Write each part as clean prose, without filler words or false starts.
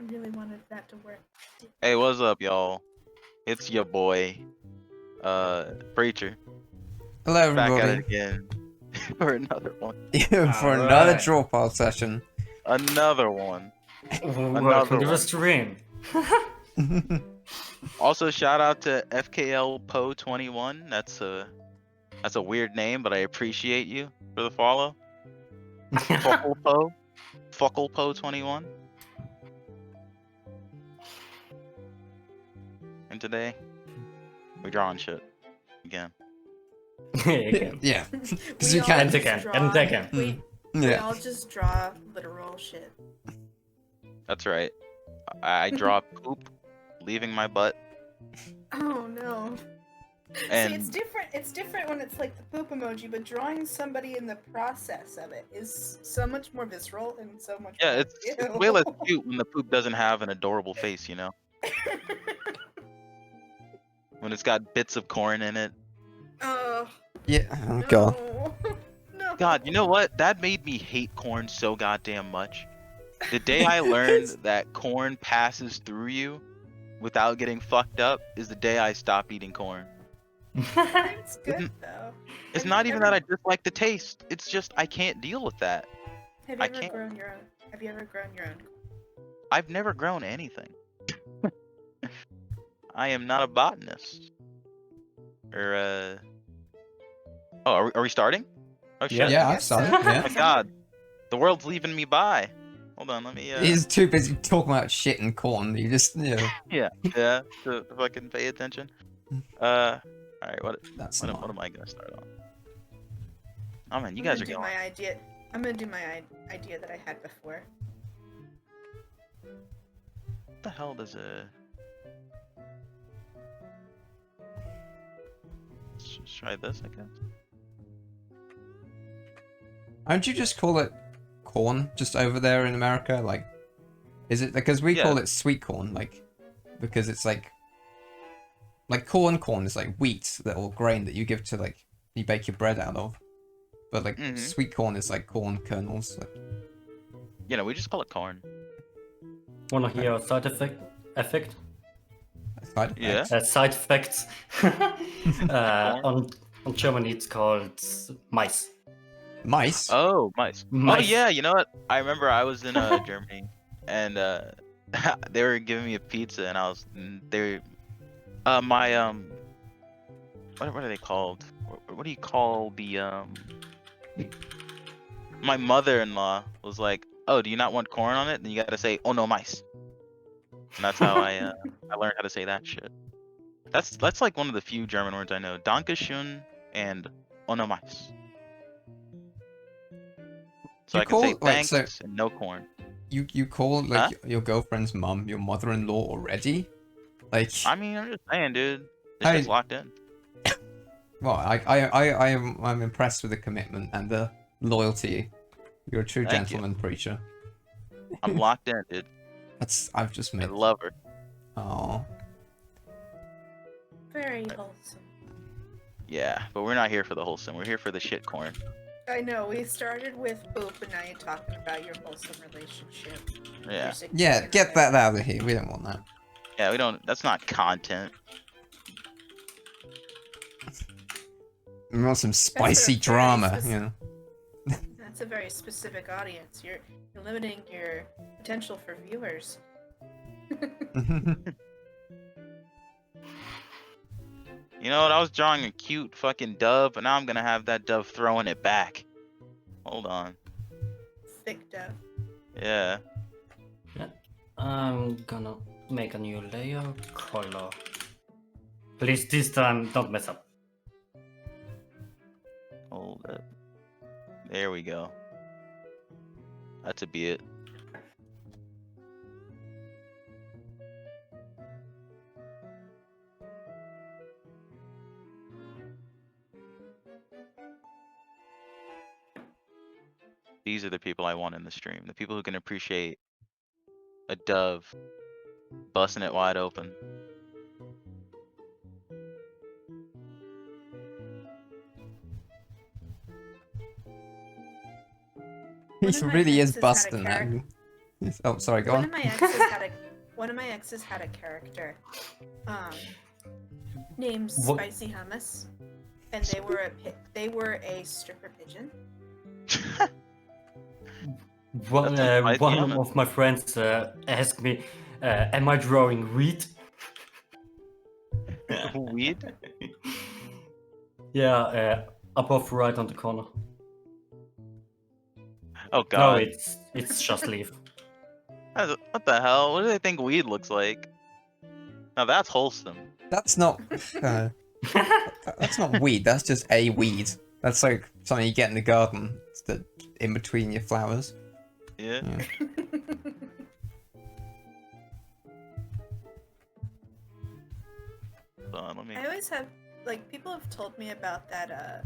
I really wanted that to work. Hey, what's up, y'all? It's your boy, Preacher. Hello, Back at it everybody. again for another one. For another Drawpile session. Another one. Welcome to the stream. Also, shout out to FKL Po 21. That's a weird name, but I appreciate you for the follow. Fuckle Po 21. And today, we're drawing shit again. Yeah. Because We you all can. just again, draw- and again. We Yeah. all just draw literal shit. That's right. I draw poop leaving my butt. Oh no. And See, it's different. It's different when it's like the poop emoji, but drawing somebody in the process of it is so much more visceral and so much. yeah, more it's way ew. less cute when the poop doesn't have an adorable face, you know? When it's got bits of corn in it. Oh. Yeah. Oh, No. God. No. God, you know what? That made me hate corn so goddamn much. The day I learned that corn passes through you without getting fucked up is the day I stopped eating corn. It's good though. It's Have not you even ever- that I dislike the taste. It's just I can't deal with that. Have you I ever can't. grown your own? Have you ever grown your own? I've never grown anything. I am not a botanist. Or Oh, are we starting? Oh shit. Yeah, I've Yes, sir. started. Oh Yeah. my god. The world's leaving me by. Hold on, let me He's too busy talking about shit and corn. You just, yeah, to fucking pay attention. Alright, what That's am not. I gonna start on? Oh man, you I'm guys gonna are do going. my idea. I'm gonna do my idea that I had before. What the hell does Let's try this, I guess. Aren't you just call it corn just over there in America? Like, is it because we Yeah. call it sweet corn? Like, because it's like corn is like wheat, little grain that you give to like you bake your bread out of. But like Mhm. sweet corn is like corn kernels. Like, You know, we just call it corn. Wanna hear a side effect? side Yeah. effects. Side effects. On Germany, it's called mice. Mice. Oh, mice. Oh Mice. yeah, you know what? I remember I was in Germany and they were giving me a pizza and I was they my what are they called? What do you call the my mother-in-law was like, "Oh, do you not want corn on it?" Then you gotta say, "Oh no, mice." And that's how I learned how to say that shit. That's like one of the few German words I know. Dankeschön and "Oh no, mice." So You I can say call- wait, thanks so- and no corn. You call like your girlfriend's mum your mother-in-law already? Like, I mean, I'm just saying, dude. This I- shit's locked in. well, I'm impressed with the commitment and the loyalty. You're a true Thank you. gentleman, preacher. I'm locked in, dude. I've just I made. love her. Oh, Very wholesome. Yeah, but we're not here for the wholesome. We're here for the shit corn. I know. We started with poop, and now you're talking about your wholesome relationship. Yeah. Your significant yeah. Get other. that out of here. We don't want that. Yeah, we don't. That's not content. We want some spicy very drama. specific- You know. That's a very specific audience. You're limiting your potential for viewers. You know what? I was drawing a cute fucking dove, and now I'm gonna have that dove throwing it back. Hold on. Thick dove. Yeah. I'm gonna make a new layer color. Please, this time, don't mess up. Hold it. There we go. That should be it. These are the people I want in the stream. The people who can appreciate a dove busting it wide open. He One of my really is friends has had a busting that. character- Oh, sorry, go One on. of my exes had a character named What- Spicy Hummus, and they were a stripper pigeon. One, That's a spicy one hummus. of my friends asked me, "Am I drawing weed?" Weed? Yeah, above right on the corner. Oh No, god. it's just leaf. What the hell? What do they think weed looks like? Now that's wholesome. That's not. That's not weed. That's just a weed. That's like something you get in the garden. It's in between your flowers. Yeah. Yeah. Hold on, let me. I always have people have told me about that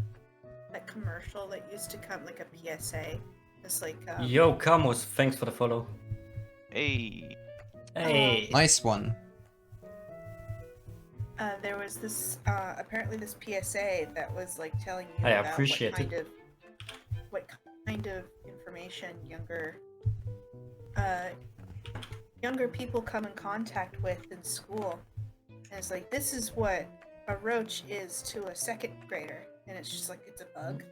commercial that used to come like a PSA. It's like Yo, Camus, thanks for the follow. Hey. Hey. Nice one. there was this apparently this PSA that was like telling you I about appreciate what kind of information younger people come in contact with in school. And it's like, this is what a roach is to a second grader, and it's just like it's a bug.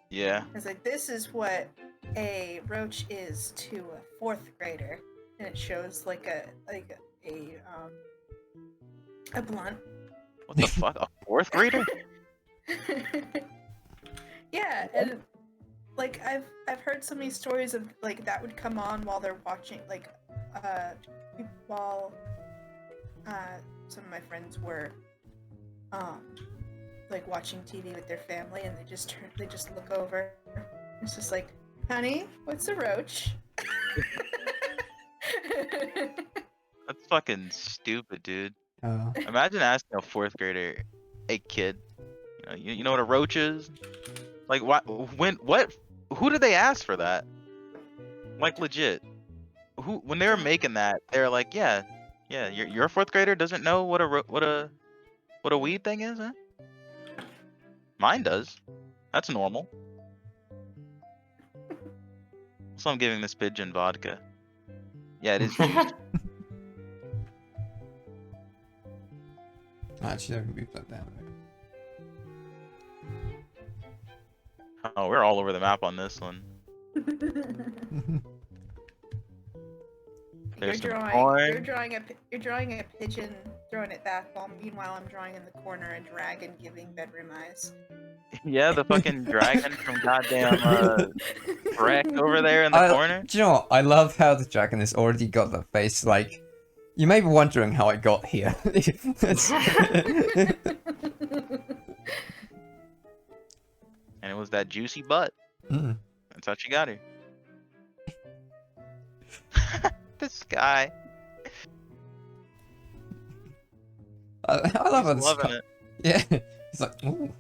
Yeah. It's like, this is what a roach is to a fourth grader, and it shows like a blunt. What the fuck? A fourth grader? Yeah, and like I've heard so many stories of like that would come on while they're watching while some of my friends were like watching TV with their family, and they just look over. It's just like, honey, what's a roach? That's fucking stupid, dude. Uh, Imagine asking a fourth grader, "Hey kid, you know what a roach is?" Like what? Who did they ask for that? Like legit. Who when they were making that, they were like, yeah, your fourth grader doesn't know what a weed thing is, huh? Mine does. That's normal. So I'm giving this pigeon vodka. Yeah, it is juice. Actually, I can move that down. Oh, we're all over the map on this one. You're There's some drawing. corn. You're drawing a pigeon, throwing it back. While meanwhile, I'm drawing in the corner a dragon giving bedroom eyes. Yeah, the fucking dragon from goddamn Wreck over there in the corner. Do you know what? I love how the dragon has already got that face. Like, you may be wondering how I got here. It's- And it was that juicy butt. Mm. That's how she got here. This guy. I love how He's this loving guy- it. Yeah, he's like, ooh,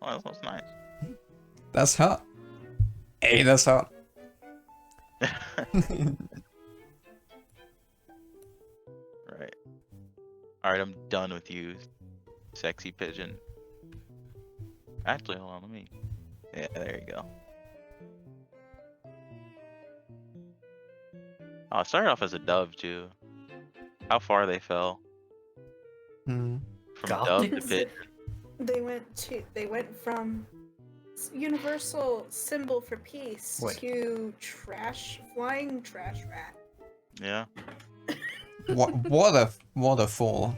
Oh, that smells nice. that's hot. Hey, that's hot. Right. Alright, I'm done with you, sexy pigeon. Actually, hold on, let me... Yeah, there you go. Oh, it started off as a dove, too. How far they fell. Hmm. From God. dove to pigeon. They went from universal symbol for peace Wait. to flying trash rat. Yeah. What a fall.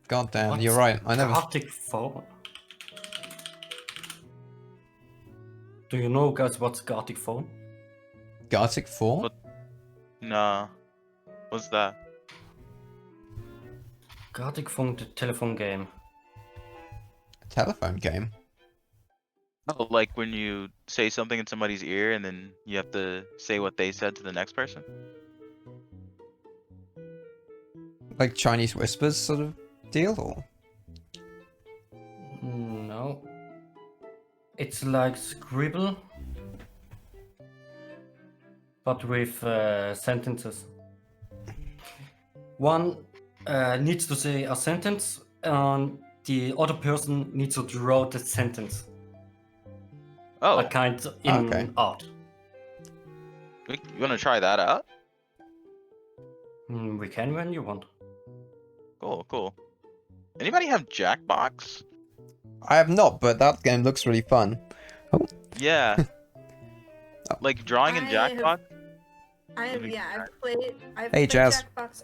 God damn, you're right. I never. Gartic phone. Do you know, guys, what's Gartic phone? Gartic fall? What? Nah. What's that? Gartic phone, the telephone game. A telephone game. Oh, like when you say something in somebody's ear and then you have to say what they said to the next person? Like Chinese whispers sort of deal, or? No. It's like Scribble, but with sentences. One needs to say a sentence, and the other person needs to draw the sentence. Oh, A kind in Okay. art. You wanna try that out? We can when you want. Cool, cool. Anybody have Jackbox? I have not, but that game looks really fun. Yeah. Like drawing in I have- Jackbox? I've played. I've Hey, played Jazz. Jackbox.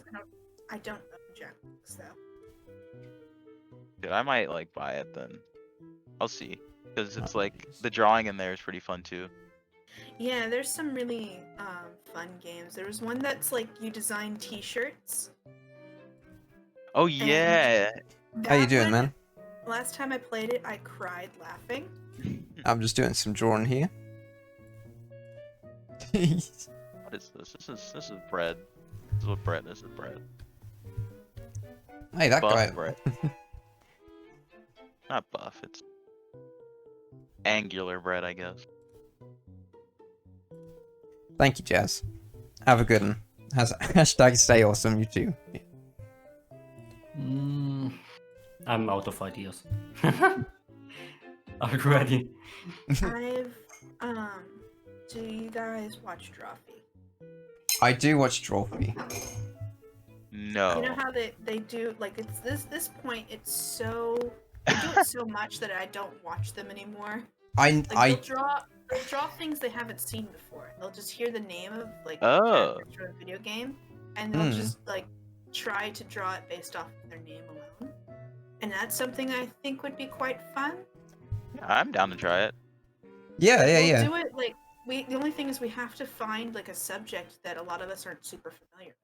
I don't know Jackbox though. Dude, I might like buy it then. I'll see. Because it's like the drawing in there is pretty fun too. Yeah, there's some really fun games. There was one that's like you design T-shirts. Oh yeah. How you That doing, one, man? Last time I played it, I cried laughing. I'm just doing some drawing here. What is this? This is bread. This is what bread. This is bread. Hey, that Buff guy. bread. Not buff. It's angular bread, I guess. Thank you, Jazz. Have a good one. Hashtag stay awesome, you too. I'm out of ideas. Already. I've do you guys watch Drawpile? I do watch Drawpile. No. You know how they do like it's this point it's so they do it so much that I don't watch them anymore. Like they'll draw things they haven't seen before. They'll just hear the name of like characters from a video game, and they'll just like try to draw it based off of their name alone. And that's something I think would be quite fun. Yeah, I'm down to try it. Yeah. We'll do it like the only thing is we have to find like a subject that a lot of us aren't super familiar.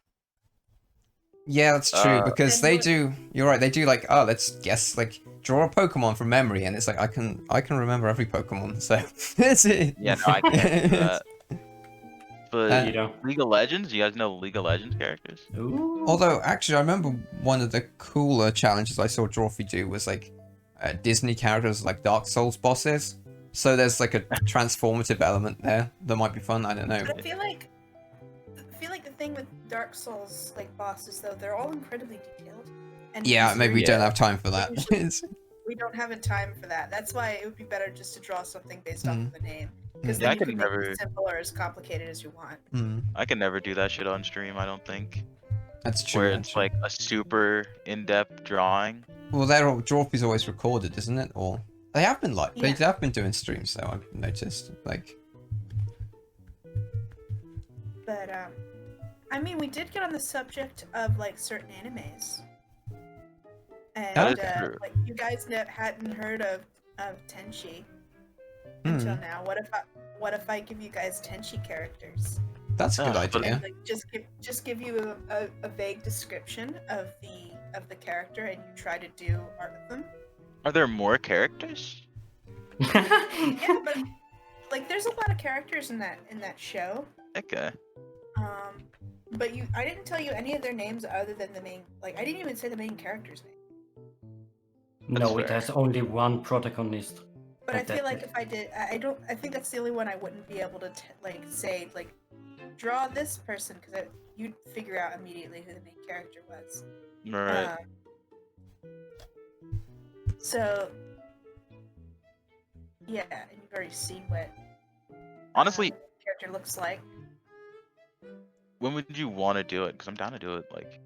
Yeah, that's true, because And they what- do. You're right. They do like, oh, let's guess, like draw a Pokemon from memory, and it's like I can remember every Pokemon. So it's it. Yeah, no, I can't do that. But You know. League of Legends, you guys know League of Legends characters? Ooh. Although, actually, I remember one of the cooler challenges I saw Drawpile do was like Disney characters like Dark Souls bosses. So there's like a transformative element there that might be fun. I don't know. But I feel like the thing with Dark Souls like bosses though, they're all incredibly detailed. And Yeah, maybe we don't Yeah. have time for that. It's- we don't have a time for that. That's why it would be better just to draw something based off of the name. Because Yeah, I then you could can make never- it as simple or as complicated as you want. I can never do that shit on stream, I don't think. That's true. Where that's it's true. like a super in-depth drawing. Well, Drawpile's always recorded, isn't it? Or they have been they Yeah. have been doing streams, though. I've noticed. Like, But I mean, we did get on the subject of like certain animes, and That is true. like you guys hadn't heard of Tenchi until now. What if I give you guys Tenchi characters? that's a good but- idea. And, like just give you a vague description of the character, and you try to do art with them. Are there more characters? Yeah, but like there's a lot of characters in that show. Okay. But I didn't tell you any of their names other than the main. Like I didn't even say the main character's name. No, it fair. has only one protagonist. But I Like feel that- like if I did, I don't. I think that's the only one I wouldn't be able to say like draw this person because you'd figure out immediately who the main character was. Alright. So yeah, and you've already seen what Honestly, the character looks like. when would you want to do it? Because I'm down to do it like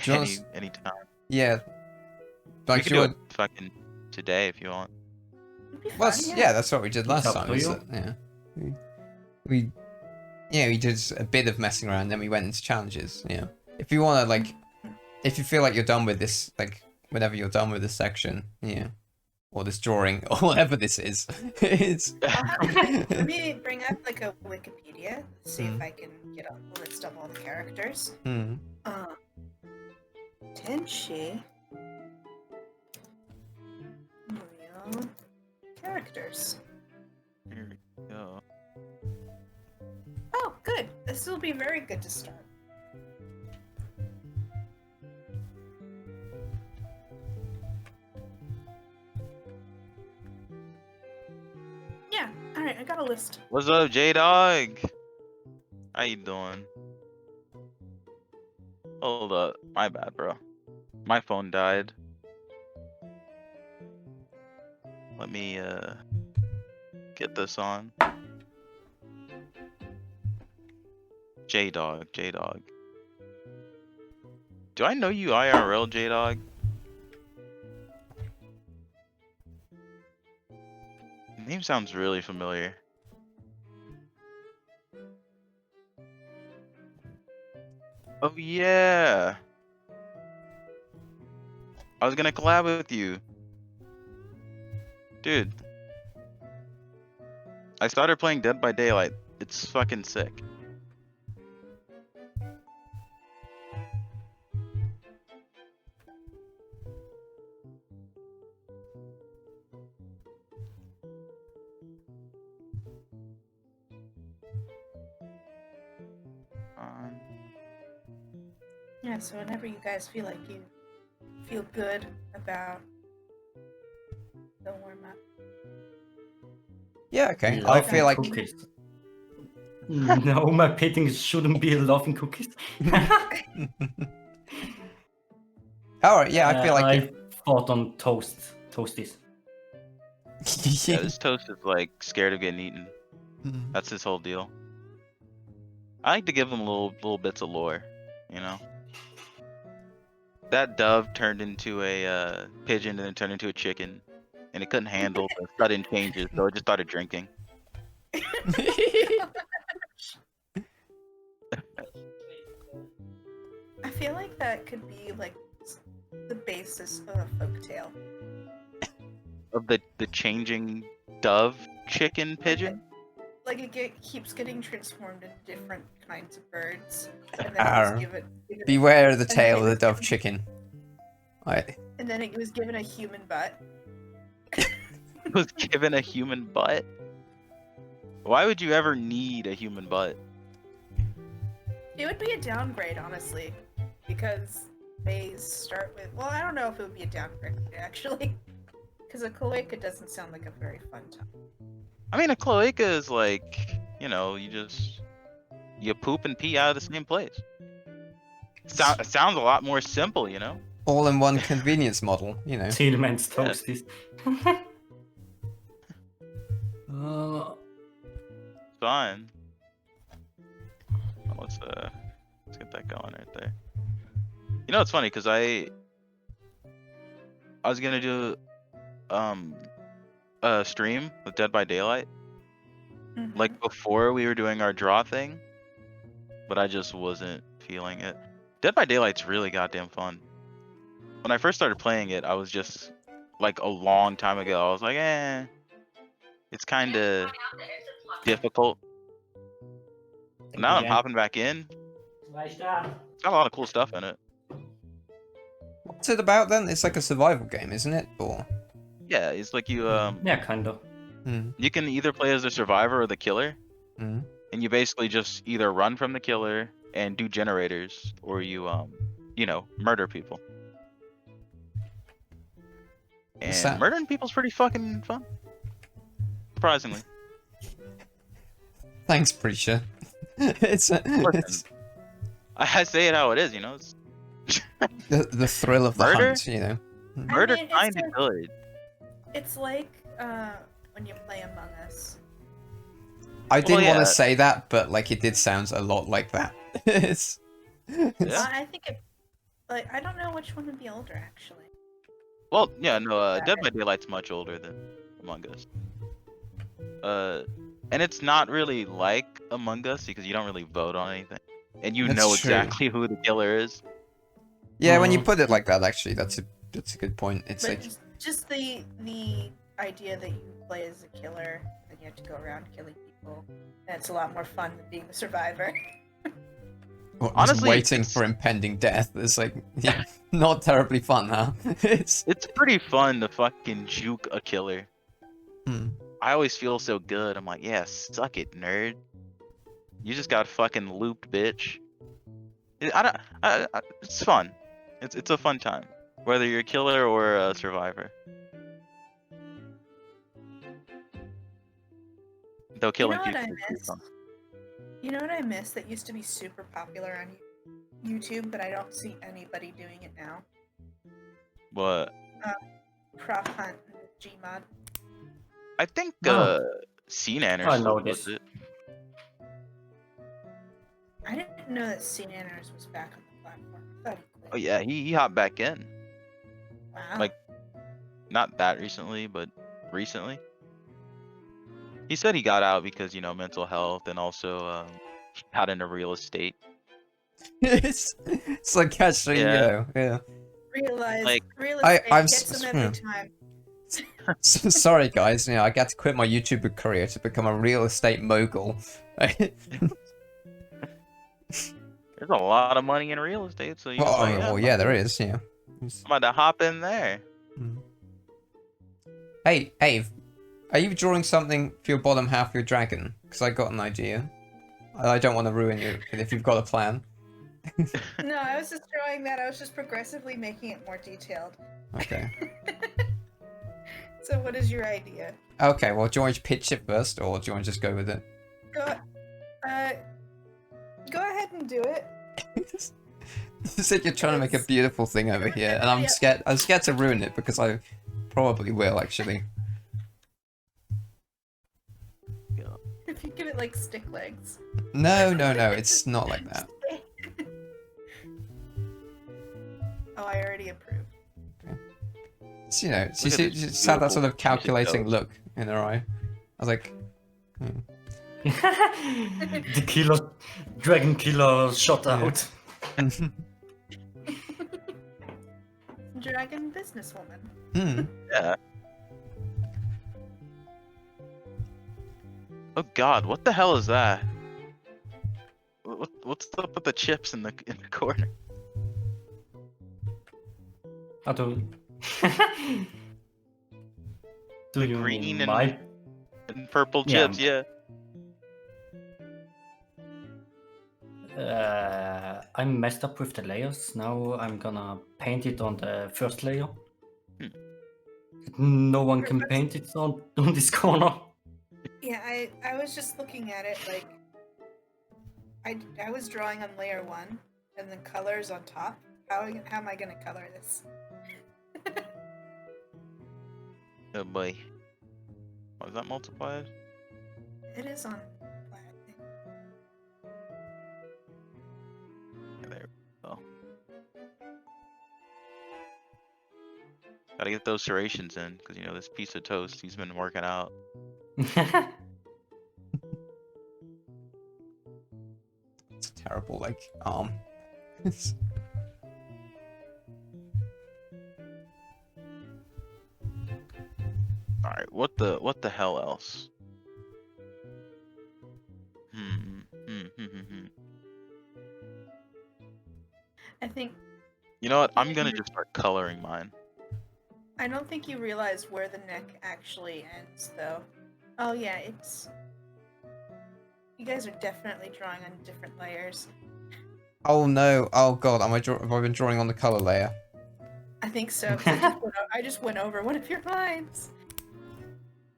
Do you want any time. Yeah. We Like, could you do would, it fucking today if you want. It'd be well, fun, yeah, that's what we did last up time. to was you. that- yeah. We did a bit of messing around, then we went into challenges. Yeah. If you want to, like, if you feel like you're done with this, like, whenever you're done with this section, yeah, or this drawing, or whatever this is, it's. Let me bring up like a Wikipedia, see if I can get a list of all the characters. Hmm. Tenchi real characters. Here we go. Oh, good. This will be very good to start. Yeah. All right. I got a list. What's up, J Dog? How you doing? Hold up, my bad, bro. My phone died. Let me get this on. J-Dog. Do I know you IRL, J-Dog? Name sounds really familiar. Oh yeah. I was gonna collab with you. Dude. I started playing Dead by Daylight. It's fucking sick. Yeah, so whenever you guys feel like you feel good about the warm-up. Yeah, okay. I Laughing feel like cookies. No, my pitting shouldn't be laughing cookies. Alright, yeah, I feel like I thought on toasties. Yeah, this toast is like scared of getting eaten. Mhm. That's his whole deal. I like to give him little bits of lore, you know. That dove turned into a pigeon and then turned into a chicken, and it couldn't handle the sudden changes, so it just started drinking. I feel like that could be like the basis of a folktale. Of the changing dove, chicken, pigeon. Like it keeps getting transformed into different kinds of birds, and then Arr. it was given Beware of the and then tail it of the was dove given- chicken. Right. And then it was given a human butt. Was given a human butt. Why would you ever need a human butt? It would be a downgrade, honestly, because they start with. Well, I don't know if it would be a downgrade actually, because a cloaca doesn't sound like a very fun time. I mean, a cloaca is like, you know, you poop and pee out of the same place. It sounds a lot more simple, you know. All in one convenience model, you know. Tillman's Yeah. toasties. Fine. Let's get that going right there. You know, it's funny because I was gonna do a stream with Dead by Daylight Mhm. like before we were doing our draw thing, but I just wasn't feeling it. Dead by Daylight's really goddamn fun. When I first started playing it, I was just like a long time ago. I was like, it's kind of difficult. Now I'm hopping back in. It's got a lot of cool stuff in it. What's it about then? It's like a survival game, isn't it? Or Yeah, it's like you Yeah, kind of. you can either play as the survivor or the killer, Mm. and you basically just either run from the killer and do generators, or you murder people. What's And that? murdering people's pretty fucking fun. Surprisingly. Thanks, Preacher. it's I say it how it is, you know. It's the thrill of the Murder? hunt, you know. murder mean, it's kind of like- good. It's like when you play Among Us. I didn't want yeah. to say that, but like it did sound a lot like that. it's Yeah. I think it. Like I don't know which one would be older actually. Well, yeah, no, Dead by Daylight's much older than Among Us. And it's not really like Among Us because you don't really vote on anything, and you That's know true. exactly who the killer is. Yeah, when you put it like that, actually, that's a good point. It's But like just the idea that you play as a killer and you have to go around killing people. And it's a lot more fun than being the survivor. well, just Honestly, waiting it's- for impending death. It's like not terribly fun, huh? it's It's pretty fun to fucking juke a killer. Hmm. I always feel so good. I'm like, yeah, suck it, nerd. You just got fucking looped, bitch. It's fun. It's a fun time, whether you're a killer or a survivor. Though killing what I people is pretty miss? fun. You know what I miss that used to be super popular on YouTube, but I don't see anybody doing it now? But Prop hunt and Gmod. I think Oh. CNANer I still know does this. it. I didn't didn't know that Canners was back on the platform. I thought he quit. Oh yeah, he hopped back in. Wow. Like, not that recently, but recently. He said he got out because, you know, mental health and also got into real estate. it's like actually, Yeah. yeah. real like, estate I'm gets him every time. So, sorry guys, you know, I got to quit my YouTuber career to become a real estate mogul. There's a lot of money in real estate, so you Well, like, well, yeah, there is, yeah. I'm about to hop in there. Hey, Ave, are you drawing something for your bottom half of your dragon? Because I got an idea. I don't want to ruin you if you've got a plan. No, I was just drawing that. I was just progressively making it more detailed. Okay. So what is your idea? Okay, well, do you want to pitch it first, or do you want to just go with it? Go ahead and do it. You said you're trying to make a beautiful thing over here, and I'm scared. I'm scared to ruin it because I probably will actually. If you give it like stick legs. No, it's not like that. Oh, I already approved. It's, you know, she Look at this just had that sort of beautiful calculating toes. look in her eye. I was like, The killer, dragon killer shot out. Dragon businesswoman. Yeah. Oh God, what the hell is that? What's up with the chips in the corner? I don't. Do you green mean and- my? And purple Yeah. chips, yeah. I messed up with the layers. Now I'm gonna paint it on the first layer. No one can paint it on this corner. Yeah, I was just looking at it like I was drawing on layer 1 and the colors on top. How am I gonna color this? Oh boy. Oh, is that multiplied? It is on black, I think. Yeah, there we go. Gotta get those serrations in, because you know this piece of toast, he's been working out. it's a terrible like arm. Alright, what the hell else? I think You know what? I'm gonna just start coloring mine. I don't think you realize where the neck actually ends though. Oh yeah, it's you guys are definitely drawing on different layers. Oh no! Oh god! Have I been drawing on the color layer? I think so. 'Cause I just went over one of your lines.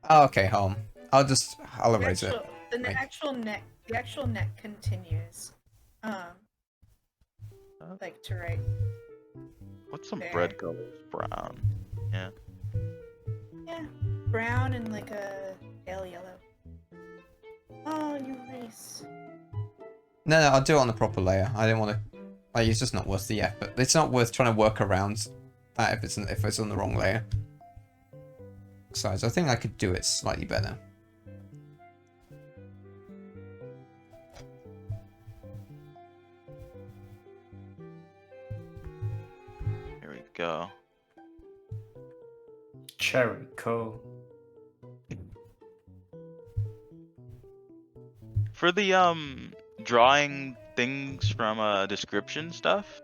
Oh, okay, home. I'll erase it. The Like- actual neck continues. Like to right. What's some There. bread colors? Brown. Yeah. Yeah, brown and like a pale yellow. Oh, you race. No, I'll do it on the proper layer. I didn't want to. Like, it's just not worth the effort. It's not worth trying to work around that if it's on the wrong layer. Besides, I think I could do it slightly better. Here we go. Cherry Co. For the drawing things from description stuff,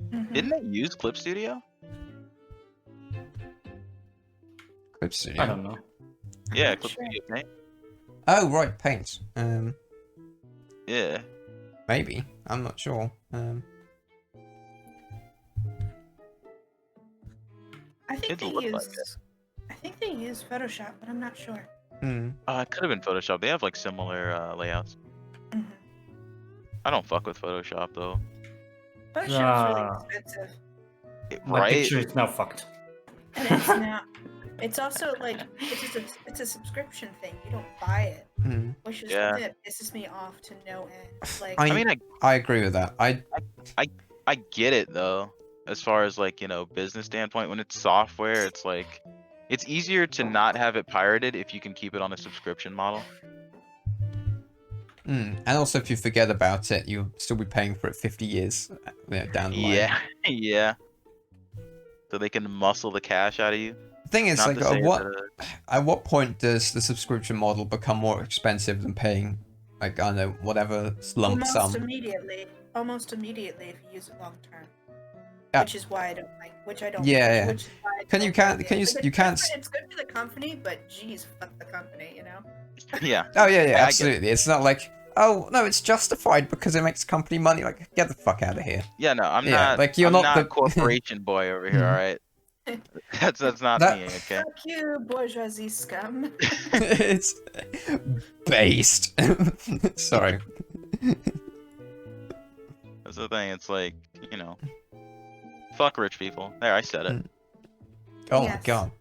Mhm. didn't they use Clip Studio? Clip Studio. I don't know. Yeah, not Clip sure. Studio Paint. Oh right, paint. Yeah. Maybe. I'm not sure. I think It'll they look like use. I think they use Photoshop, but I'm not sure. It could have been Photoshop. They have like similar layouts. Mhm. I don't fuck with Photoshop though. Photoshop's Ah. really expensive, My Right? picture is now fucked. and it's now. It's also like it's a subscription thing. You don't buy it, which is something that pisses me off to no end. Like, I mean, I agree with that. I get it though, as far as like, you know, business standpoint. When it's software, it's like it's easier to not have it pirated if you can keep it on a subscription model. And also, if you forget about it, you'll still be paying for it 50 years down the line. Yeah, yeah. So they can muscle the cash out of you. The thing is, Not like, to say at what point does the subscription model become more expensive than paying, like, I don't know, whatever lump sum? Almost immediately if you use it long term. Yeah. Which is why I don't like. Which I don't. Yeah. Which is why I Can you don't can't like you can't? It's good for the company, but geez, fuck the company, you know. Yeah. Oh yeah, absolutely. It's not like, oh no, it's justified because it makes company money. Like, get the fuck out of here. Yeah, no, I'm not. Like, you're I'm not the the corporation boy over here. All right. That's not me. Okay. Fuck you, bourgeoisie scum. It's based. Sorry. That's the thing. It's like, you know, fuck rich people. There, I said it. Oh Yes. my god.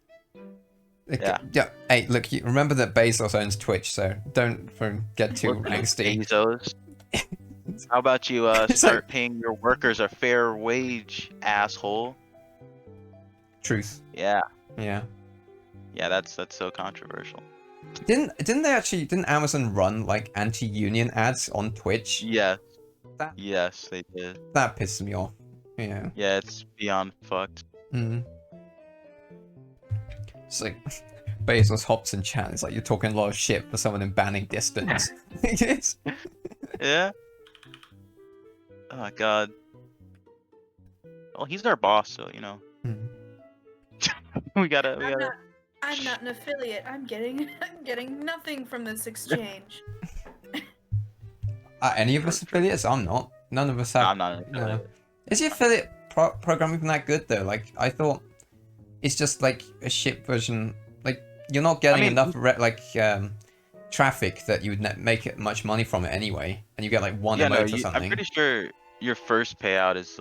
Yeah. Hey, look, you remember that Bezos owns Twitch, so don't get too Look, angsty. Bezos. How about you It's start like- paying your workers a fair wage, asshole? Truth. Yeah. Yeah. Yeah, that's so controversial. Didn't Amazon run like anti-union ads on Twitch? Yes. That- Yes, they did. That pisses me off. Yeah. Yeah, it's beyond fucked. It's like Bezos hops in chat. It's like you're talking a lot of shit for someone in banning distance. Yes. Yeah. Oh my god. Well, he's our boss, so you know. we gotta. I'm not an affiliate. I'm getting nothing from this exchange. Are any of us affiliates? I'm not. None of us have. No, I'm not an affiliate. No. Is the affiliate program even that good though? Like, I thought it's just like a shit version. Like, you're not getting enough traffic that you would make it much money from it anyway, and you get like one emote or something. I'm pretty sure your first payout is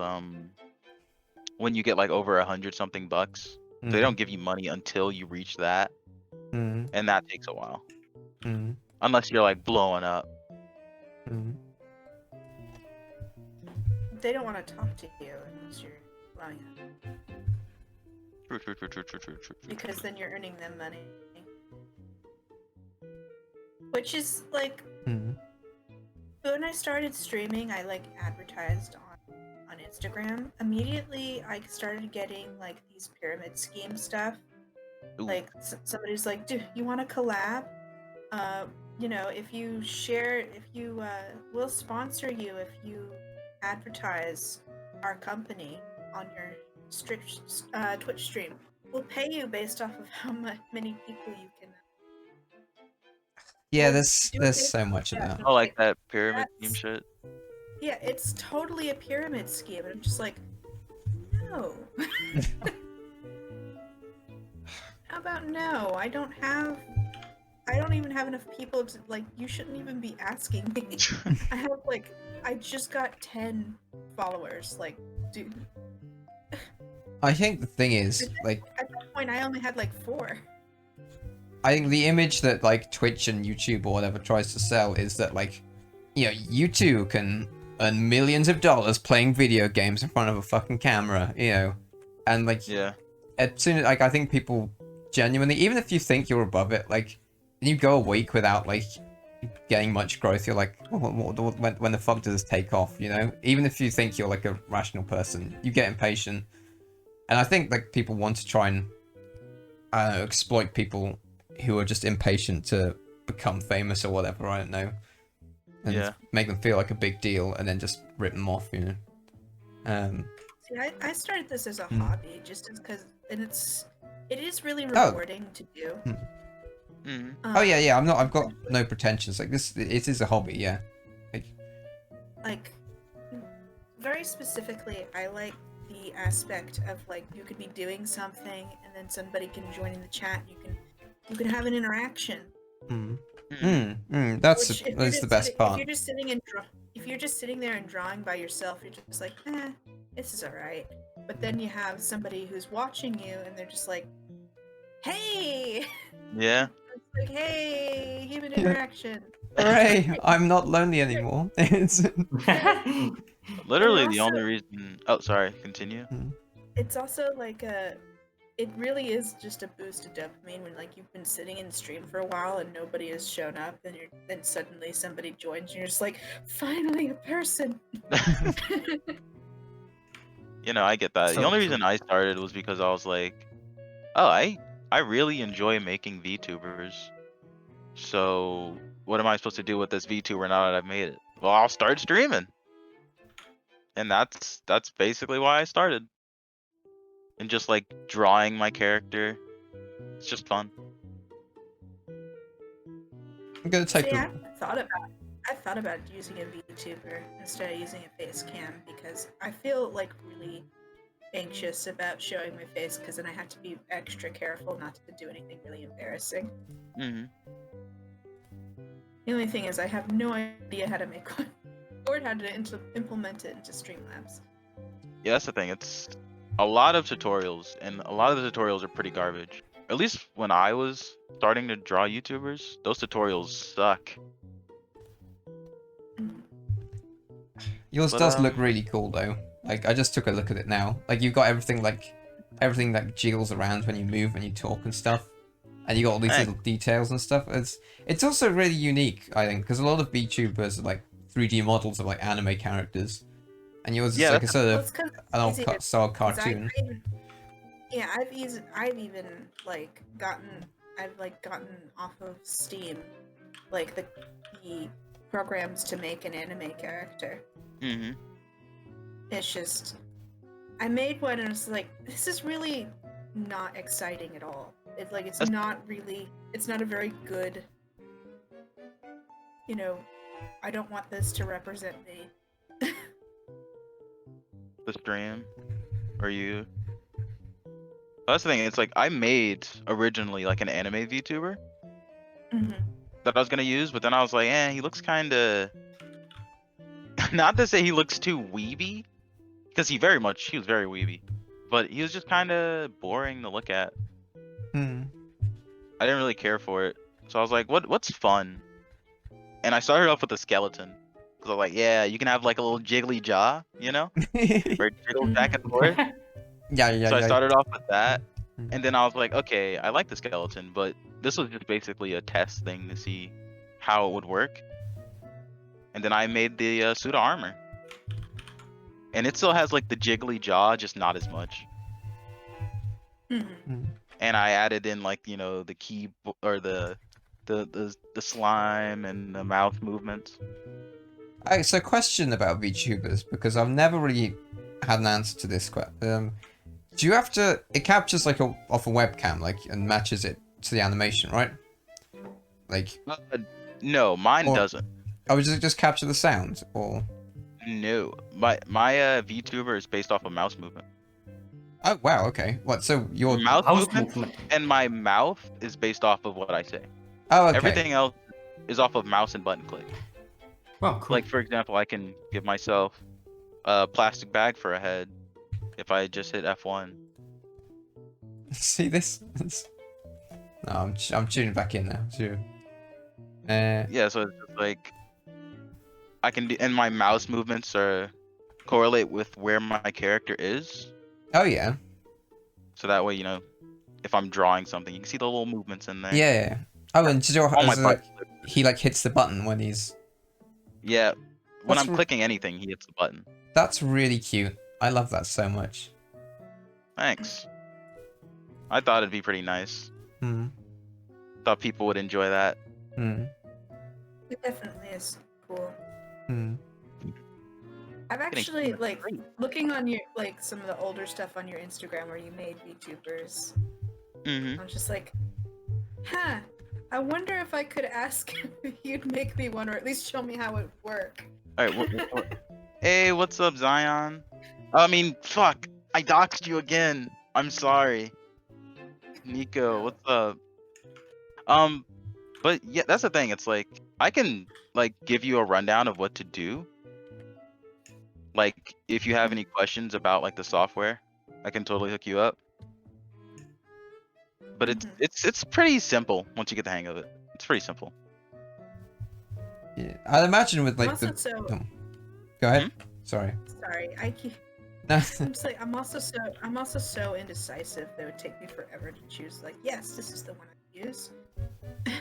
when you get like over 100 something bucks. So they don't give you money until you reach that, and that takes a while. Unless you're like blowing up. They don't want to talk to you unless you're blowing up. True. Because then you're earning them money. Which is like, when I started streaming, I like advertised on Instagram. Immediately, I started getting like these pyramid scheme stuff. Ooh. Like somebody's like, "Dude, you want to collab? You know, if you share, we'll sponsor you if you advertise our company on your Twitch stream. We'll pay you based off of how many people you can." Yeah, there's so much of that. Oh, like that pyramid scheme shit. Yeah, it's totally a pyramid scheme, and I'm just like, no. How about no? I don't even have enough people to, like, you shouldn't even be asking me. I just got 10 followers, like, dude. I think the thing is, like, at that point I only had like 4. I think the image that like Twitch and YouTube or whatever tries to sell is that, like, you know, you too can earn millions of dollars playing video games in front of a fucking camera, you know, and like, yeah, as soon as, like, I think people genuinely, even if you think you're above it, like, you go a week without like getting much growth, you're like, when the fuck does this take off, you know? Even if you think you're like a rational person, you get impatient, and I think like people want to try and exploit people who are just impatient to become famous or whatever, I don't know, and make them feel like a big deal and then just rip them off, you know. See, I started this as a hobby, just because, and it is really rewarding to do. Oh yeah, I've got no pretensions. Like, this, it is a hobby, yeah. Like, very specifically, I like the aspect of like you could be doing something and then somebody can join in the chat. You can have an interaction. That's the best part. If you're just sitting there and drawing by yourself, you're just like, this is alright. But then you have somebody who's watching you, and they're just like, hey, Yeah. it's like, hey, human Yeah. interaction. Hooray! I'm not lonely anymore. It's Literally the also- only reason. Oh, sorry. Continue. It's also like it really is just a boost of dopamine when like you've been sitting in stream for a while and nobody has shown up, and then suddenly somebody joins and you're just like, finally a person. You know, I get that. So The only true. reason I started was because I was like, oh, I really enjoy making VTubers. So what am I supposed to do with this VTuber now that I've made it? Well, I'll start streaming. And that's basically why I started. And just like drawing my character. It's just fun. I'm gonna type. See, I've thought about using a VTuber instead of using a face cam because I feel like really anxious about showing my face because then I have to be extra careful not to do anything really embarrassing. Mm-hmm. The only thing is I have no idea how to make one or how to implement it into Streamlabs. Yeah, that's the thing. It's a lot of tutorials, and a lot of the tutorials are pretty garbage. At least when I was starting to draw YouTubers, those tutorials suck. Yours But, does look really cool though. Like I just took a look at it now. Like you've got everything that jiggles around when you move and you talk and stuff, and you got all these Thanks. little details and stuff. It's also really unique, I think, because a lot of VTubers are like 3D models of like anime characters, and yours is Yeah, like a sort Well, of it's 'cause an old easier, style 'cause cartoon. I've even like gotten off of Steam like the programs to make an anime character. Mm-hmm. It's just I made one and it's like this is really not exciting at all. It's like it's not a very good, you know, I don't want this to represent me. The stream, or you. That's the thing. It's like I made originally like an anime VTuber Mm-hmm. that I was gonna use, but then I was like, he looks kind of. Not to say he looks too weeby, because he was very weeby, but he was just kind of boring to look at. Hmm. I didn't really care for it, so I was like, what's fun? And I started off with a skeleton, because I was like, yeah, you can have like a little jiggly jaw, you know, where it jiggles back and forth. Yeah. So I started off with that, Mm. and then I was like, okay, I like the skeleton, but this was just basically a test thing to see how it would work. And then I made the suit of armor, and it still has like the jiggly jaw, just not as much. Mm-hmm. And I added in like the key or the slime and the mouth movements. Alright, so question about VTubers, because I've never really had an answer to this question. Do you have to? It captures like off a webcam, like, and matches it to the animation, right? Like, No, mine Or- doesn't. oh, does it just capture the sound, or? No, my VTuber is based off of mouse movement. Oh wow, okay. What? So your Mouth Mouse movement, movement. and my mouth is based off of what I say. oh okay. Everything else is off of mouse and button click. Well, cool. Like for example, I can give myself a plastic bag for a head if I just hit F1. See this? No, I'm tuning back in now. So, Yeah, so it's just like I can do, and my mouse movements are correlate with where my character is. oh yeah. So that way, if I'm drawing something, you can see the little movements in there. Yeah. Oh, and Joe All my has like buttons. he like hits the button when he's. Yeah. When That's I'm clicking anything, he hits the button. That's really cute. I love that so much. Thanks. I thought it'd be pretty nice. Hmm. Thought people would enjoy that. Hmm. It definitely is cool. Hmm. I've Getting actually like great. looking on your like some of the older stuff on your Instagram where you made VTubers. Mm-hmm. I'm just like, huh. I wonder if I could ask if you'd make me one or at least show me how it would work. All right. Hey, what's up, Zion? I mean, fuck. I doxed you again. I'm sorry. Nico, what's up? But yeah, that's the thing. It's like I can like give you a rundown of what to do. Like if you have any questions about like the software, I can totally hook you up. but it's pretty simple once you get the hang of it. It's pretty simple. Yeah, I'd imagine with like also the. so. Oh. Go ahead. Sorry. Sorry, I keep. No. I'm just like I'm also so indecisive that it would take me forever to choose. Like, yes, this is the one I use.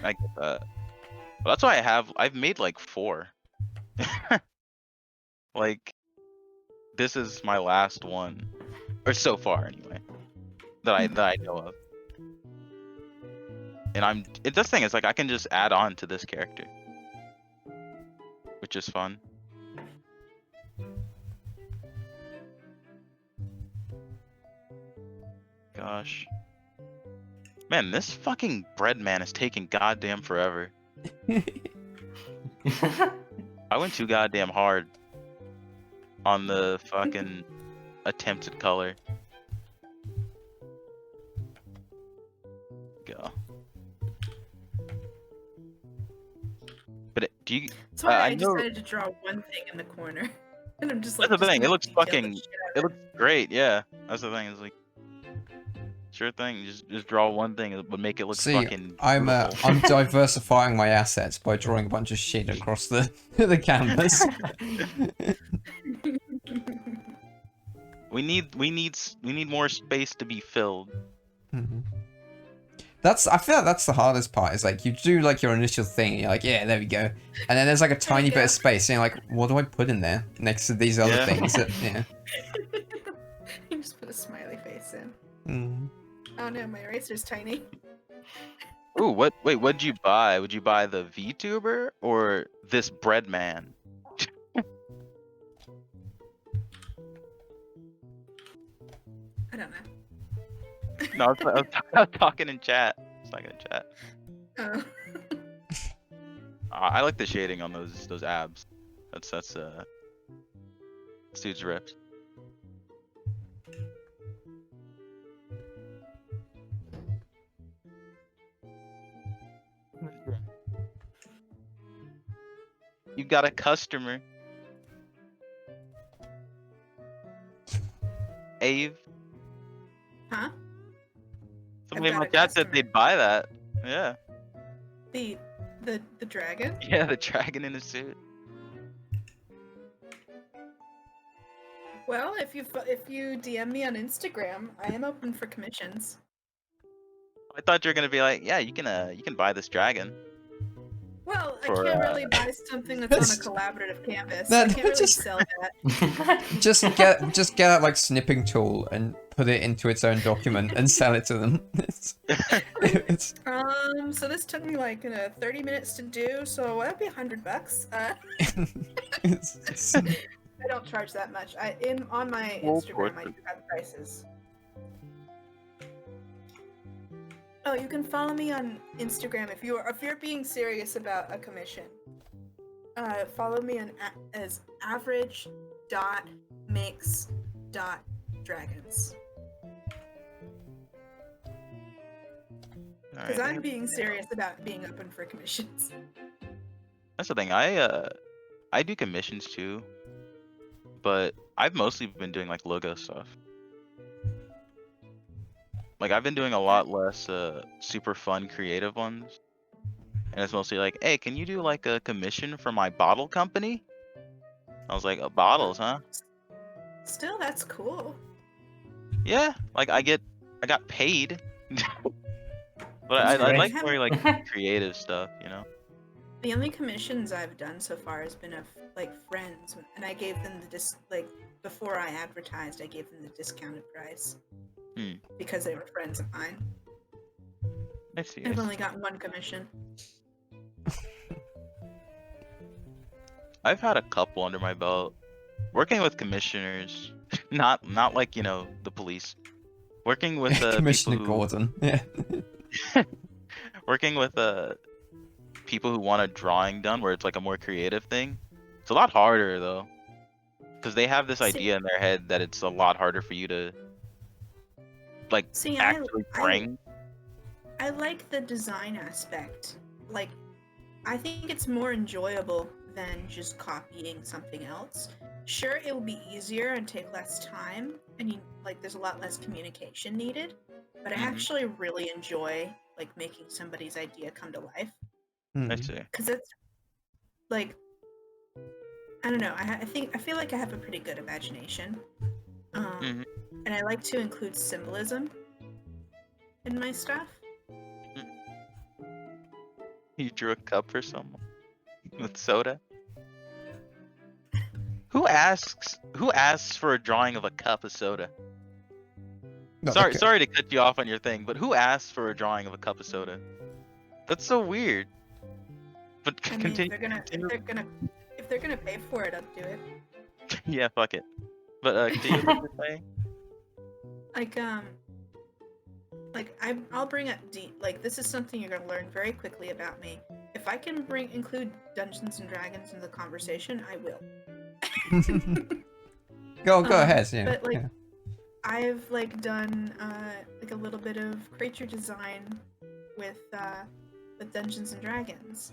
I get that. Well, that's why I've made like 4. Like, this is my last one, or so far anyway, that I know of. And this thing is like I can just add on to this character, which is fun. Gosh. Man, this fucking bread man is taking goddamn forever. I went too goddamn hard on the fucking attempted color. Go. But do you? That's why I know, decided to draw one thing in the corner, and I'm just like. that's the thing. It looks detail the fucking. shit out It of looks great. Yeah, that's the thing. It's like, sure thing. Just draw one thing, but make it look fucking. I'm beautiful. I'm diversifying my assets by drawing a bunch of shit across the the canvas. we need more space to be filled. Mm-hmm. I feel like that's the hardest part. Is like you do like your initial thing, and you're like, yeah, there we go, and then there's like a tiny bit of space, and you're like, what do I put in there next to these other things? That, yeah. You just put a smiley face in. Mm. Oh no, my eraser's tiny. Ooh, what? Wait, what'd you buy? Would you buy the VTuber or this bread man? I don't know. No, I was talking in chat. I was talking in chat. Oh. I like the shading on those abs. That's this dude's ripped. You got a customer. Ave. Huh? Somebody in got my a chat said customer. they'd buy that. Yeah. The dragon? Yeah, the dragon in a suit. Well, if you DM me on Instagram, I am open for commissions. I thought you were gonna be like, yeah, you can buy this dragon. Well, I For, can't really buy something that's on a collaborative canvas. I can't really sell that. Just get out like snipping tool and put it into its own document and sell it to them. So this took me like 30 minutes to do, so that'd be $100. I don't charge that much. On my Instagram I do have prices. Oh, you can follow me on Instagram if you're being serious about a commission. Follow me on as average.makes.dragons. Because I'm being serious about being open for commissions. That's the thing. I do commissions too, but I've mostly been doing like logo stuff. Like I've been doing a lot less super fun creative ones, and it's mostly like, hey, can you do like a commission for my bottle company? I was like, bottles, huh? Still, that's cool. Yeah, like I got paid. But I like more like creative stuff, you know. The only commissions I've done so far has been of like friends, and I gave them before I advertised, I gave them the discounted price because they were friends of mine. I see. I've only got one commission. I've had a couple under my belt, working with commissioners, not like the police. Working with Commissioner Gordon, yeah. Working with people who want a drawing done where it's like a more creative thing. It's a lot harder though, because they have this idea in their head that it's a lot harder for you to like actually bring. I like the design aspect. Like, I think it's more enjoyable than just copying something else. Sure, it will be easier and take less time, and there's a lot less communication needed. But I actually really enjoy like making somebody's idea come to life. I see. Because it's like, I don't know. I feel like I have a pretty good imagination, and I like to include symbolism in my stuff. You drew a cup for someone with soda. Who asks for a drawing of a cup of soda? Sorry to cut you off on your thing, but who asks for a drawing of a cup of soda? That's so weird. But I mean, continue. if they're gonna pay for it, I'll do it. Yeah, fuck it. But continue what you're saying. I'll bring up this is something you're gonna learn very quickly about me. If I can include Dungeons and Dragons in the conversation, I will. Go ahead. Yeah. But I've done a little bit of creature design with Dungeons and Dragons.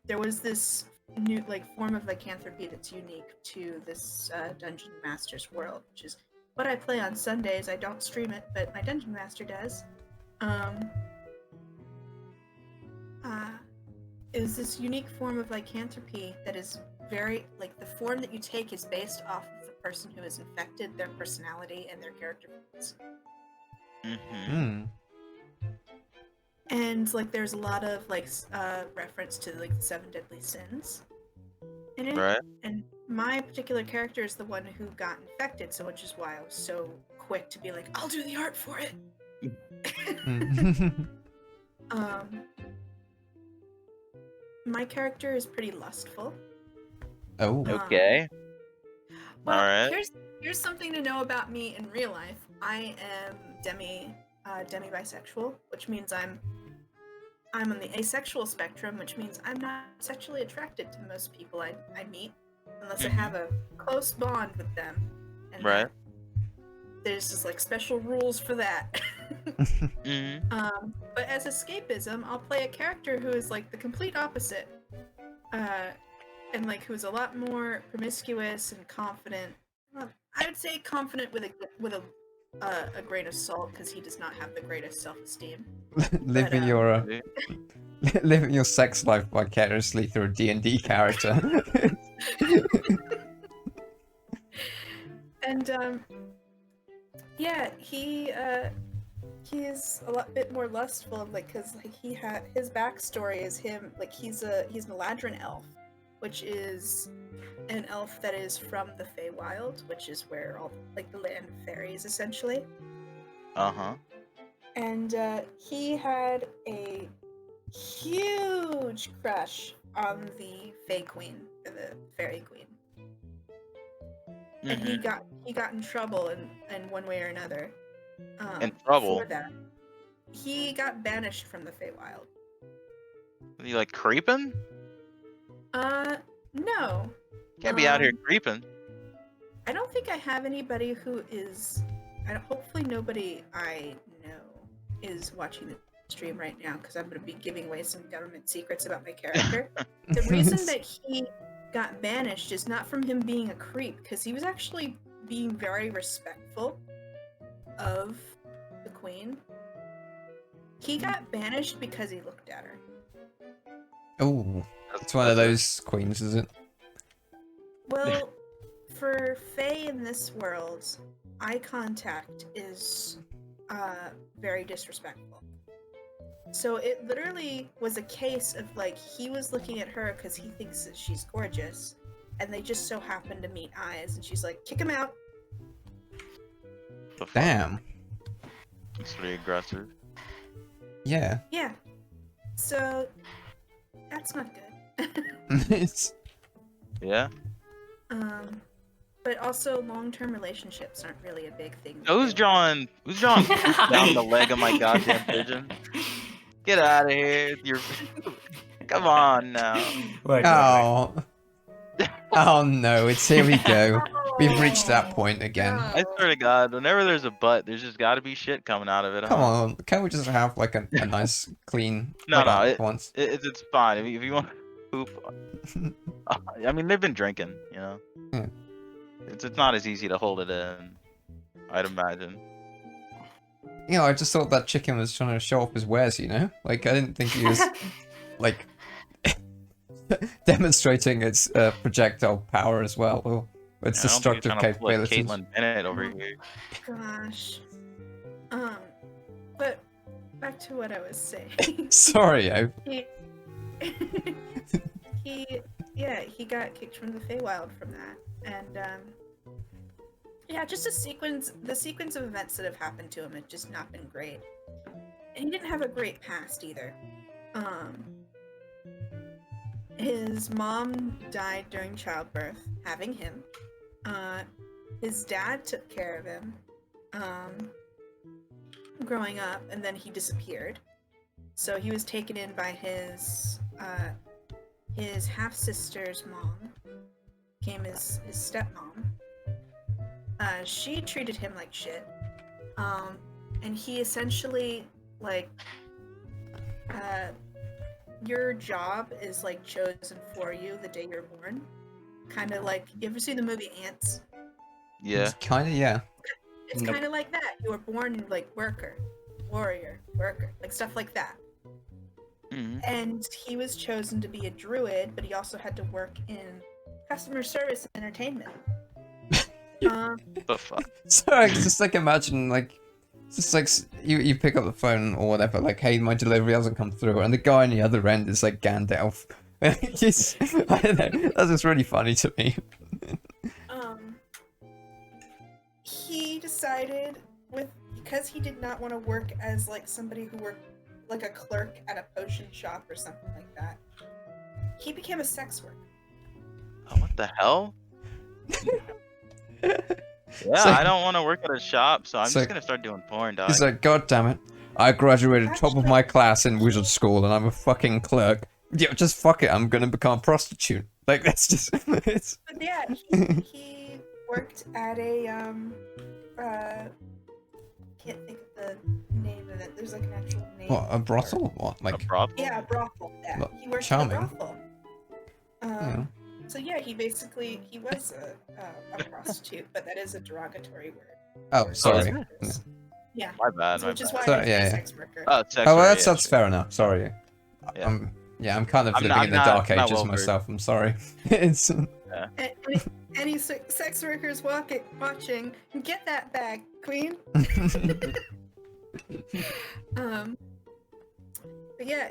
There was this new form of lycanthropy that's unique to this Dungeon Master's world, which is what I play on Sundays. I don't stream it, but my Dungeon Master does. It was this unique form of lycanthropy that is very the form that you take is based off of the person who is infected, their personality, and their character traits. And there's a lot of reference to the 7 deadly sins in it. Right. And my particular character is the one who got infected, so which is why I was so quick to be like, I'll do the art for it. My character is pretty lustful. Oh. Okay. Well, all right. Here's something to know about me in real life. I am demi-bisexual, which means I'm on the asexual spectrum, which means I'm not sexually attracted to most people I meet, unless I have a close bond with them. And right. There's just special rules for that. But as escapism, I'll play a character who is the complete opposite, and who's a lot more promiscuous and confident. I would say confident with a grain of salt, because he does not have the greatest self-esteem. living your sex life vicariously through a D&D character. And yeah, he is a bit more lustful, because his backstory is him he's an Eladrin elf, which is an elf that is from the Feywild, which is where all the land of fairies essentially. And he had a huge crush on the Fey Queen, or the Fairy Queen. And he got in trouble in one way or another. In trouble? For that. He got banished from the Feywild. Are you creeping? No. Can't be out here creeping. I don't think I have anybody who is. Hopefully, nobody I know is watching the stream right now, because I'm going to be giving away some government secrets about my character. The reason that he got banished is not from him being a creep, because he was actually being very respectful of the queen. He got banished because he looked at her. Oh, it's one of those queens, is it? Well, for Fae in this world, eye contact is very disrespectful. So it literally was a case of he was looking at her because he thinks that she's gorgeous, and they just so happened to meet eyes, and she's like, kick him out. Damn. It's pretty aggressive. Yeah. Yeah. So that's not good. It's... Yeah. But also long-term relationships aren't really a big thing. Who's drawing down the leg of my goddamn pigeon? Get out of here! Come on now. Oh. Oh no! Here we go. We've reached that point again. I swear to God, whenever there's a butt, there's just got to be shit coming out of it. Come on, can't we just have a nice clean? No, once? it's fine. If you want, poop. I mean, they've been drinking, you know. Yeah. It's not as easy to hold it in, I'd imagine. You know, I just thought that chicken was trying to show off his wares, you know? Like, I didn't think he was, like, demonstrating its projectile power as well, or its destructive capabilities. Caitlyn Bennett over here. Gosh. But back to what I was saying. Sorry, he got kicked from the Feywild from that, and yeah, just the sequence of events that have happened to him had just not been great, and he didn't have a great past either. His mom died during childbirth, having him. His dad took care of him growing up, and then he disappeared. So he was taken in by his half-sister's mom, became his stepmom. She treated him like shit. And he essentially, like, your job is, like, chosen for you the day you're born. Kind of like, you ever see the movie Ants? Yeah. Kind of, yeah. It's kind of like that. You were born, like, worker, warrior, worker, like, stuff like that. Mm-hmm. And he was chosen to be a druid, but he also had to work in customer service and entertainment. The fuck? Sorry, just like imagine, like, just like you pick up the phone or whatever, like, hey, my delivery hasn't come through, and the guy on the other end is like Gandalf. Just, I don't know, that's just really funny to me. He decided, because he did not want to work as like somebody who worked like a clerk at a potion shop or something like that, he became a sex worker. Oh, what the hell? Yeah, So- I don't want to work at a shop, so I'm So- just gonna start doing porn, dog. He's like, God damn it, I graduated top of my class in wizard school, and I'm a fucking clerk. Yeah, just fuck it, I'm gonna become a prostitute. Like, that's just, it's... But yeah, he worked at a can't think of the name of it. There's like an actual name. What, a brothel? What, A like... brothel? Yeah, a brothel. Yeah, Look, he worked charming. at a brothel. Yeah. So yeah, he was a prostitute, but that is a derogatory word. Oh, sorry. isn't Yeah. Yeah. My bad, So, my which is bad. why So- he's yeah, a yeah. sex worker. Oh, sex Oh, well, worker, that's yeah, fair enough, sorry. Yeah. I'm kind of I'm living not- in the I'm dark not ages well-versed. myself, I'm sorry. It's... Any sex workers watching, get that bag, queen. But yeah,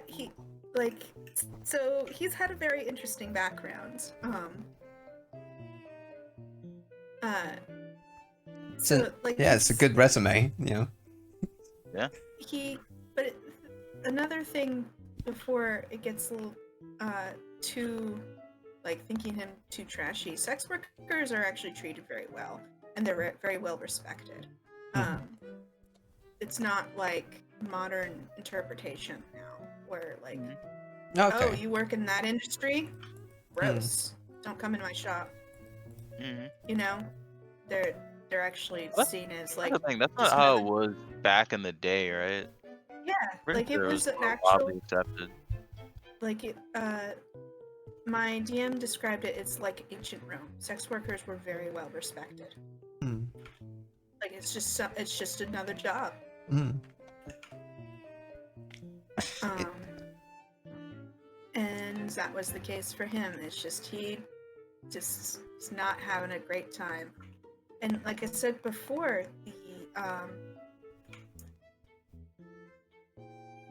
so he's had a very interesting background. It's a good resume, you know. But another thing before it gets a little too, like, thinking him too trashy, sex workers are actually treated very well, and they're very well respected. It's not like modern interpretation now, where like, Okay. oh, you work in that industry? Gross. Don't come in my shop. Mm-hmm. You know, they're actually What? seen as That's like, the thing. That's not just how it another- was back in the day, right? yeah, Pretty like it sure was an more actual, broadly accepted. like it. My DM described it as like ancient Rome. Sex workers were very well respected. Mm. Like it's just another job. Mm. And that was the case for him. It's just he's not having a great time. And like I said before, the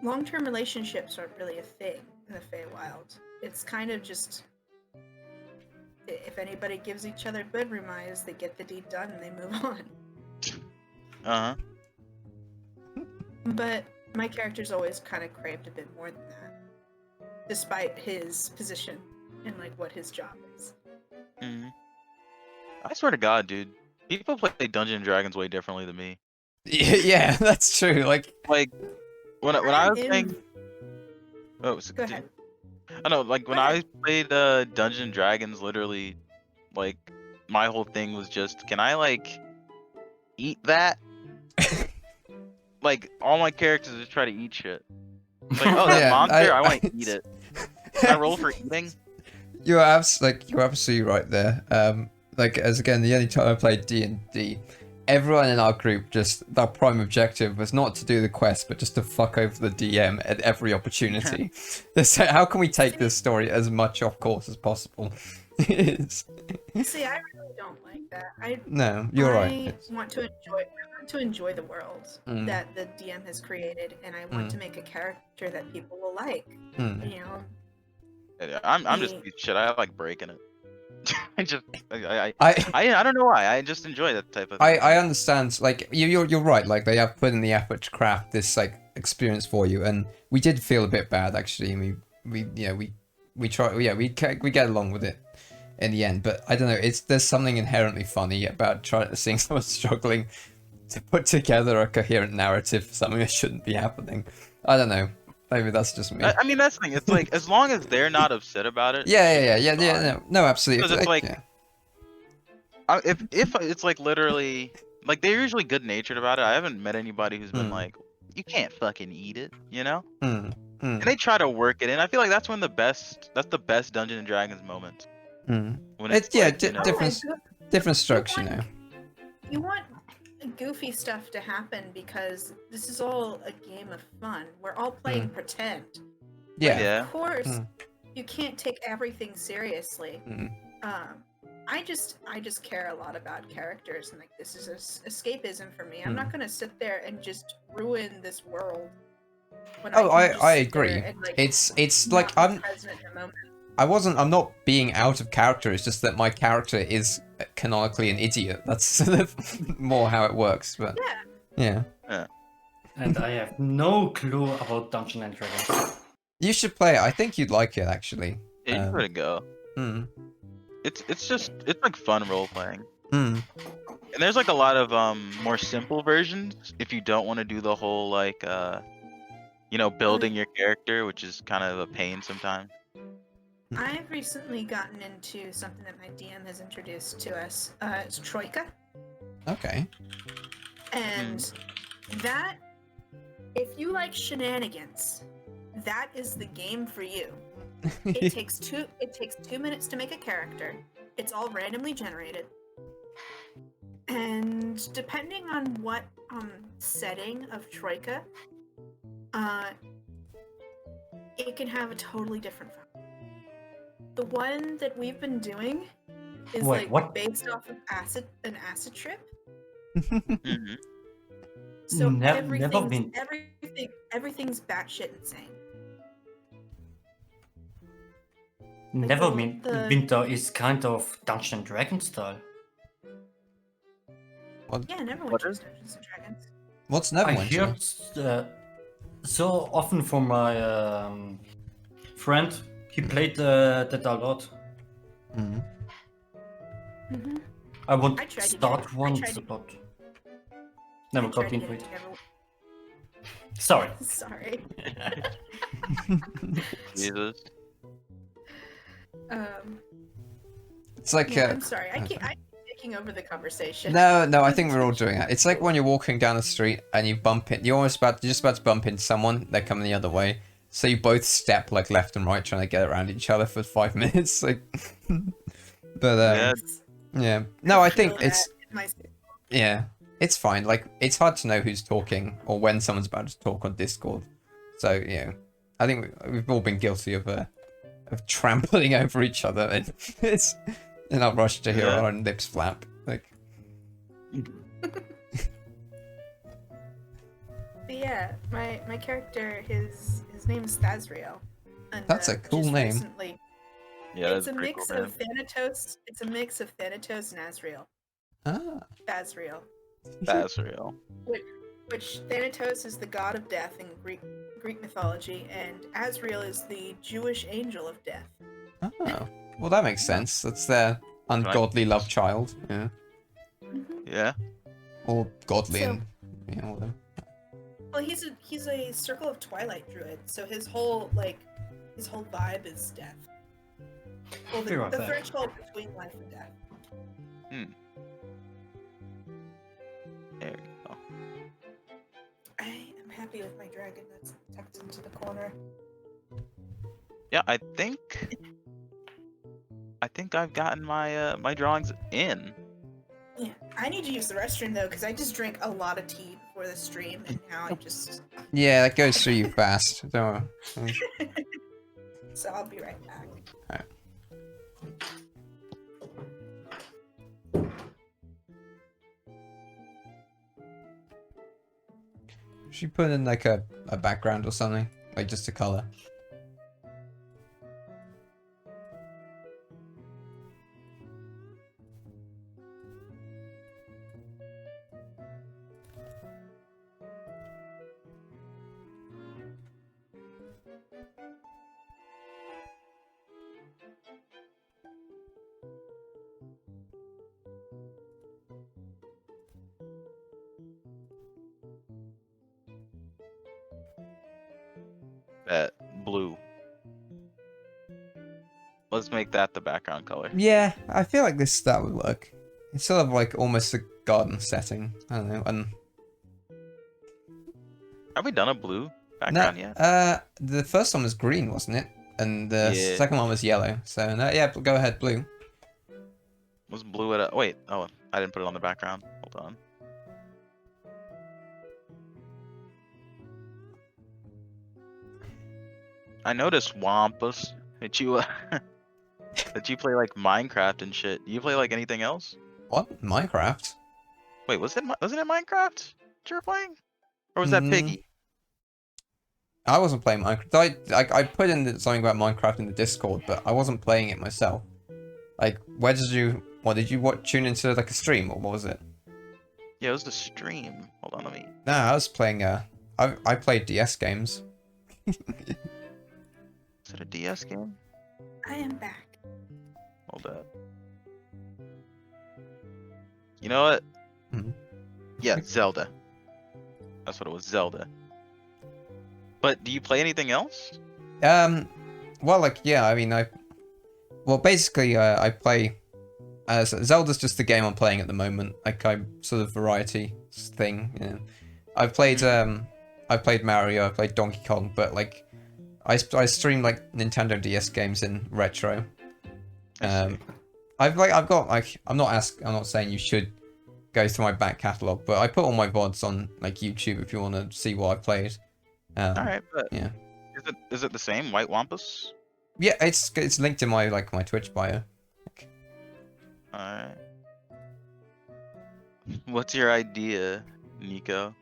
long-term relationships aren't really a thing in the Feywild. It's kind of just, if anybody gives each other good room eyes, they get the deed done and they move on. Uh-huh. But my character's always kind of craved a bit more than that, despite his position and like what his job is. Mm-hmm. I swear to God, dude, people play Dungeons and Dragons way differently than me. Yeah, that's true. Like Like when I was playing. Oh, Go ahead. I know, like when Go I ahead. played Dungeons and Dragons, literally, like my whole thing was just, can I like eat that? Like all my characters just try to eat shit. It's like, oh, that Yeah, monster, I want I- to eat it. Can I roll for eating? you're absolutely right there. Like as again, the only time I played D&D, everyone in our group just their prime objective was not to do the quest, but just to fuck over the DM at every opportunity. So how can we take this story as much off course as possible? It's... See, I really don't like that. No, you're right. I want to enjoy the world that the DM has created, and I want to make a character that people will like. You know. Yeah, I'm just shit. I like breaking it. I don't know why. I just enjoy that type of thing. I understand. Like you're right. Like they have put in the effort to craft this like experience for you, and we did feel a bit bad actually. And we try. Yeah, we get along with it in the end. But I don't know. There's something inherently funny about seeing someone struggling to put together a coherent narrative for something that shouldn't be happening. I don't know. Maybe that's just me. I mean, that's the thing. It's like as long as they're not upset about it. Yeah. No, absolutely. Because it's like, if it's like literally, like they're usually good natured about it. I haven't met anybody who's been like, you can't fucking eat it, you know? And they try to work it in. I feel like that's the best Dungeons and Dragons moment. When it's like, different strokes, you know. You want goofy stuff to happen because this is all a game of fun. We're all playing pretend. Yeah. Of course, you can't take everything seriously. I just care a lot about characters, and like this is escapism for me. I'm not gonna sit there and just ruin this world. I agree. And, like, it's like I'm not being out of character. It's just that my character is canonically an idiot. That's sort of more how it works. But yeah. And I have no clue about Dungeons and Dragons. You should play it. I think you'd like it actually. Yeah, you gotta go. It's like fun role playing. And there's like a lot of more simple versions if you don't want to do the whole like building your character, which is kind of a pain sometimes. I've recently gotten into something that my DM has introduced to us. It's Troika. Okay. And that, if you like shenanigans, that is the game for you. It takes 2 minutes to make a character. It's all randomly generated. And depending on what setting of Troika, it can have a totally different fun. The one that we've been doing is based off of an acid trip. So everything's batshit insane. Like Neverwinter is kind of Dungeons and Dragons style. Yeah, Neverwinter is Dungeons and Dragons. What's Neverwinter? I heard so often from my friend. He played that a lot. I want to start once, but never got into it. Sorry. Jesus. It's like I'm sorry. I'm taking over the conversation. No, I think we're all doing it. It's like when you're walking down the street and you bump it. You're just about to bump into someone. They're coming the other way. So you both step like left and right, trying to get around each other for 5 minutes. Like, but yeah. No, I think it's fine. Like, it's hard to know who's talking or when someone's about to talk on Discord. So yeah, I think we've all been guilty of trampling over each other. And it's in our rush to hear our own lips flap. Like. But yeah, my character, his name is Thazriel. And, that's a cool name. Recently, it's a mix of Thanatos. It's a mix of Thanatos and Azrael. Thazriel. Which Thanatos is the god of death in Greek mythology, and Azrael is the Jewish angel of death. Oh, well, that makes sense. That's their ungodly love child. Yeah. Yeah. Or godly and whatever. Well, he's a Circle of Twilight druid, so his whole vibe is death. Well, the threshold between life and death. There you go. I am happy with my dragon that's tucked into the corner. Yeah, I think think I've gotten my my drawings in. Yeah, I need to use the restroom though, because I just drank a lot of tea before the stream, and now I just. Yeah, that goes through you fast. Don't worry. So I'll be right back. Alright. Should you put in like a background or something? Like just a color? Blue. Let's make that the background color. Yeah, I feel like that would work. It's sort of like almost a garden setting. I don't know. And Have we done a blue background yet? The first one was green, wasn't it? And the Yeah. second one was yellow. So no, yeah, go ahead, blue. Was blue at a... Wait, oh, I didn't put it on the background. Hold on. I noticed, Wampus, that you that you play like Minecraft and shit. Do you play like anything else? What? Minecraft? Wait, wasn't it Minecraft that you were playing? Or was that Piggy? I wasn't playing Minecraft. I put in something about Minecraft in the Discord, but I wasn't playing it myself. Like, where did you... What, did you tune into like a stream, or what was it? Yeah, it was the stream. Hold on, let me... Nah, I was playing, I played DS games. Is it a DS game? I am back. Hold up. You know what? Mhm. Yeah, Zelda. That's what it was, Zelda. But do you play anything else? Well, like, yeah, I mean, well, basically, I play, Zelda's just the game I'm playing at the moment, like, I'm sort of variety thing, you know. I've played Mario, I've played Donkey Kong, but, like, I stream, like, Nintendo DS games in retro. I'm not saying you should go through my back catalogue, but I put all my VODs on, like, YouTube if you want to see what I played. Alright, but yeah. Is it the same, White Wampus? Yeah, it's linked in my my Twitch bio. Alright. What's your idea, Nico?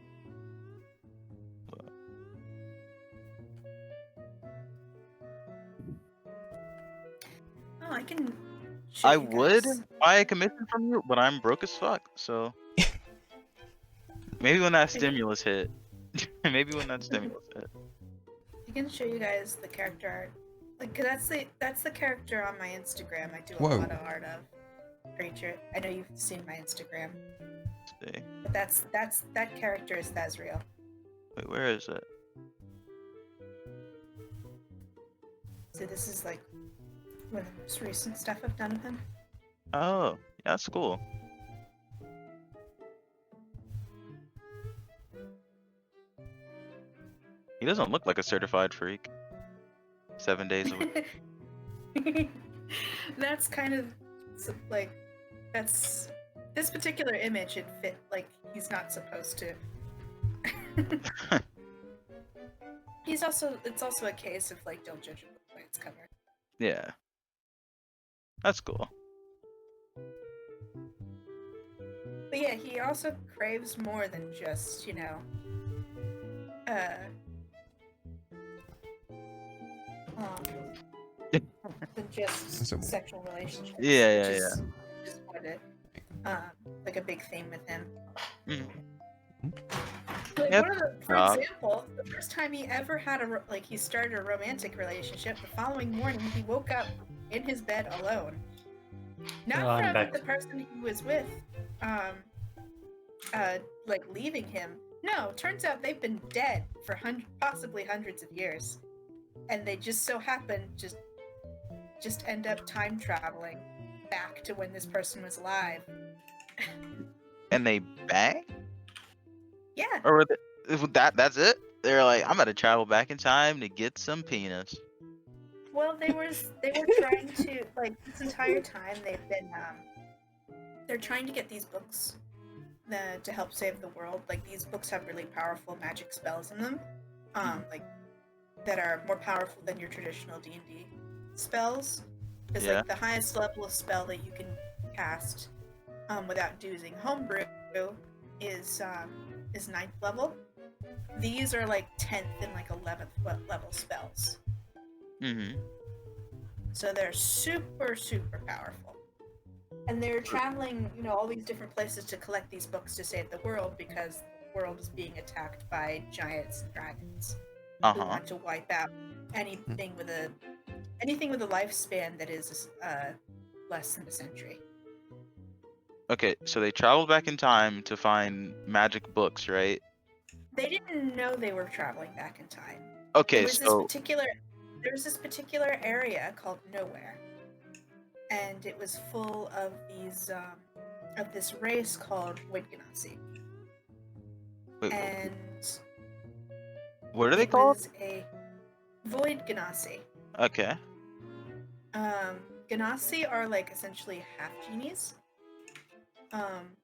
Oh, I can. show I you would guys. buy a commission from you, but I'm broke as fuck, so... Maybe when that stimulus hit. Maybe when that stimulus hit. I can show you guys the character art. Like, 'cause that's the character on my Instagram. I do a Whoa. lot of art of creature. I know you've seen my Instagram, Let's see. but that character is Thazriel. Wait, where is it? So this is like one of the most recent stuff I've done of him. Oh, yeah, that's cool. He doesn't look like a certified freak. 7 days a week. That's kind of like that's this particular image. It fit like he's not supposed to. It's also a case of like don't judge a book by its cover. Yeah. That's cool. But yeah, he also craves more than just, you know, than just So- sexual relationships. Yeah, which yeah, is just what it, like a big theme with him. Mhm. Like Yep. for example, the first time he ever had he started a romantic relationship, the following morning he woke up in his bed alone. Not I'm from back. the person he was with, like leaving him. No, turns out they've been dead for possibly hundreds of years, and they just so happen just end up time traveling back to when this person was alive. And they bang? Yeah. Or that's it? They're like, I'm gonna travel back in time to get some penis. Well, they were trying to, like, this entire time they've been they're trying to get these books to help save the world. Like, these books have really powerful magic spells in them, like that are more powerful than your traditional D&D spells. Because like the highest level of spell that you can cast without using homebrew is 9th level. These are like 10th and like 11th level spells. Mm-hmm. So they're super, super powerful. And they're traveling, you know, all these different places to collect these books to save the world because the world is being attacked by giants and dragons who want to wipe out anything with a lifespan that is less than a century. Okay, so they traveled back in time to find magic books, right? They didn't know they were traveling back in time. Okay, there was this particular area called Nowhere, and it was full of these of this race called Void Genasi. Wait, And what are they called? It was a Void Genasi. Okay. Genasi are like essentially half genies,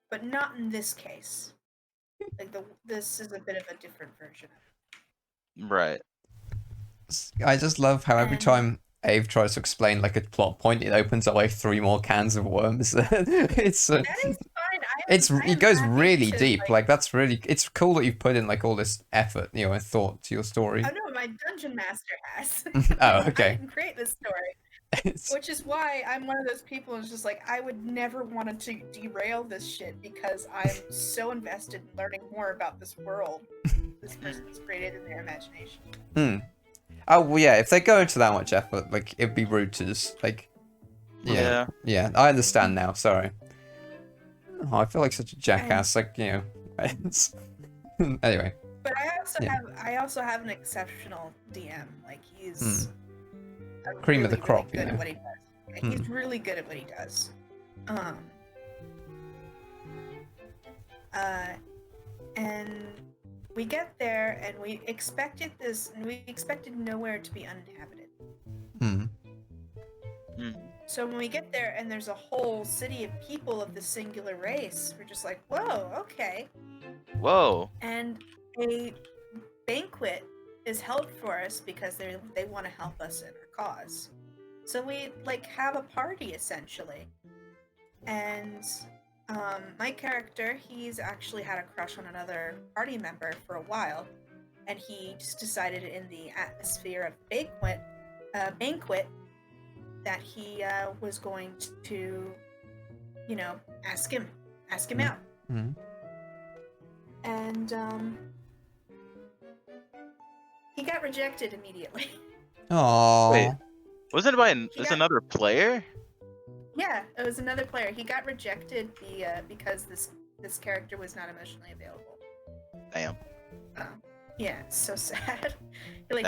but not in this case. Like this is a bit of a different version of it. Right. I just love how every time Ave tries to explain like a plot point, it opens up like 3 more cans of worms. It's That is fine. it goes really deep. Like that's really, it's cool that you've put in like all this effort, you know, and thought to your story. Oh no, my dungeon master has. Oh, okay. I didn't create this story. Which is why I'm one of those people who's just like, I would never want to derail this shit because I'm so invested in learning more about this world this person's created in their imagination. Oh, well, yeah, if they go into that much effort, like, it'd be rude to just, like... Yeah, I understand now, sorry. Oh, I feel like such a jackass, like, you know... Anyway. But I also have an exceptional DM, like, he's... Cream really, of the crop, really good you know. at what he does. Yeah, he's really good at what he does. And we get there, and we expected Nowhere to be uninhabited. So when we get there, and there's a whole city of people of the singular race, we're just like, whoa, okay. Whoa. And a banquet is held for us because they want to help us in our cause. So we like have a party essentially. And my character, he's actually had a crush on another party member for a while, and he just decided in the atmosphere of banquet that he was going to, you know, ask him out. And he got rejected immediately. Aww. Wait, wasn't it by another player? Yeah, it was another player. He got rejected because this character was not emotionally available. Damn. Yeah, it's so sad. Like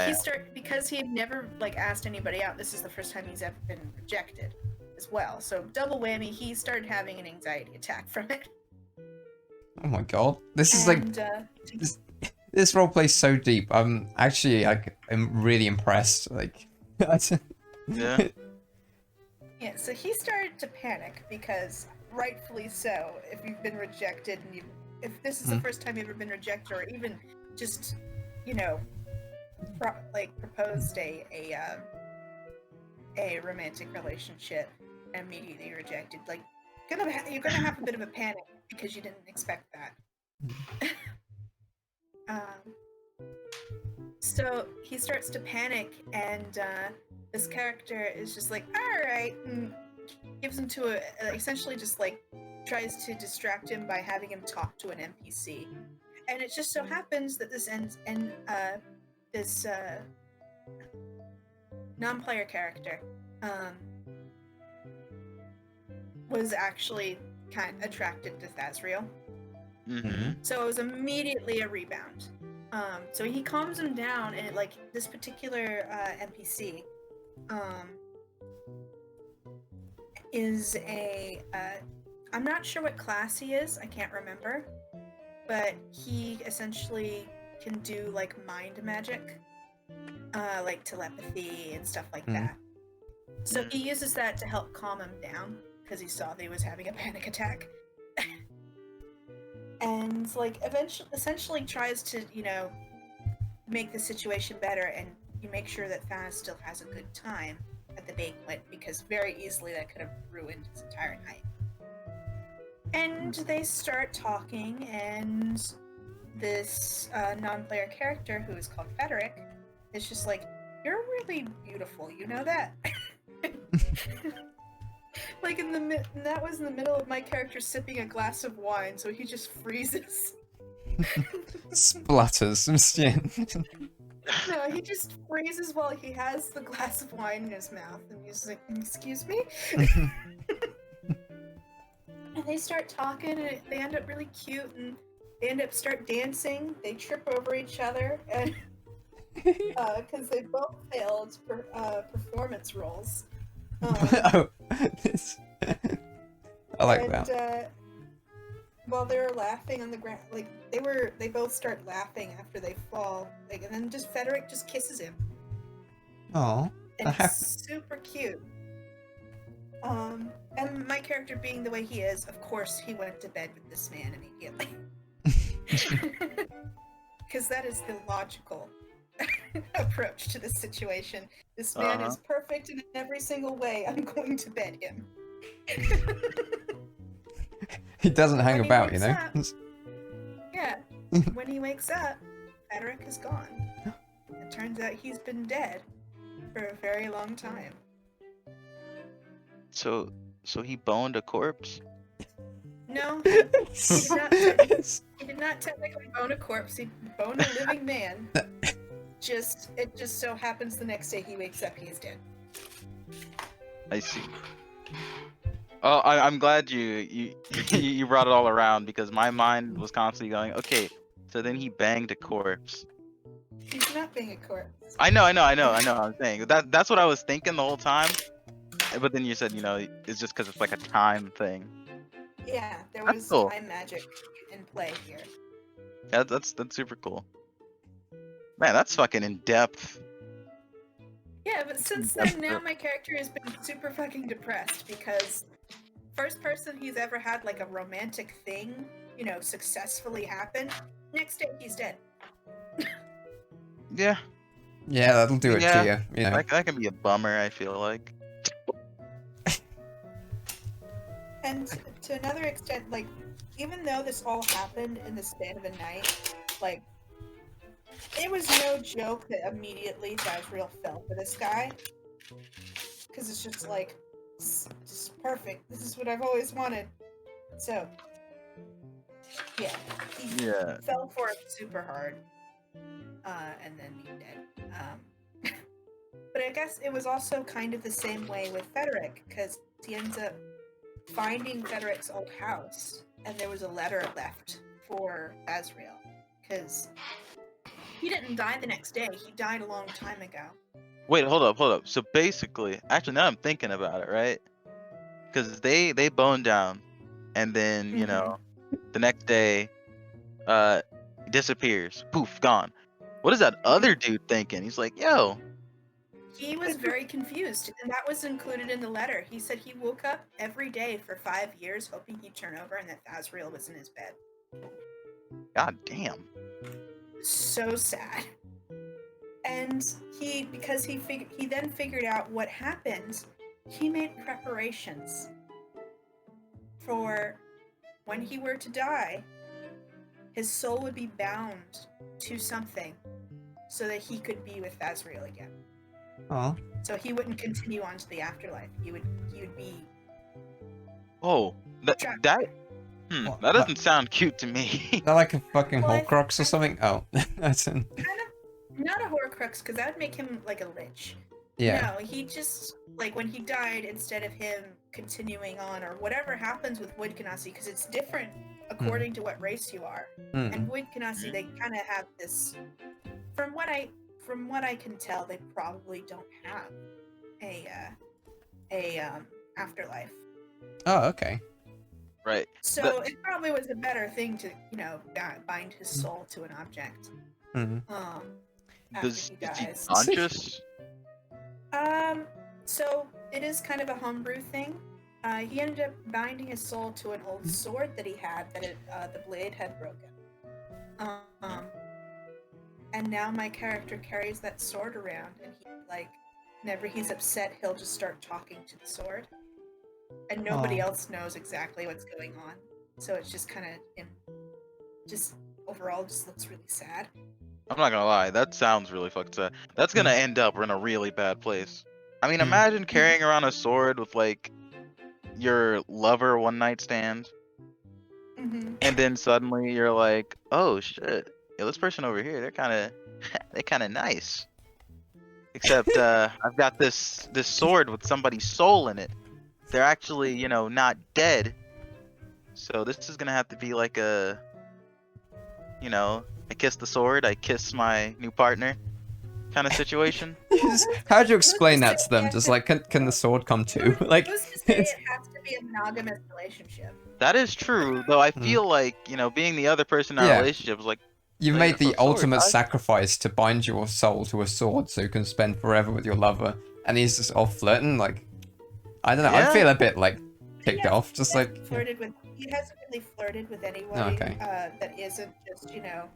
because he had never like asked anybody out. This is the first time he's ever been rejected, as well. So double whammy. He started having an anxiety attack from it. Oh my god, this is like this roleplay is so deep. I'm really impressed. Like, yeah. Yeah, so he started to panic because, rightfully so, if you've been rejected and if this is the first time you've ever been rejected, or even just, you know, proposed a romantic relationship and immediately rejected, like, you're gonna have a bit of a panic because you didn't expect that. So he starts to panic, and this character is just like, all right, and gives him to essentially just like tries to distract him by having him talk to an NPC. And it just so happens that this this non-player character was actually kind of attracted to Thazriel. So it was immediately a rebound. So he calms him down, and like this particular NPC is I'm not sure what class he is, I can't remember, but he essentially can do like mind magic. like telepathy and stuff like that. So he uses that to help calm him down because he saw that he was having a panic attack. And like essentially tries to, you know, make the situation better, and you make sure that Thanos still has a good time at the banquet, because very easily that could have ruined his entire night. And they start talking, and this non-player character who is called Frederick is just like, "You're really beautiful, you know that?" Like that was in the middle of my character sipping a glass of wine, so he just freezes. Splatters some skin. No, he just freezes while he has the glass of wine in his mouth, and he's like, "Excuse me?" And they start talking, and they end up really cute, and they end up start dancing. They trip over each other, and because they both failed performance roles. Oh, I like that. While they were laughing on the ground, like they both start laughing after they fall, like, and then just Frederick just kisses him. Oh, And it's super cute. And my character being the way he is, of course he went to bed with this man immediately. Because that is the logical approach to this situation. This man is perfect in every single way. I'm going to bed him. He doesn't hang about, you know? Yeah. When he wakes up, Frederick is gone. It turns out he's been dead for a very long time. So he boned a corpse? No, he did not technically bone a corpse. He boned a living man. It just so happens the next day he wakes up, he's dead. I see. Oh, I'm glad you brought it all around, because my mind was constantly going, okay, so then he banged a corpse. He's not being a corpse. I know. I'm saying that's what I was thinking the whole time, but then you said, you know, it's just because it's like a time thing. Yeah, there That's was cool. time magic in play here. Yeah, that's super cool. Man, that's fucking in depth. Yeah, but since then, now my character has been super fucking depressed, because first person he's ever had like a romantic thing, you know, successfully happen. Next day he's dead. Yeah. Yeah, that'll do it to you. You know. That can be a bummer, I feel like. And to another extent, like, even though this all happened in the span of a night, like, it was no joke that immediately Azrael fell for this guy. Because it's just like, it's perfect. This is what I've always wanted. So, yeah. He fell for it super hard. And then he's dead. But I guess it was also kind of the same way with Frederick, because he ends up finding Frederick's old house, and there was a letter left for Azrael, because he didn't die the next day. He died a long time ago. Wait, hold up. So basically, actually, now I'm thinking about it, right? Because they boned down, and then you know, the next day, disappears. Poof, gone. What is that other dude thinking? He's like, yo. He was very confused, and that was included in the letter. He said he woke up every day for 5 years hoping he'd turn over and that Azrael was in his bed. God damn. So sad. And because he then figured out what happened, he made preparations for when he were to die, his soul would be bound to something so that he could be with Azrael again. Oh. So he wouldn't continue on to the afterlife. He would be. Oh, that doesn't sound cute to me. Is that like a fucking Well, Horcrux or something? Oh, that's an... Kind of not a Horcrux, because that would make him like a lich. Yeah. No, he just, like, when he died, instead of him continuing on, or whatever happens with Wood Genasi, because it's different according to what race you are. And Wood Genasi, they kind of have this. From what I can tell, they probably don't have a afterlife. Oh, okay. Right. So it probably was a better thing to, you know, bind his soul to an object. after Is he he dies. conscious? So it is kind of a homebrew thing. He ended up binding his soul to an old sword that he had that the blade had broken. And now my character carries that sword around, and he whenever he's upset, he'll just start talking to the sword, and nobody else knows exactly what's going on. So it's just kind of, just overall, just looks really sad. I'm not gonna lie, that sounds really fucked up. That's gonna end up in a really bad place. I mean, imagine carrying around a sword with like your lover one night stand, and then suddenly you're like, oh shit, yo, this person over here, they're kind of nice. Except I've got this sword with somebody's soul in it. They're actually, you know, not dead. So this is gonna have to be like a, you know, I kiss the sword, I kiss my new partner kind of situation. How do you explain that to them? Just like, can the sword come too? Like, Who's to say it has to be a monogamous relationship? That is true, though I feel like, you know, being the other person in our relationship is like, you've like, made the a sword, ultimate sacrifice to bind your soul to a sword so you can spend forever with your lover, and he's just off flirting. Like, I don't know. I feel a bit like kicked off. Just like He hasn't really flirted with anybody that isn't just, you know,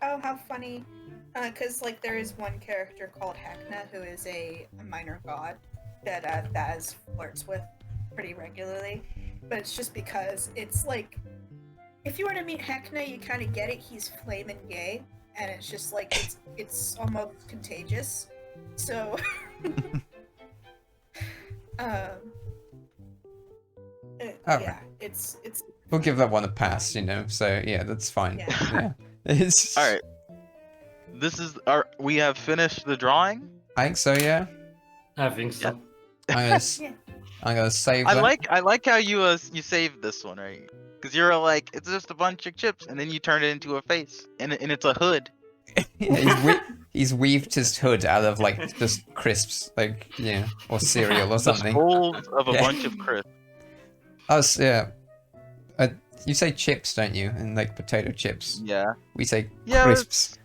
oh, how funny. Because like there is one character called Hekna who is a minor god that Thaz flirts with pretty regularly, but it's just because it's like, if you were to meet Hekna, you kind of get it. He's flamin' gay, and it's just like it's almost contagious. So, yeah, it's. We'll give that one a pass, you know. So yeah, that's fine. Yeah. It's... All right. We have finished the drawing. I think so. Yeah. I think so. I'm gonna save. I like how you saved this one, right? Because you're like, it's just a bunch of chips, and then you turn it into a face, and it's a hood. He's weaved his hood out of like just crisps, like or cereal or something. The folds of a bunch of crisps. Us, yeah. You say chips, don't you? And like potato chips. Yeah. We say crisps.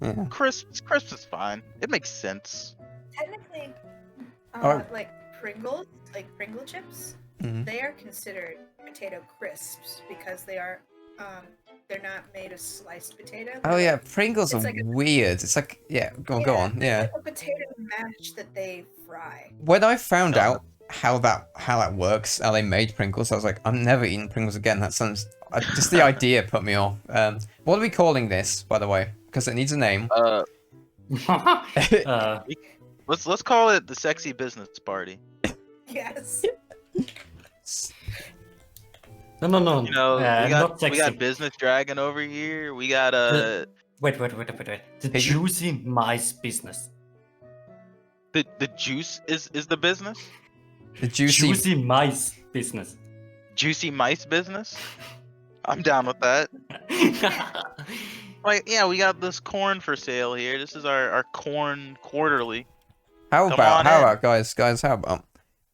Yeah. Crisps is fine. It makes sense. Technically, like Pringles, like Pringle chips, they are considered potato crisps because they are, they're not made of sliced potato. Oh yeah, Pringles are like weird. It's like, go on, yeah. It's like a potato mash that they fry. When I found out how that works, how they made Pringles, I was like, I'm never eating Pringles again. That sounds, just the idea put me off. What are we calling this, by the way? Because it needs a name. Let's call it the sexy business party. Yes. No. You know, not sexy. we got business dragon over here. We got Wait. The juicy mice business. The juice is the business. The juicy mice business. Juicy mice business. I'm down with that. Like, yeah, we got this corn for sale here. This is our corn quarterly. How about guys, how about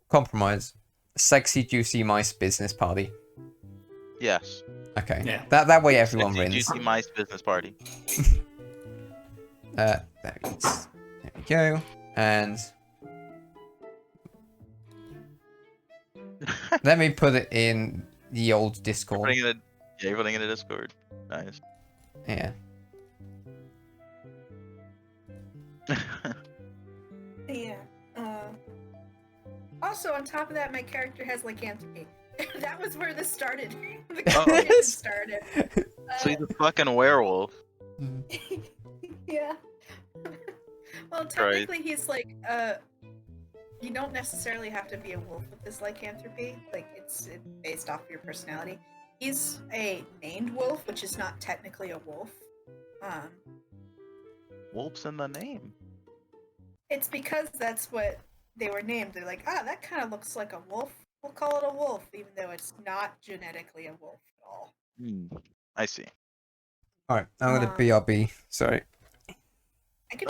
compromise? Sexy juicy mice business party. Yes. Okay. Yeah. That way everyone Sexy, wins. Juicy mice business party. There we go. And let me put it in the old Discord. You're putting it in the Discord. Nice. Yeah. Yeah. Also, on top of that, my character has lycanthropy. That was where this started. The conversation started. So he's a fucking werewolf. Yeah. Well, technically, he's like, you don't necessarily have to be a wolf with this lycanthropy. Like, it's based off your personality. He's a named wolf, which is not technically a wolf. Wolf's in the name. It's because that's what they were named. They're like, that kind of looks like a wolf. We'll call it a wolf, even though it's not genetically a wolf at all. I see. Alright, I'm gonna BRB. Sorry. I think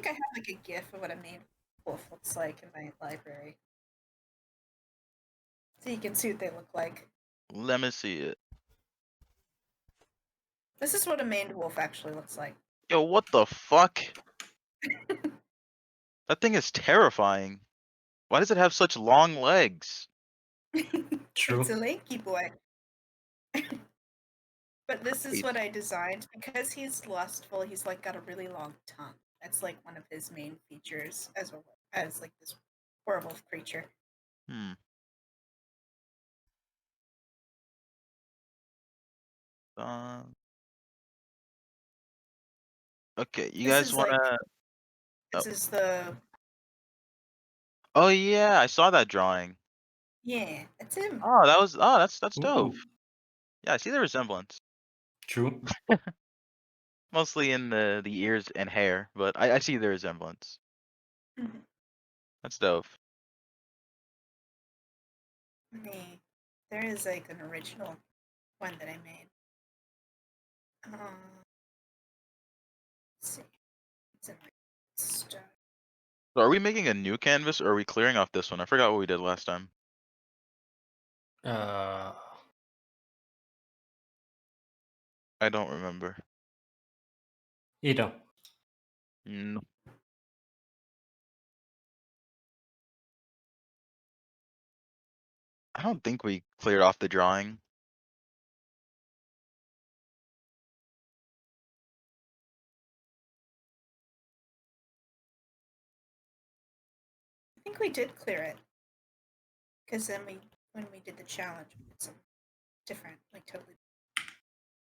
I have like a GIF of what a named wolf looks like in my library. So you can see what they look like. Let me see it. This is what a maned wolf actually looks like. Yo, what the fuck? That thing is terrifying. Why does it have such long legs? True. It's a lanky boy. But this is what I designed. Because he's lustful, he's like got a really long tongue. That's like one of his main features as like this horrible creature. Hmm. Okay, you This guys is wanna? like, this is the Oh yeah, I saw that drawing. yeah, that's him. Oh, that's dope. Ooh, Yeah, I see the resemblance. true. Mostly in the ears and hair, but I see the resemblance. Mhm. That's dope. Me. There is like an original one that I made. Let's see. It's in my stuff. So are we making a new canvas or are we clearing off this one? I forgot what we did last time. Uh, I don't remember. either. Mm, I don't think we cleared off the drawing. I think we did clear it. Because then when we did the challenge, we did some different, like totally.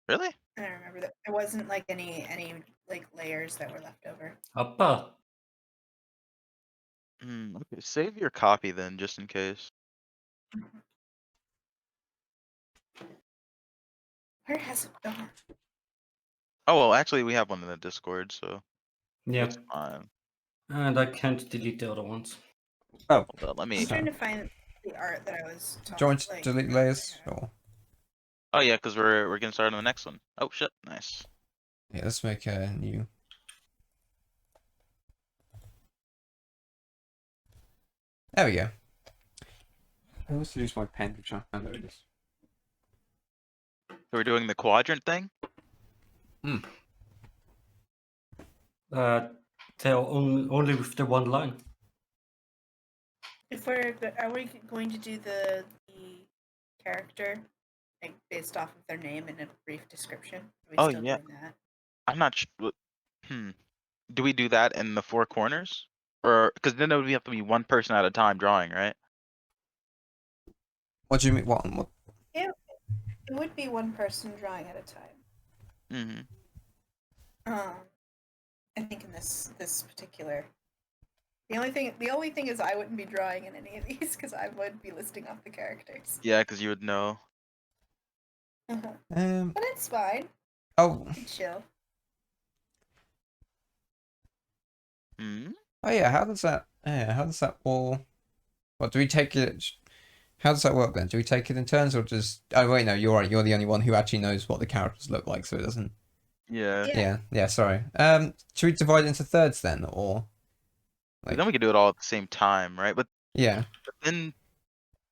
Really? I don't remember that there wasn't like any like layers that were left over. Upper. Okay, save your copy then, just in case. Where has it gone? Oh well, actually we have one in the Discord, so Yeah. it's fine. And I can't delete the other ones. Oh, Hold on, let I'm me. trying to find the art that I was do you want to like, delete layers? Or Oh yeah, because we're getting started on the next one. Oh shit, nice. yeah, let's make a new. There we go. I also use my pen, which I know it is. So we're doing the quadrant thing. They're only with the one line. If are we going to do the character like based off of their name and a brief description? Are we Oh still yeah, doing that? I'm not sure. Do we do that in the four corners, or because then it would have to be one person at a time drawing, right? What do you mean? What? Yeah, it would be one person drawing at a time. Mm-hmm. I think in this particular. The only thing is I wouldn't be drawing in any of these because I would be listing off the characters. Yeah, because you would know. But Um. it's fine. Oh. Chill. Hmm. Oh yeah. How does that? Yeah. How does that all? What do we take it? How does that work then? Do we take it in turns or just? Oh wait, no. You're right. You're the only one who actually knows what the characters look like, so it doesn't. Yeah. Yeah. Yeah. Sorry. Should we divide it into thirds then, or? But then we could do it all at the same time, right? But Yeah. then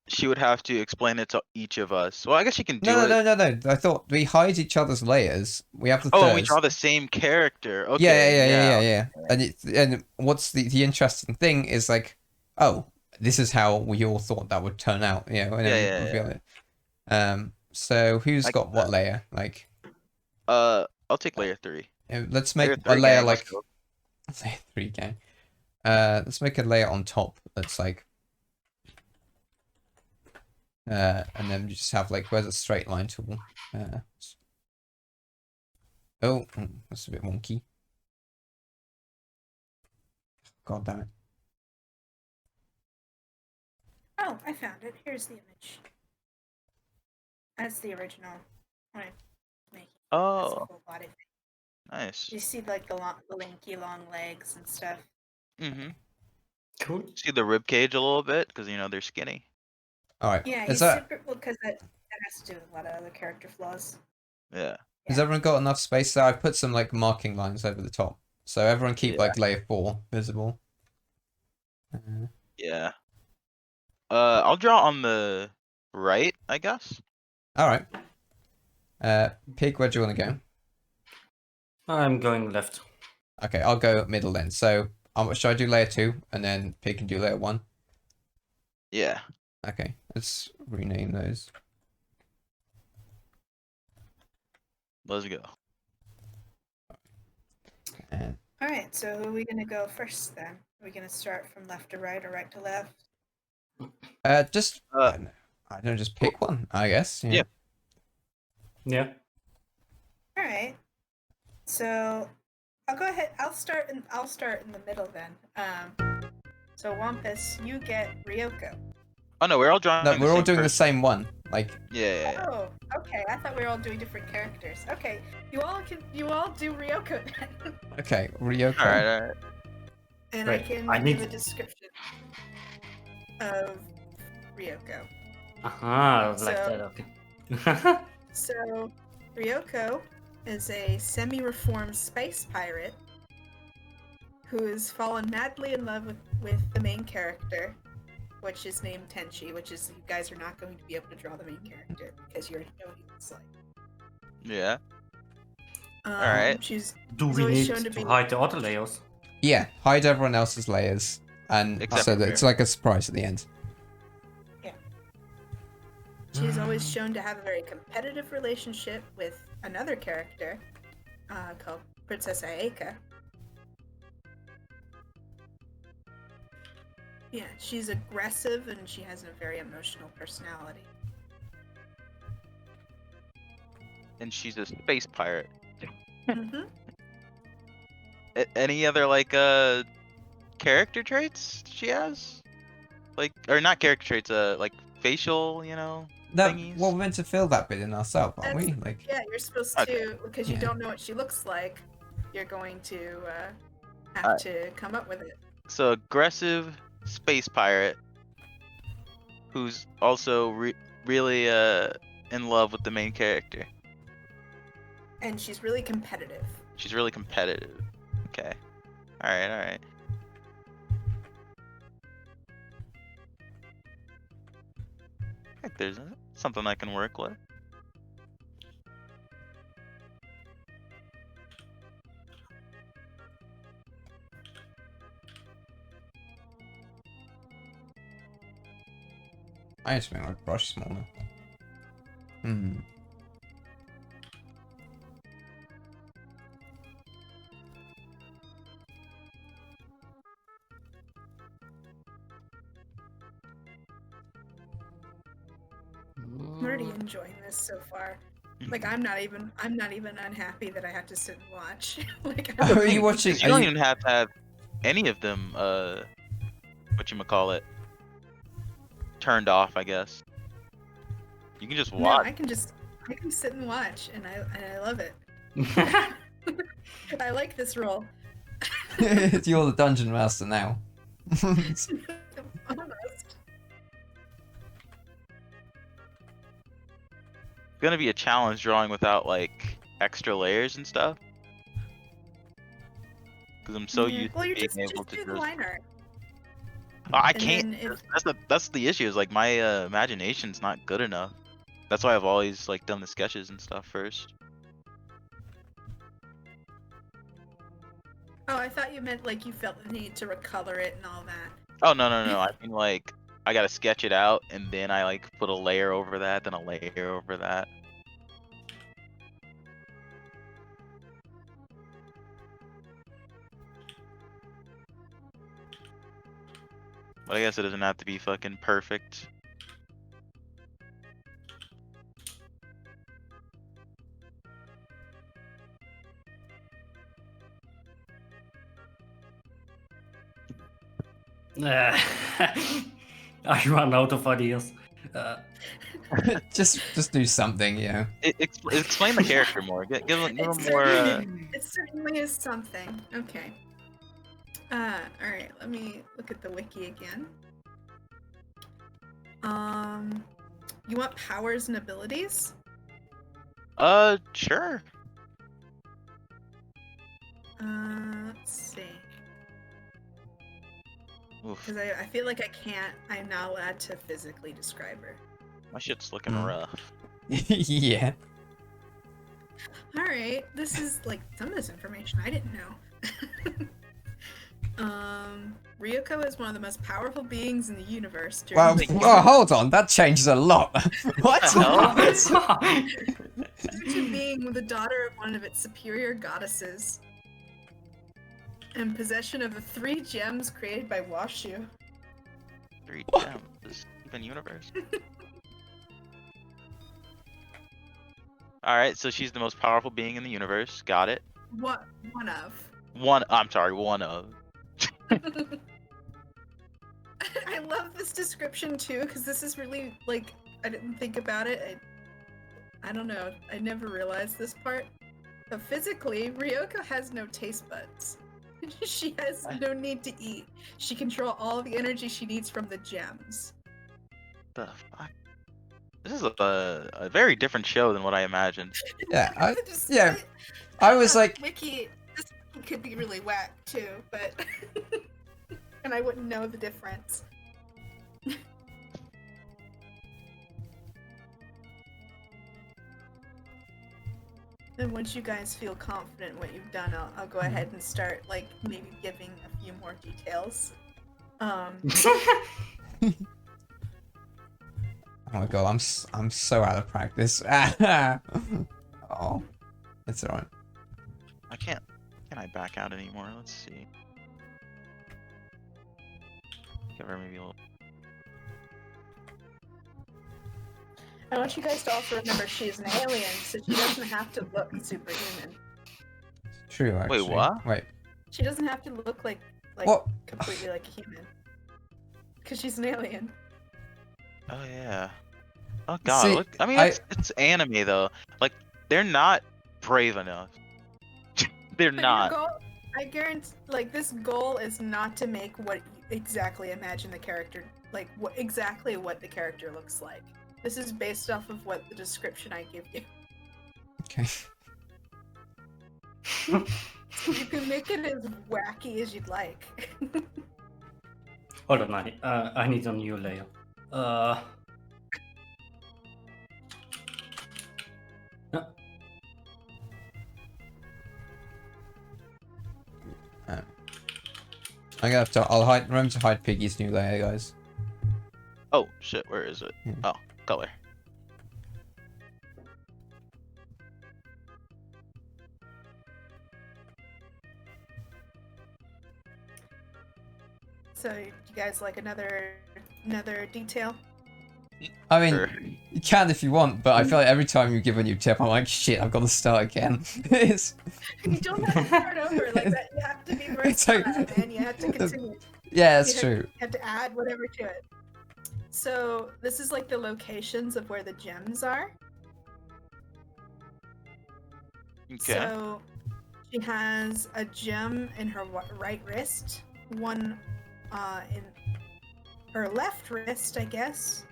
she would have to explain it to each of us. Well, I guess she can do No, it. no, no, no, no. I thought we hide each other's layers. We have the Oh, and we thirds. draw the same character. Yeah, Okay. yeah, yeah, Yeah. yeah, yeah. And what's the interesting thing is like, oh, this is how we all thought that would turn out. You know, and Yeah. then Yeah. reveal it. So who's I got get what that. layer? Like, I'll take layer 3. let's make Layer a 3 layer gang, let's like go. layer 3 gang. Let's make a layer on top that's like, and then just have like, where's the straight line tool? Oh, that's a bit wonky. God damn it. Oh, I found it. Here's the image. That's the original. What I'm making. That's the Oh, full body. nice. You see like the lanky long legs and stuff. Mm-hmm. Cool. See the rib cage a little bit because they're skinny. All right. Yeah, Is he's that? super because that has to do with a lot of other character flaws. Yeah. Has Yeah. everyone got enough space there? I've put some like marking lines over the top, so everyone keep Yeah. like layer 4 visible. Yeah. I'll draw on the right, I guess. All right. Pig, where do you want to go? I'm going left. Okay, I'll go middle then. So, should I do layer 2 and then Pig can do layer 1? Yeah. Okay, let's rename those. Let's go. And All right, so who are we gonna go first then? Are we gonna start from left to right or right to left? just I don't know, just pick one, I guess. Yeah. Yeah. All right. So I'll go ahead. I'll start in the middle then. So Wampus, you get Ryoko. Oh no, we're all drawing. No, we're all same doing the person. same one. Like. Yeah. Oh, okay. I thought we were all doing different characters. Okay, you all do Ryoko then. Okay, Ryoko. All right. And Wait, I can I give need- a description of Ryoko. Aha, like So- that. Okay. So, Ryoko is a semi-reformed space pirate who has fallen madly in love with the main character, which is named Tenchi, which is, you guys are not going to be able to draw the main character because you already know what he looks like. Yeah. Alright. She's Do It's we always need shown to to be- hide the other layers? Yeah, hide everyone else's layers, and Except so for that it's Mira. like a surprise at the end. She's always shown to have a very competitive relationship with another character called Princess Ayaka. Yeah, she's aggressive and she has a very emotional personality. And she's a space pirate. Mm-hmm. Any other like character traits she has? Like, or not character traits, like facial, you know, That, thingies? well, we're meant to fill that bit in ourselves, aren't we? That's- Like, Yeah, you're supposed Okay. to, because you Yeah. don't know what she looks like, you're going to have Alright. to come up with it. So aggressive space pirate who's also really in love with the main character. And she's really competitive. She's really competitive. Okay. Alright. I think there's something I can work with. I need to make my brush smaller. Hmm. I'm already enjoying this so far. Like I'm not even unhappy that I have to sit and watch. Like Oh, are you watching? 'Cause you Are don't you, even have to have any of them, whatchamacallit, turned off, I guess. You can just No, watch. I can sit and watch, and I love it. I like this role. you're the dungeon master now. Almost. It's gonna be a challenge drawing without like extra layers and stuff. Because I'm so Yeah. used Well, to you're being just able do to the just. line art. Oh, I and can't. then if- That's the issue. Is like my imagination's not good enough. That's why I've always like done the sketches and stuff first. Oh, I thought you meant like you felt the need to recolor it and all that. Oh no. I mean like I gotta sketch it out and then I like put a layer over that, then a layer over that. But I guess it doesn't have to be fucking perfect. I run out of ideas. just do something, you know. Explain the character more. Give them It's more. It certainly is something. Okay. Alright, let me look at the wiki again. You want powers and abilities? Sure. Let's see. Oof, Because I feel like I'm not allowed to physically describe her. my shit's looking Hmm. rough. Yeah. All right, this is like some of this information I didn't know. Ryoko is one of the most powerful beings in the universe. Well, hold on, that changes a lot. What? Due to being the daughter of one of its superior goddesses, and possession of the 3 gems created by Washu. 3 gems. This even universe. All right, so she's the most powerful being in the universe. Got it. What? One of. I'm sorry, one of. I love this description too, because this is really like I didn't think about it. I don't know. I never realized this part. But physically, Ryoko has no taste buds. She has no need to eat. She controls all the energy she needs from the gems. The fuck? This is a very different show than what I imagined. Yeah, I was like, Wiki, this could be really whack too, but and I wouldn't know the difference. And once you guys feel confident in what you've done, I'll go ahead and start, like, maybe giving a few more details. Oh my god, I'm so out of practice. Oh, it's alright. Can I back out anymore? Let's see. Give her maybe a little. I want you guys to also remember she's an alien, so she doesn't have to look superhuman. True, actually. Wait, what? Wait. She doesn't have to look like What? completely like a human. Because she's an alien. Oh yeah. Oh god. See, Look, I mean, it's anime though. Like they're not brave enough. They're But not. your goal, I guarantee, like, this goal is not to make what you exactly imagine the character, like, exactly what the character looks like. This is based off of what the description I give you. Okay. You can make it as wacky as you'd like. Hold on, I need a new layer. I'm gonna have to. I'll remember to hide Piggy's new layer, guys. Oh shit, where is it? Hmm. Oh, color. So, you guys like another detail? I mean, Sure. you can if you want, but I feel like every time you give a new tip, I'm like, shit, I've got to start again. It's... You don't have to start over like that. You have to be It's like- versatile, man. You have to continue. Yeah, that's You true. have to add whatever to it. So this is like the locations of where the gems are. Okay. So she has a gem in her right wrist, one in her left wrist, I guess,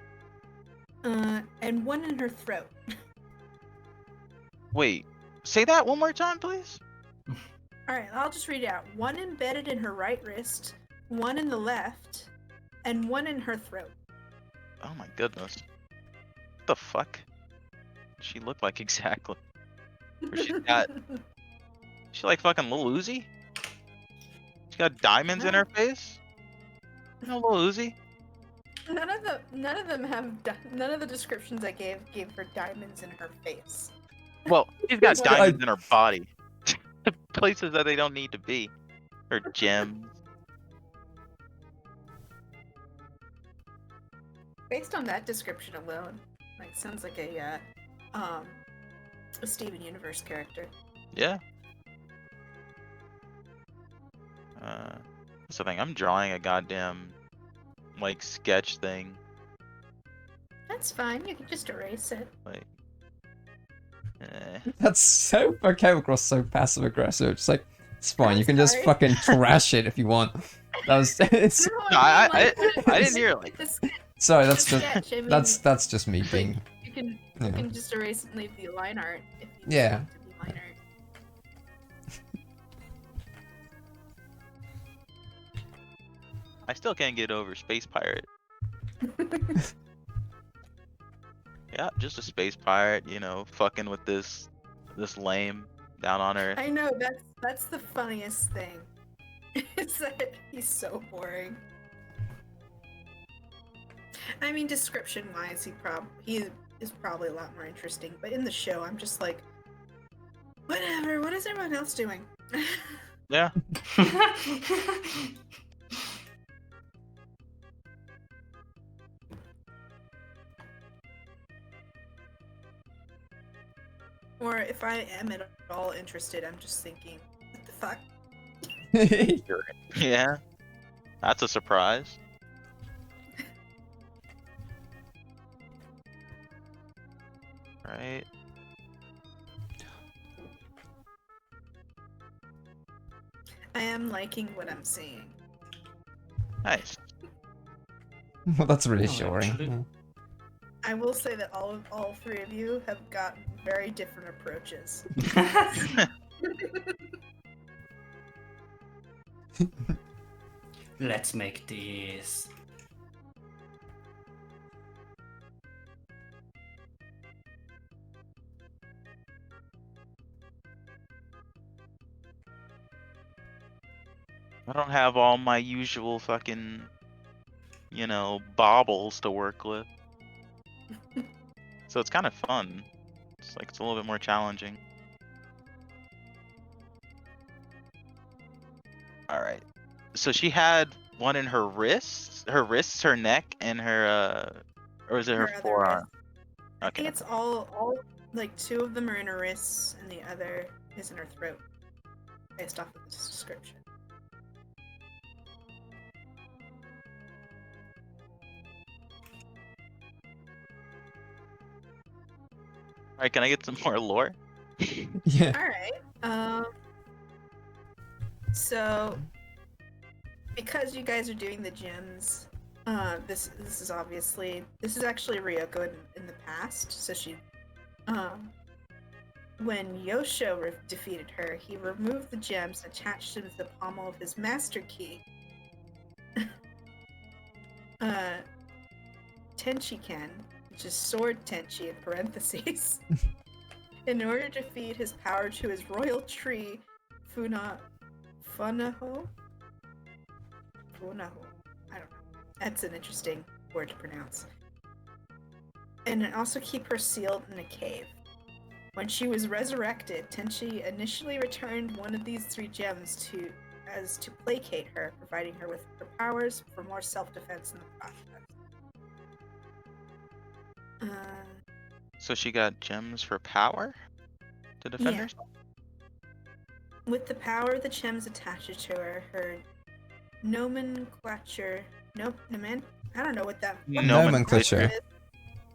and one in her throat. Wait, say that one more time, please. All right, I'll just read it out. One embedded in her right wrist, one in the left, and one in her throat. Oh my goodness. What the fuck? She looked like exactly. Or she's got. She like fucking Lil Uzi? She got diamonds in her face? No, Lil Uzi? None of them have none of the descriptions I gave her diamonds in her face. Well, she's got Well, diamonds in her body. Places that they don't need to be. Or gems. Based on that description alone, like, sounds like a Steven Universe character. Yeah. That's the thing. I'm drawing a goddamn like sketch thing. That's fine. You can just erase it. Like, That's so. I came across so passive aggressive. It's like, it's fine. You can just Sorry. fucking trash it if you want. That was. It's, No, No, I mean, didn't hear it like that. sorry, that's the just. sketch, I mean, That's just me being. you can Yeah. you can just erase and leave the line art if you just Yeah. want it to be line art. I still can't get over Space Pirate. Yeah, just a space pirate, you know, fucking with this this lame down on Earth. I know, that's the funniest thing. It's that he's so boring. I mean, description-wise, he is probably a lot more interesting, but in the show, I'm just like, whatever. What is everyone else doing? Yeah. Or if I am at all interested, I'm just thinking, what the fuck? Yeah. That's a surprise. Right. I am liking what I'm seeing. Nice. Well, that's actually. reassuring. I will say that all three of you have got very different approaches. Let's make this. I don't have all my usual fucking, you know, baubles to work with. So it's kind of fun. It's like it's a little bit more challenging. All right. So she had one in her wrists, her neck, and her or is it her Her other forearm? wrist. I Okay. think it's all like two of them are in her wrists and the other is in her throat, based off of this description. All right. Can I get some more lore? Yeah. All right. So because you guys are doing the gems, this is actually Ryoko in the past. So she, when Yosho defeated her, he removed the gems and attached them to the pommel of his master key. Tenchiken, which is sword Tenchi in parentheses, in order to feed his power to his royal tree, Funaho? Funaho? I don't know. That's an interesting word to pronounce. And also keep her sealed in a cave. When she was resurrected, Tenchi initially returned one of these three gems to placate her, providing her with her powers for more self-defense in the process. So she got gems for power to defend Yeah. herself? With the power of the gems attached to her, her nomenclature. Nope, I don't know what that. What Nomenclature. is.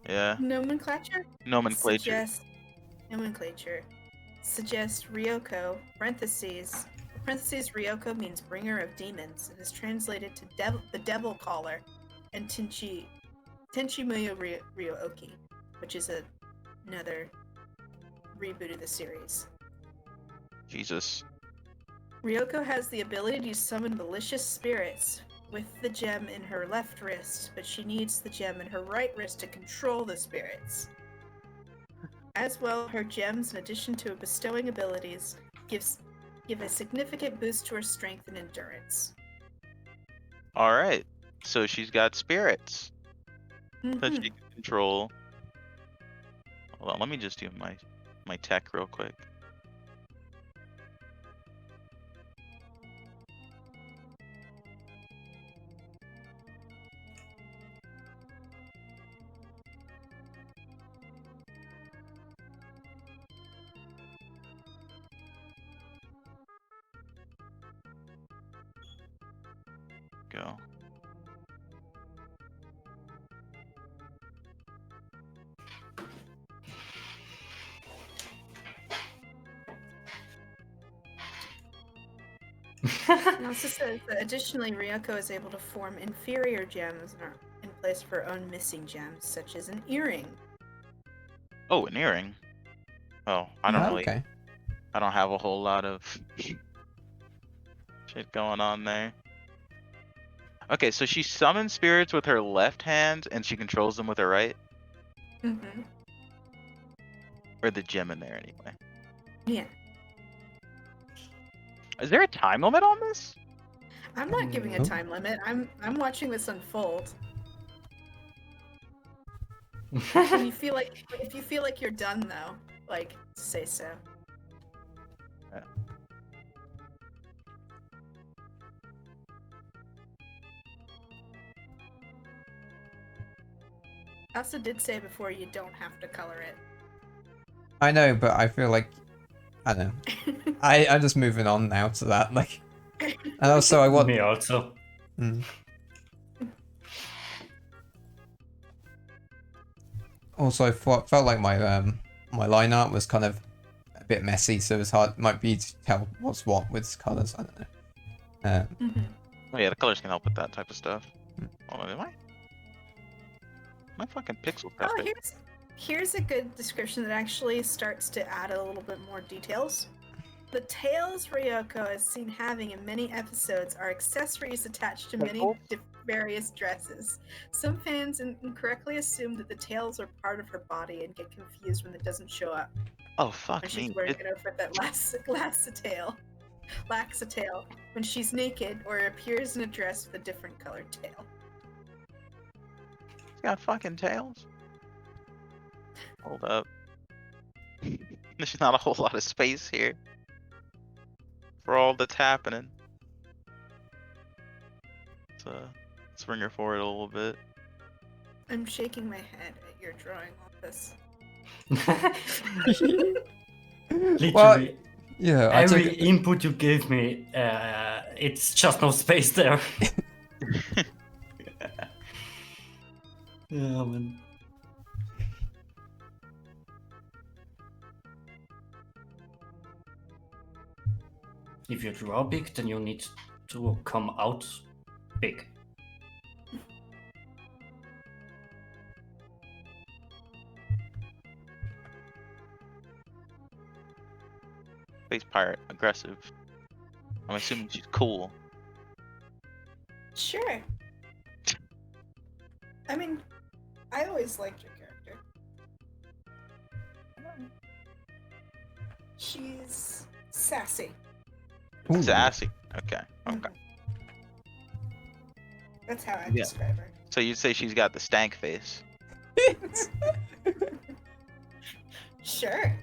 Yeah. Nomenclature. Nomenclature. Nomenclature suggests Ryoko (parentheses Ryoko means bringer of demons and is translated to the devil caller, and Tenchi Muyo Ryo-oki, which is another reboot of the series. Jesus. Ryoko has the ability to summon malicious spirits with the gem in her left wrist, but she needs the gem in her right wrist to control the spirits. As well, her gems, in addition to bestowing abilities, give a significant boost to her strength and endurance. Alright. So she's got spirits that Mhm. she can control. Hold on, let me just do my tech real quick. Go. It also says that additionally, Ryoko is able to form inferior gems in place of her own missing gems, such as an earring. Oh, an earring. Oh, I don't really. Okay. I don't have a whole lot of shit going on there. Okay, so she summons spirits with her left hand and she controls them with her right? Mm-hmm. Or the gem in there anyway. Yeah. Is there a time limit on this? I'm not giving a Nope. time limit. I'm watching this unfold. When you feel like if you feel like you're done though, like say so. Yeah. I also did say before you don't have to color it. I know, but I feel like I don't know. I'm just moving on now to that. Like, and also I want. Me also. Mm. Also, I felt like my line art was kind of a bit messy, so it's hard. Might be to tell what's what with colors. I don't know. Oh yeah, the colors can help with that type of stuff. Oh, am I? My fucking pixel Oh, cut. here's a good description that actually starts to add a little bit more details. The tails Ryoko is seen having in many episodes are accessories attached to many various dresses. Some fans incorrectly assume that the tails are part of her body and get confused when it doesn't show up. Oh fuck When she's me! wearing an outfit that lacks a tail. When she's naked or appears in a dress with a different colored tail. It's got fucking tails. Hold up. There's not a whole lot of space here for all that's happening. Let's bring her forward a little bit. I'm shaking my head at your drawing, Wampus. Literally, Well, yeah, I every took. input you gave me, it's just no space there. Yeah, man. If you draw big, then you need to come out big. Space pirate, aggressive. I'm assuming she's cool. Sure. I mean, I always liked your character. She's sassy. Ooh. Sassy. Okay. Okay. That's how I Yeah. describe her. So you'd say she's got the stank face. Sure.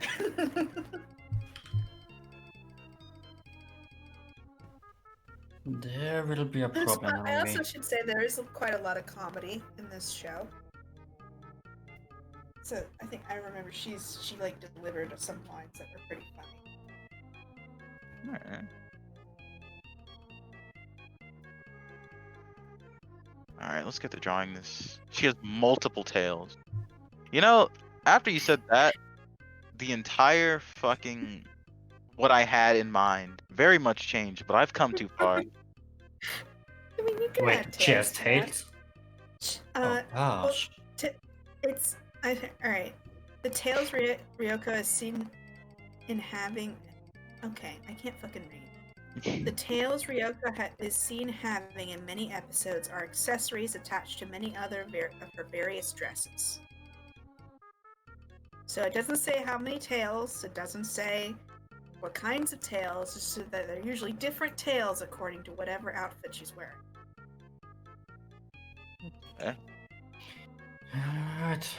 There will be a problem. I also should say there is quite a lot of comedy in this show. So I think I remember she like delivered some lines that were pretty funny. Alright. Alright, let's get to drawing this. She has multiple tails. You know, after you said that, the entire fucking what I had in mind very much changed, but I've come too far. I mean, you can Wait, add chest tails. tails? Well, gosh. it's alright. The tails Ryoko is seen in having. Okay, I can't fucking read. The tails Ryoko is seen having in many episodes are accessories attached to many other of her various dresses. So it doesn't say how many tails, it doesn't say what kinds of tails, just so that they're usually different tails according to whatever outfit she's wearing. Okay. Alright.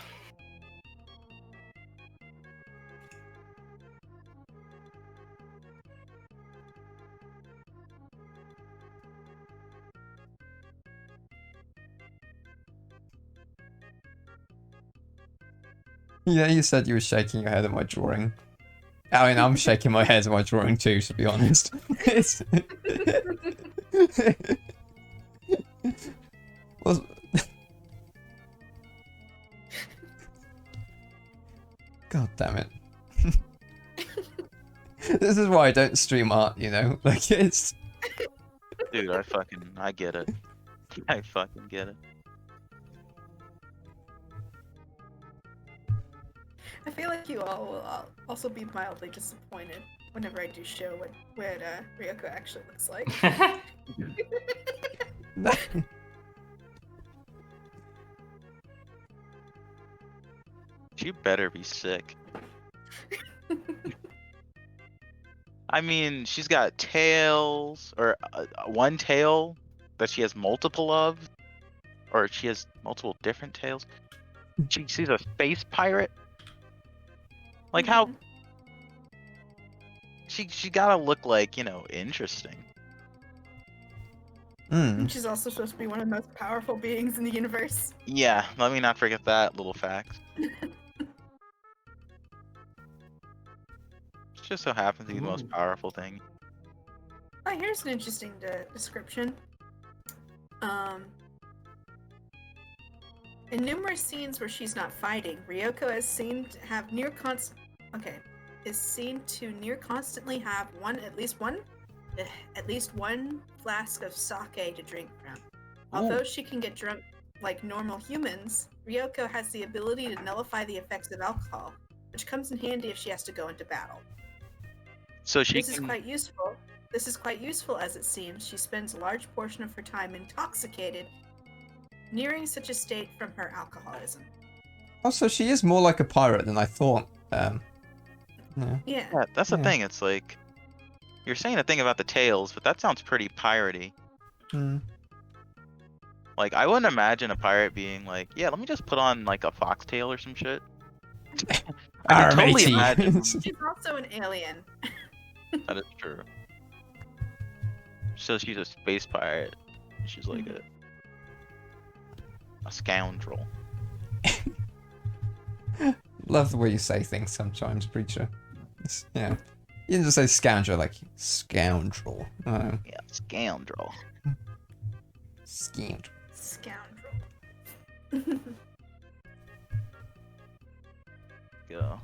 Yeah, you said you were shaking your head at my drawing. I mean, I'm shaking my head at my drawing too, to be honest. It's... well... God damn it. This is why I don't stream art, you know? Like, it's... Dude, I get it. I fucking get it. I feel like you all will also be mildly disappointed whenever I do show what Ryoko actually looks like. She better be sick. I mean, she's got tails, or one tail that she has multiple of, or she has multiple different tails. She's a space pirate. Like how? She gotta look like, you know, interesting. And she's also supposed to be one of the most powerful beings in the universe. Yeah, let me not forget that little fact. It just so happens to be the most powerful thing. Oh, here's an interesting description. In numerous scenes where she's not fighting, Ryoko is seen to have near constantly have at least one flask of sake to drink from. Although she can get drunk like normal humans, Ryoko has the ability to nullify the effects of alcohol, which comes in handy if she has to go into battle. So This is quite useful. This is quite useful as it seems. She spends a large portion of her time intoxicated, nearing such a state from her alcoholism. Also, she is more like a pirate than I thought. Yeah, that's the thing. It's like you're saying a thing about the tails, but that sounds pretty piratey. Like I wouldn't imagine a pirate being like, yeah, let me just put on like a foxtail or some shit. I can totally imagine. She's also an alien. That is true. So she's a space pirate. She's like a scoundrel. Love the way you say things sometimes, Preacher. Yeah. You didn't just say scoundrel, like scoundrel. Yeah, scoundrel. Scoundrel. Scoundrel. Go.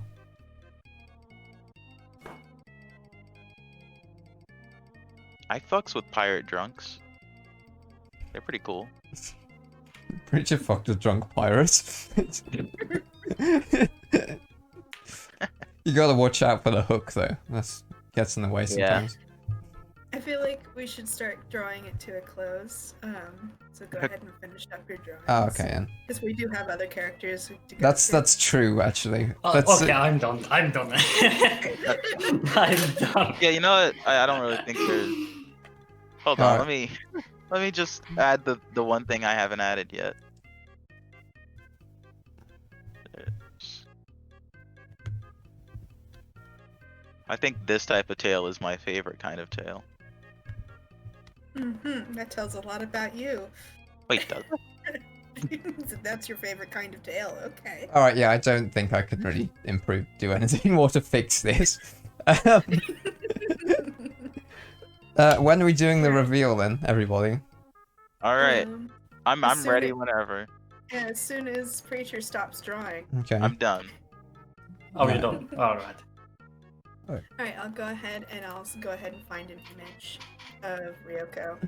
I fucks with pirate drunks. They're pretty cool. Preacher fucked with drunk pirates. You gotta watch out for the hook, though. That gets in the way sometimes. I feel like we should start drawing it to a close. So go ahead and finish up your drawings. Oh, okay, then. Because we do have other characters to go That's true, actually. Okay, I'm done. I'm done. I'm done. Yeah, you know what? I don't really think there's. Hold on, let me just add the one thing I haven't added yet. I think this type of tail is my favorite kind of tail. That tells a lot about you. Wait, does it? That's your favorite kind of tail. Okay. All right, yeah, I don't think I could really do anything more to fix this. When are we doing the reveal then, everybody? All right, I'm ready whenever. Yeah, as soon as Preacher stops drawing. Okay. I'm done. Oh, you're done. All right. Alright, I'll go ahead and find an image of Ryoko.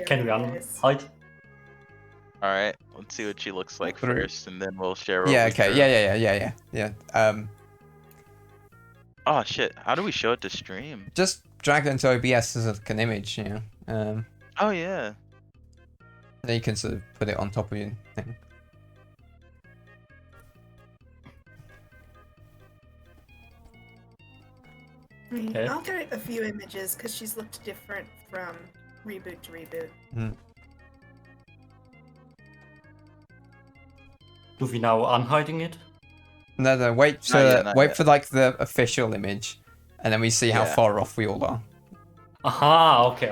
Can we unhide? Alright, let's see what she looks like first, and then we'll share. Yeah. Okay. Yeah. Oh shit! How do we show it to stream? Just drag it into OBS as an image, you know. Oh yeah. Then you can sort of put it on top of your thing. Okay. I'll get a few images because she's looked different from reboot to reboot. Do we now unhiding it? No, wait for like the official image, and then we see how far off we all are. Aha, okay.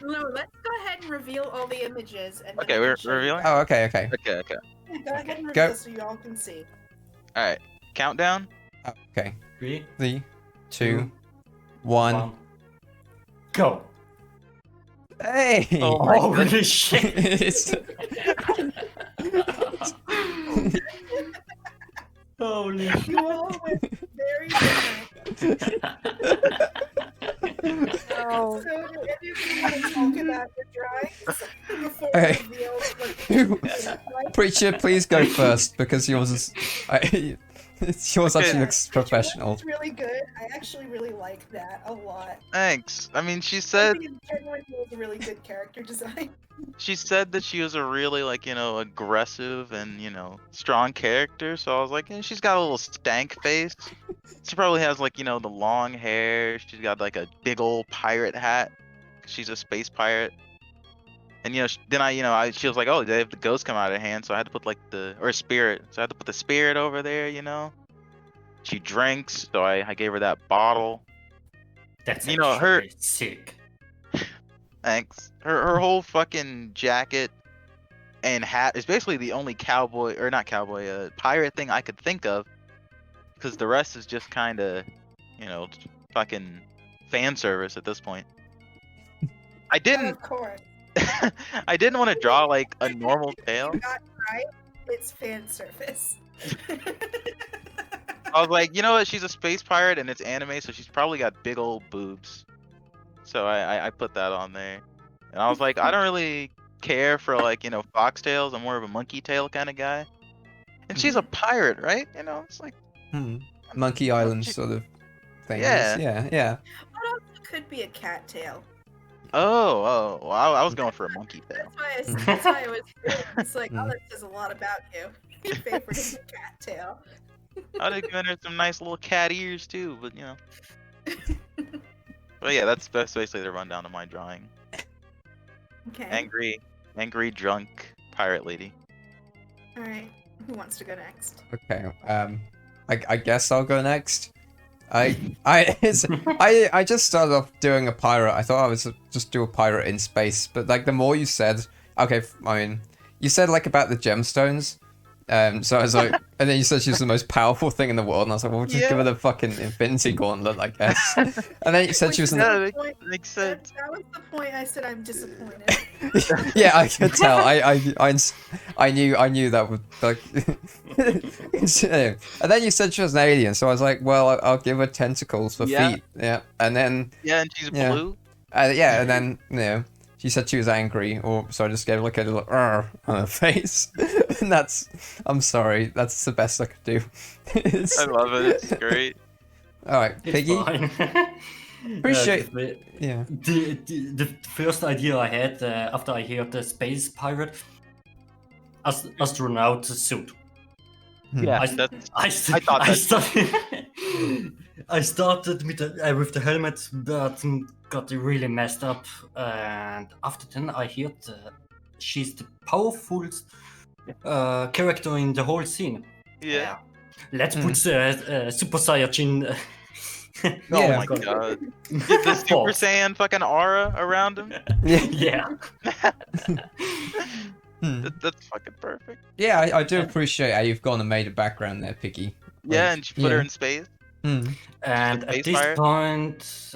No, let's go ahead and reveal all the images. And okay, we're revealing? Oh, okay. Okay. Yeah, go ahead and reveal so you all can see. Alright, countdown. Oh, okay. 3, 2, 1. Go! Hey! Oh, holy shit! Holy shit! You all went very different. Oh. So, do any of you want to talk about your drawings before we reveal? Preacher, please go first because yours is. Yours actually looks professional. It's really good. I actually really like that a lot. Thanks. I mean, she I said think it genuinely was a really good character design. that she was a really like aggressive and strong character. So I was like, she's got a little stank face. She probably has like the long hair. She's got like a big old pirate hat. She's a space pirate. And then she was like, oh, they have the ghost come out of her hand, so I had to put like or spirit, so I had to put the spirit over there. She drinks, so I gave her that bottle. That's her actually sick. Thanks. Her whole fucking jacket and hat is basically the only cowboy or not cowboy, pirate thing I could think of, because the rest is just kind of, fucking fan service at this point. I didn't. Of course. I didn't want to draw like a normal tail. You got it right. It's fan service. I was like, you know what? She's a space pirate and it's anime, so she's probably got big old boobs. So I put that on there, and I was like, I don't really care for like foxtails. I'm more of a monkey tail kind of guy. And she's a pirate, right? It's like Monkey Island sort of thing. Yeah. Yeah. What else could be a cat tail? Oh, well, I was going for a monkey tail. That's why I was. It's like, oh, that says a lot about you. Your favorite is a cat tail. I'd have given her some nice little cat ears too, but But yeah, that's basically the rundown of my drawing. Okay. Angry, drunk pirate lady. All right. Who wants to go next? Okay. I guess I'll go next. I just started off doing a pirate. I thought I was just do a pirate in space, but like the more you said, okay, I mean, you said like about the gemstones. So I was like, and then you said she's the most powerful thing in the world, and I was like, well, we'll just give her the fucking Infinity Gauntlet, I guess. And then you said she was in the... Makes sense. That was the point I said I'm disappointed. Yeah, I could tell. I knew that would like. And then you said she was an alien, so I was like, well, I'll give her tentacles for feet. Yeah, and then. Yeah, and she's blue. Yeah, and then she said she was angry, so I just gave her like a little on her face. And I'm sorry, that's the best I could do. I love it. It's great. All right, Piggy. Appreciate. Yeah. The first idea I had after I heard the space pirate astronaut suit. Yeah, I started with the helmet, but got really messed up. And after then, I heard she's the powerful character in the whole scene. Yeah. Let's put Super Saiyajin. Oh my god. Get the Super Saiyan fucking aura around him. Yeah. That's fucking perfect. Yeah, I do appreciate how you've gone and made a background there, Piggy. Yeah, and you put her in space. And at this point,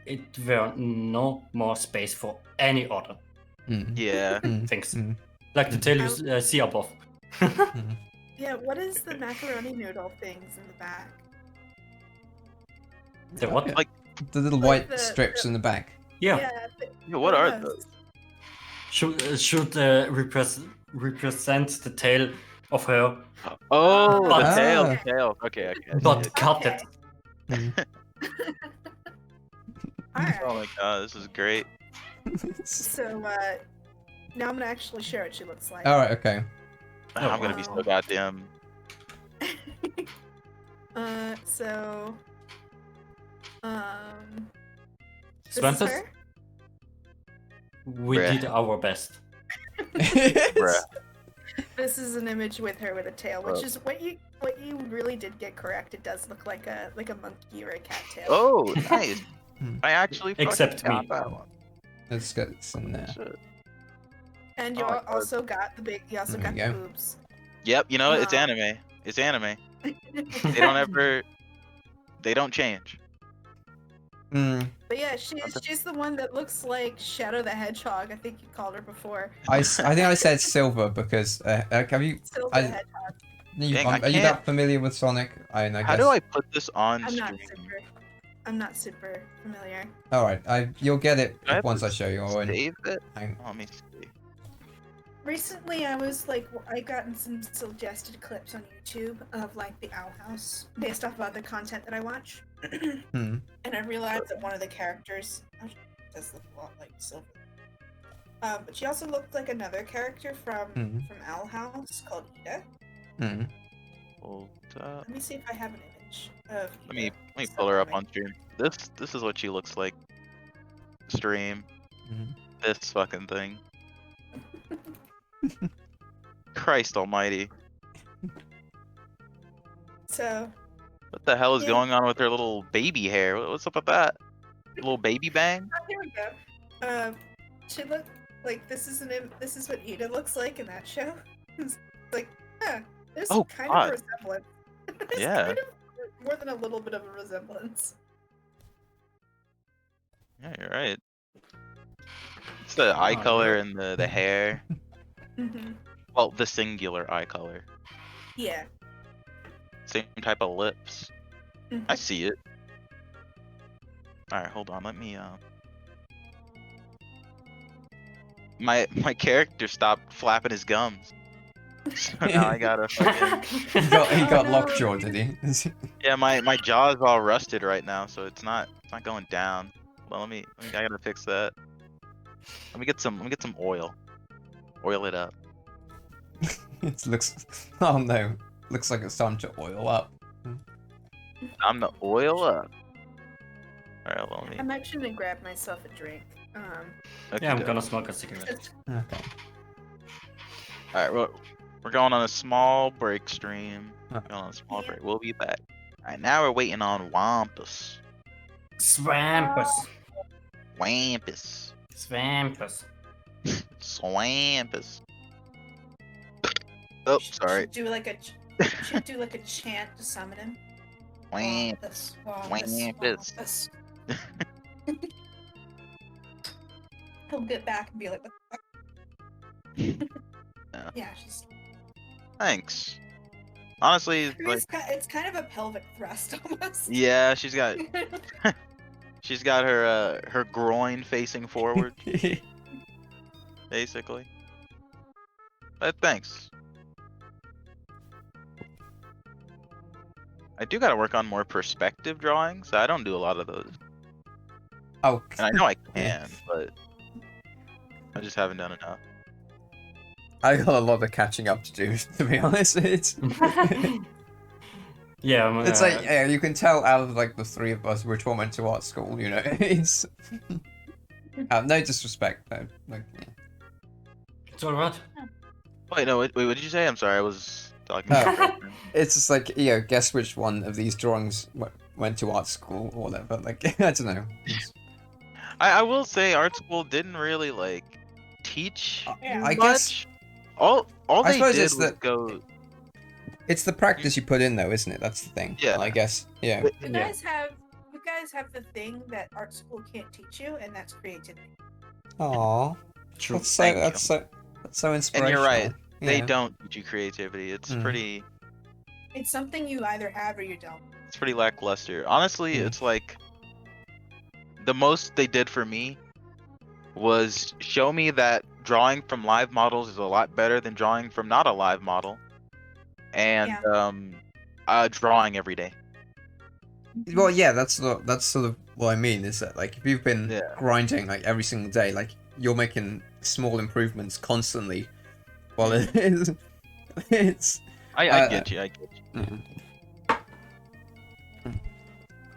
it were no more space for any other Yeah. things. Like the tail you see above. Yeah, what is the macaroni noodle things in the back? The what? Like the little white strips in the back. Yeah. What are those? Should represent the tail of her. Oh, the tail. Okay. But cut it. Alright. Oh my god, this is great. So, now I'm gonna actually share what she looks like. Alright, okay. I'm gonna be so goddamn. So, this is Wampus? her? We did our best. Bruh. This is an image with her with a tail, which is what you really did get correct. It does look like a monkey or a cat tail. Oh, nice. I actually Except got me. that one. Let's get some there. Shit. And you also got the big. You also There got you the go. boobs. Yep, it's anime. It's anime. They don't change. But yeah, she's the one that looks like Shadow the Hedgehog. I think you called her before. I think I said silver because have you? Silver the Hedgehog. Are you that familiar with Sonic? How do I put this on I'm stream? not super familiar. All right, you'll get it Do I have once to I show you. Save it? Hang- Let me see. Recently, I gotten some suggested clips on YouTube of like the Owl House based off of other content that I watch. Hmm. And I realized that one of the characters does look a lot like Silver. But she also looked like another character from Owl House called Ida. Hmm. Hold up. Let me see if I have an image of Ida. Let me pull her up on stream. This is what she looks like. Stream. This fucking thing. Christ almighty. So. What the hell is Yeah. going on with her little baby hair? What's up with that? Little baby bang? Oh, here we go. She looked like this is what Ida looks like in that show. It's like, there's kind of a resemblance. Yeah. Kind of more than a little bit of a resemblance. Yeah, you're right. It's the eye color and the hair. Well, the singular eye color. Yeah. Same type of lips. I see it. Alright, hold on, let me my character stopped flapping his gums. So now I gotta fucking... he got lockjaw, did he? Yeah, my jaw is all rusted right now, so it's not going down. Well, I gotta fix that. Let me get some oil. Oil it up. It looks, oh no, looks like it's time to oil up. Time to oil up. Alright, well, I'm actually gonna grab myself a drink. Okay, Yeah, I'm gonna smoke a cigarette. Okay. Alright, we're going on a small break stream. Going on a small break. We'll be back. Alright, now we're waiting on Wampus. Swampus. Wampus. Swampus. Swampus. Oh, sorry. Should do like a chant to summon him. Wampus. Wampus. He'll get back and be like, what the fuck? Yeah, she's... Thanks. Honestly, it's kind of a pelvic thrust almost. Yeah, she's got her groin facing forward, basically. But thanks. I do gotta work on more perspective drawings. I don't do a lot of those. Oh. And I know I can, but I just haven't done enough. I got a lot of catching up to do, to be honest. It's yeah, it's like you can tell out of like the three of us which one went to art school. You know, it's no disrespect though. Like, yeah. It's alright. Wait, no, wait, what did you say? I'm sorry, I was talking. It's just like, guess which one of these drawings went to art school or whatever. Like, I don't know. I will say art school didn't really like teach I much. guess all I they suppose did it's was go. It's the practice you put in, though, isn't it? That's the thing. Yeah. I guess. Yeah. You guys have the thing that art school can't teach you, and that's creativity. Aww. True. That's so inspirational. And you're right. Yeah. They don't teach you creativity. It's pretty. It's something you either have or you don't. It's pretty lackluster. Honestly, it's like the most they did for me was show me that drawing from live models is a lot better than drawing from not a live model, and drawing every day. Well, yeah, that's sort of what I mean. Is that like if you've been grinding like every single day, like you're making small improvements constantly. Well, I get you. I get you.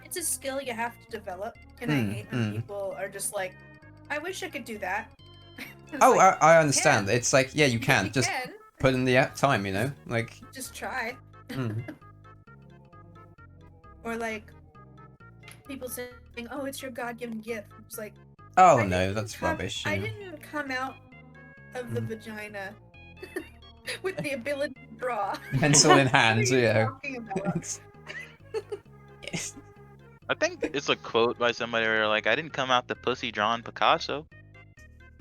It's a skill you have to develop, and I hate when people are just like, "I wish I could do that." Oh, like, I understand. It's like, yeah, you can just put in the time, you know, like just try. Or like people saying, "Oh, it's your God-given gift." It's like, oh no, that's rubbish. I didn't come out of the vagina with the ability to draw. Pencil in hand, yeah. I think it's a quote by somebody where like, I didn't come out the pussy drawn Picasso.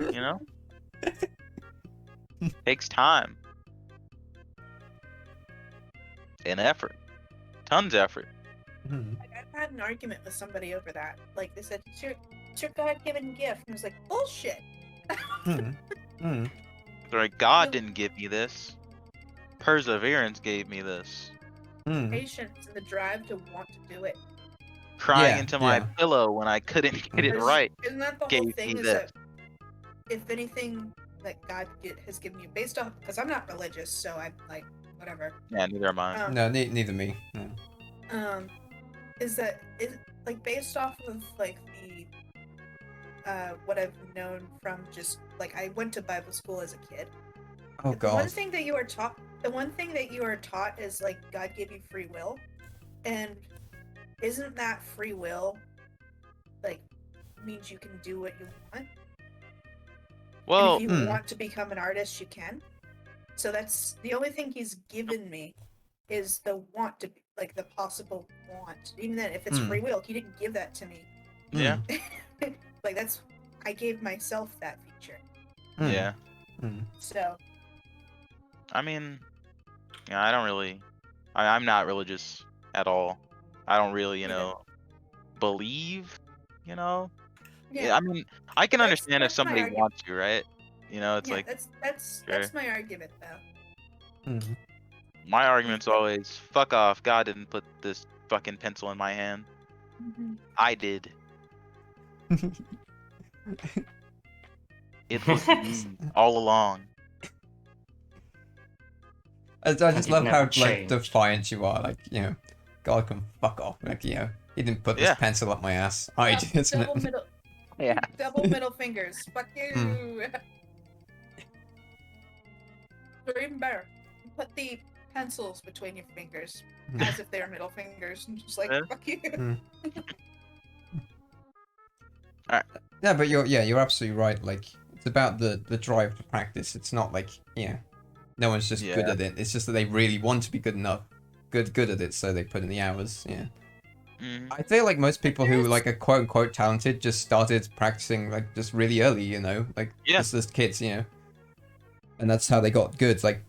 You know? Takes time. And effort. Tons of effort. Like, I've had an argument with somebody over that. Like, they said, it's your God-given gift. And I was like, bullshit. They're like, God didn't give me this. Perseverance gave me this. Patience and the drive to want to do it. crying Yeah, into my yeah. pillow when I couldn't get it right. Isn't that the whole Gave thing? me Is this. that if anything that God has given you, based off, because I'm not religious, so I'm like whatever. Yeah, neither am I. No, neither me. No. Is that is like based off of like the what I've known from just like I went to Bible school as a kid. Oh The one God. thing that you are taught, the one thing that you are taught is like God gave you free will, and isn't that free will like means you can do what you want? Well, and if you want to become an artist, you can. So that's the only thing he's given me is the want to be, like the possible want. Even then, if it's free will, he didn't give that to me. yeah. Like that's I gave myself that feature. Yeah. So I mean, yeah, I don't really. I'm not religious at all. I don't really, believe. Yeah. I mean, I can understand if that's my somebody argument. wants to, right? It's yeah, like that's my argument though. my argument's always fuck off. God didn't put this fucking pencil in my hand. I did. It was me all along. I just it love how never like changed. defiant you are. Like God can fuck off. Like he didn't put this pencil up my ass. I did. Double middle. Yeah. Double middle fingers. Fuck you. Or even better, put the pencils between your fingers as if they're middle fingers, and just like fuck you. Alright. Yeah, but you're absolutely right. Like it's about the drive to practice. It's not like no one's just good at it. It's just that they really want to be good enough, good at it, so they put in the hours. Yeah. I feel like most people who like are quote unquote talented just started practicing like just really early, like just as kids, and that's how they got good, like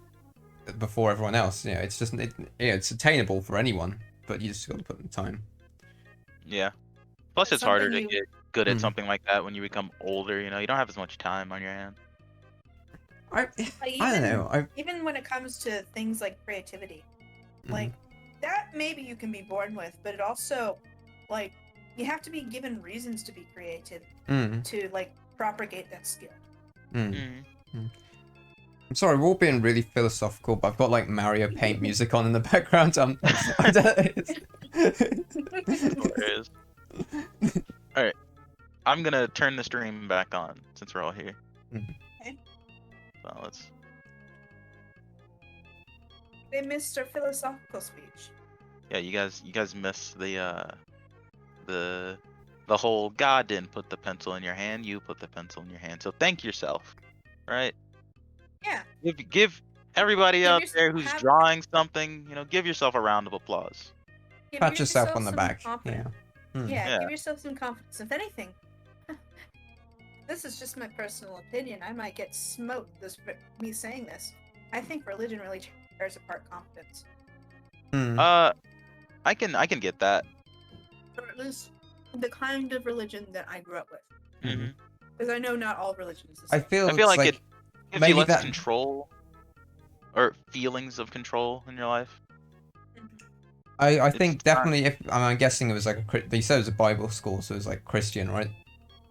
before everyone else. It's just it's attainable for anyone, but you just got to put in the time. Yeah. Plus, it's harder to get good at something like that when you become older. You don't have as much time on your hands. I don't know. Even when it comes to things like creativity, like that maybe you can be born with, but it also like you have to be given reasons to be creative to like propagate that skill. I'm sorry, we're all being really philosophical, but I've got like Mario Paint music on in the background. Alright. I'm gonna turn the stream back on since we're all here. Okay. So let's. They missed our philosophical speech. Yeah, you guys missed the whole God didn't put the pencil in your hand, you put the pencil in your hand. So thank yourself, right? Yeah. Give everybody out there who's drawing something, give yourself a round of applause. Pat yourself on the back. Yeah, give yourself some confidence. If anything, this is just my personal opinion. I might get smoked me saying this. I think religion really tears apart confidence. I can get that. Or at least the kind of religion that I grew up with. Because I know not all religion is the same. I feel like it gives you less that control or feelings of control in your life. I think definitely I'm guessing it was like they said it was a Bible school, so it was like Christian, right?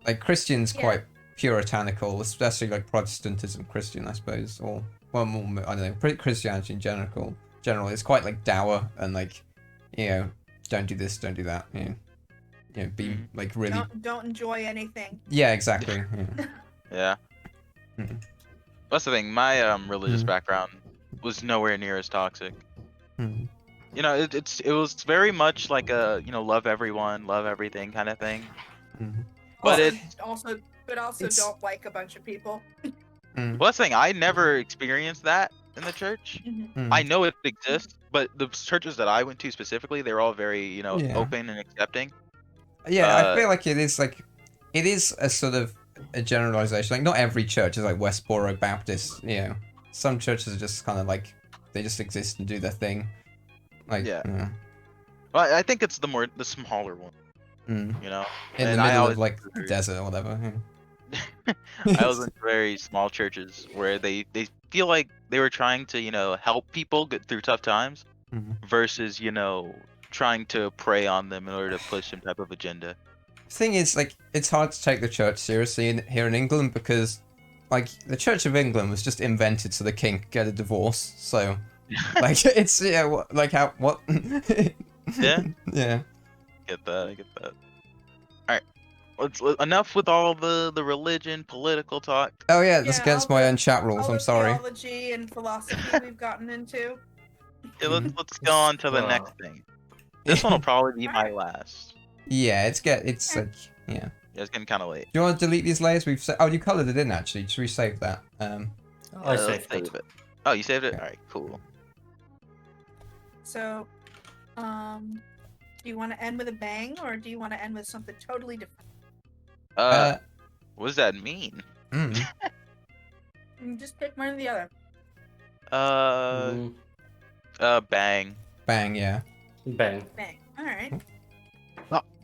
Like Christian's quite puritanical, especially like Protestantism Christian, I suppose, or well, more, I don't know, Christianity in general. It's quite like dour and like, don't do this, don't do that, be like really. Don't enjoy anything. Yeah, exactly. Yeah. That's the thing. My religious background was nowhere near as toxic. It was very much like a love everyone, love everything kind of thing. But also don't like a bunch of people. Well, that's the thing. I never experienced that in the church. I know it exists, but the churches that I went to specifically, they were all very open and accepting. Yeah, I feel like it is a sort of a generalization. Like not every church is like Westboro Baptist. Some churches are just kind of like they just exist and do their thing. Like Well, I think it's the smaller one. In the middle of like the desert or whatever. I was in very small churches where they feel like they were trying to help people get through tough times versus trying to prey on them in order to push some type of agenda. Thing is, like, it's hard to take the church seriously here in England because, like, the Church of England was just invented so the king could get a divorce. So, like, it's like how what? Yeah. Yeah. Get that. I get that. All right. Enough with all the religion, political talk. Oh yeah, that's against all my the- own chat rules. all I'm the sorry. theology and philosophy we've gotten into. Yeah, let's go on to the next thing. This one will probably be my last. Yeah, it's like yeah. Yeah, it's getting kind of late. Do you want to delete these layers? Oh, you colored it in actually. Just resave that. I let's saved save it. it. Oh, you saved it? Okay. Alright, cool. So, do you want to end with a bang, or do you want to end with something totally different? What does that mean? You just pick one or the other. Bang. Bang, yeah. Bang. Bang. All right.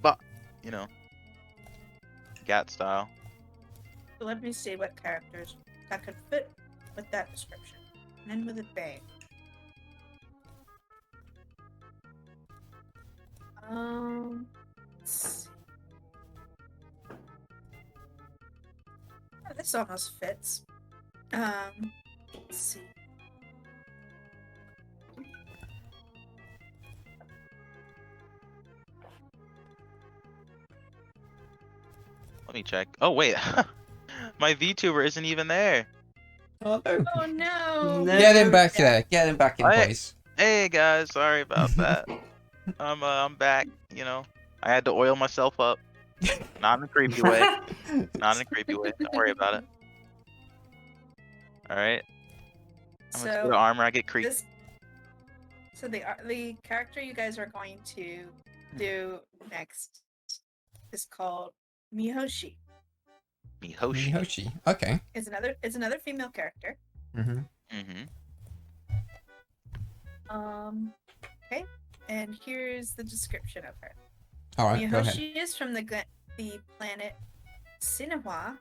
But, you know, Gat style. So let me see what characters that could fit with that description. And end with a bang. Let's see. Oh, this almost fits. Let's see. Let me check. Oh, wait. My VTuber isn't even there. Oh no. Oh no! Get him back there. Get him back in place. Hey, guys. Sorry about that. I'm back, you know. I had to oil myself up. Not in a creepy way. Not in a creepy way. Don't worry about it. Alright. I'm gonna put armor, I get creepy. So the character you guys are going to do next is called Mihoshi. Mihoshi. Okay. It's another female character. Okay. And here's the description of her. Alright, go ahead. Mihoshi is from the planet Sinihua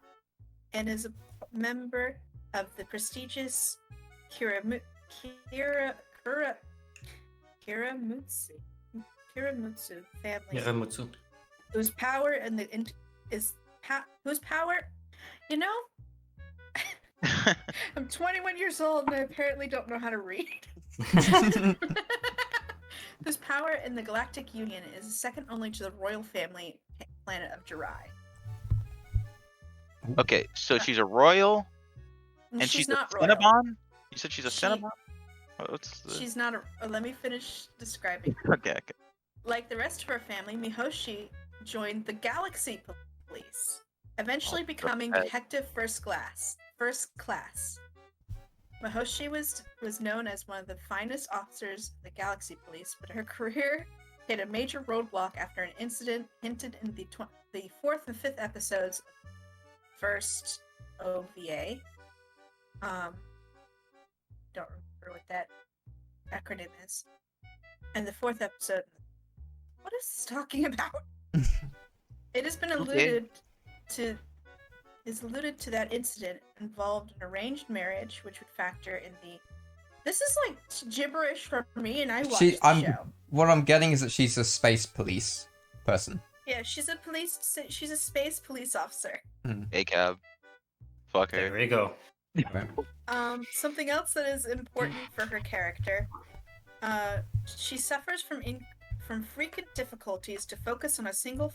and is a member of the prestigious Kiramutsu family. Kiramutsu. Whose power you know, I'm 21 years old and I apparently don't know how to read. Whose power in the Galactic Union is second only to the royal family planet of Jirai. Okay, so she's a royal, and she's not a royal. Cinnabon? You said she's a Cinnabon? She's not a. Let me finish describing. Okay. Like the rest of her family, Mihoshi joined the Galaxy Police, eventually becoming Detective First Class. Mihoshi was known as one of the finest officers of the Galaxy Police, but her career hit a major roadblock after an incident hinted in the 4th and 5th episodes of first OVA. Don't remember what that acronym is. And the 4th episode. What is this talking about? It has been alluded to that incident involved an arranged marriage, which would factor in the. This is like gibberish for me, and I watched the show. What I'm getting is that she's a space police person. Yeah, she's a space police officer. A cab. Fuck her. There we go. Something else that is important for her character. She suffers from frequent difficulties to focus on a single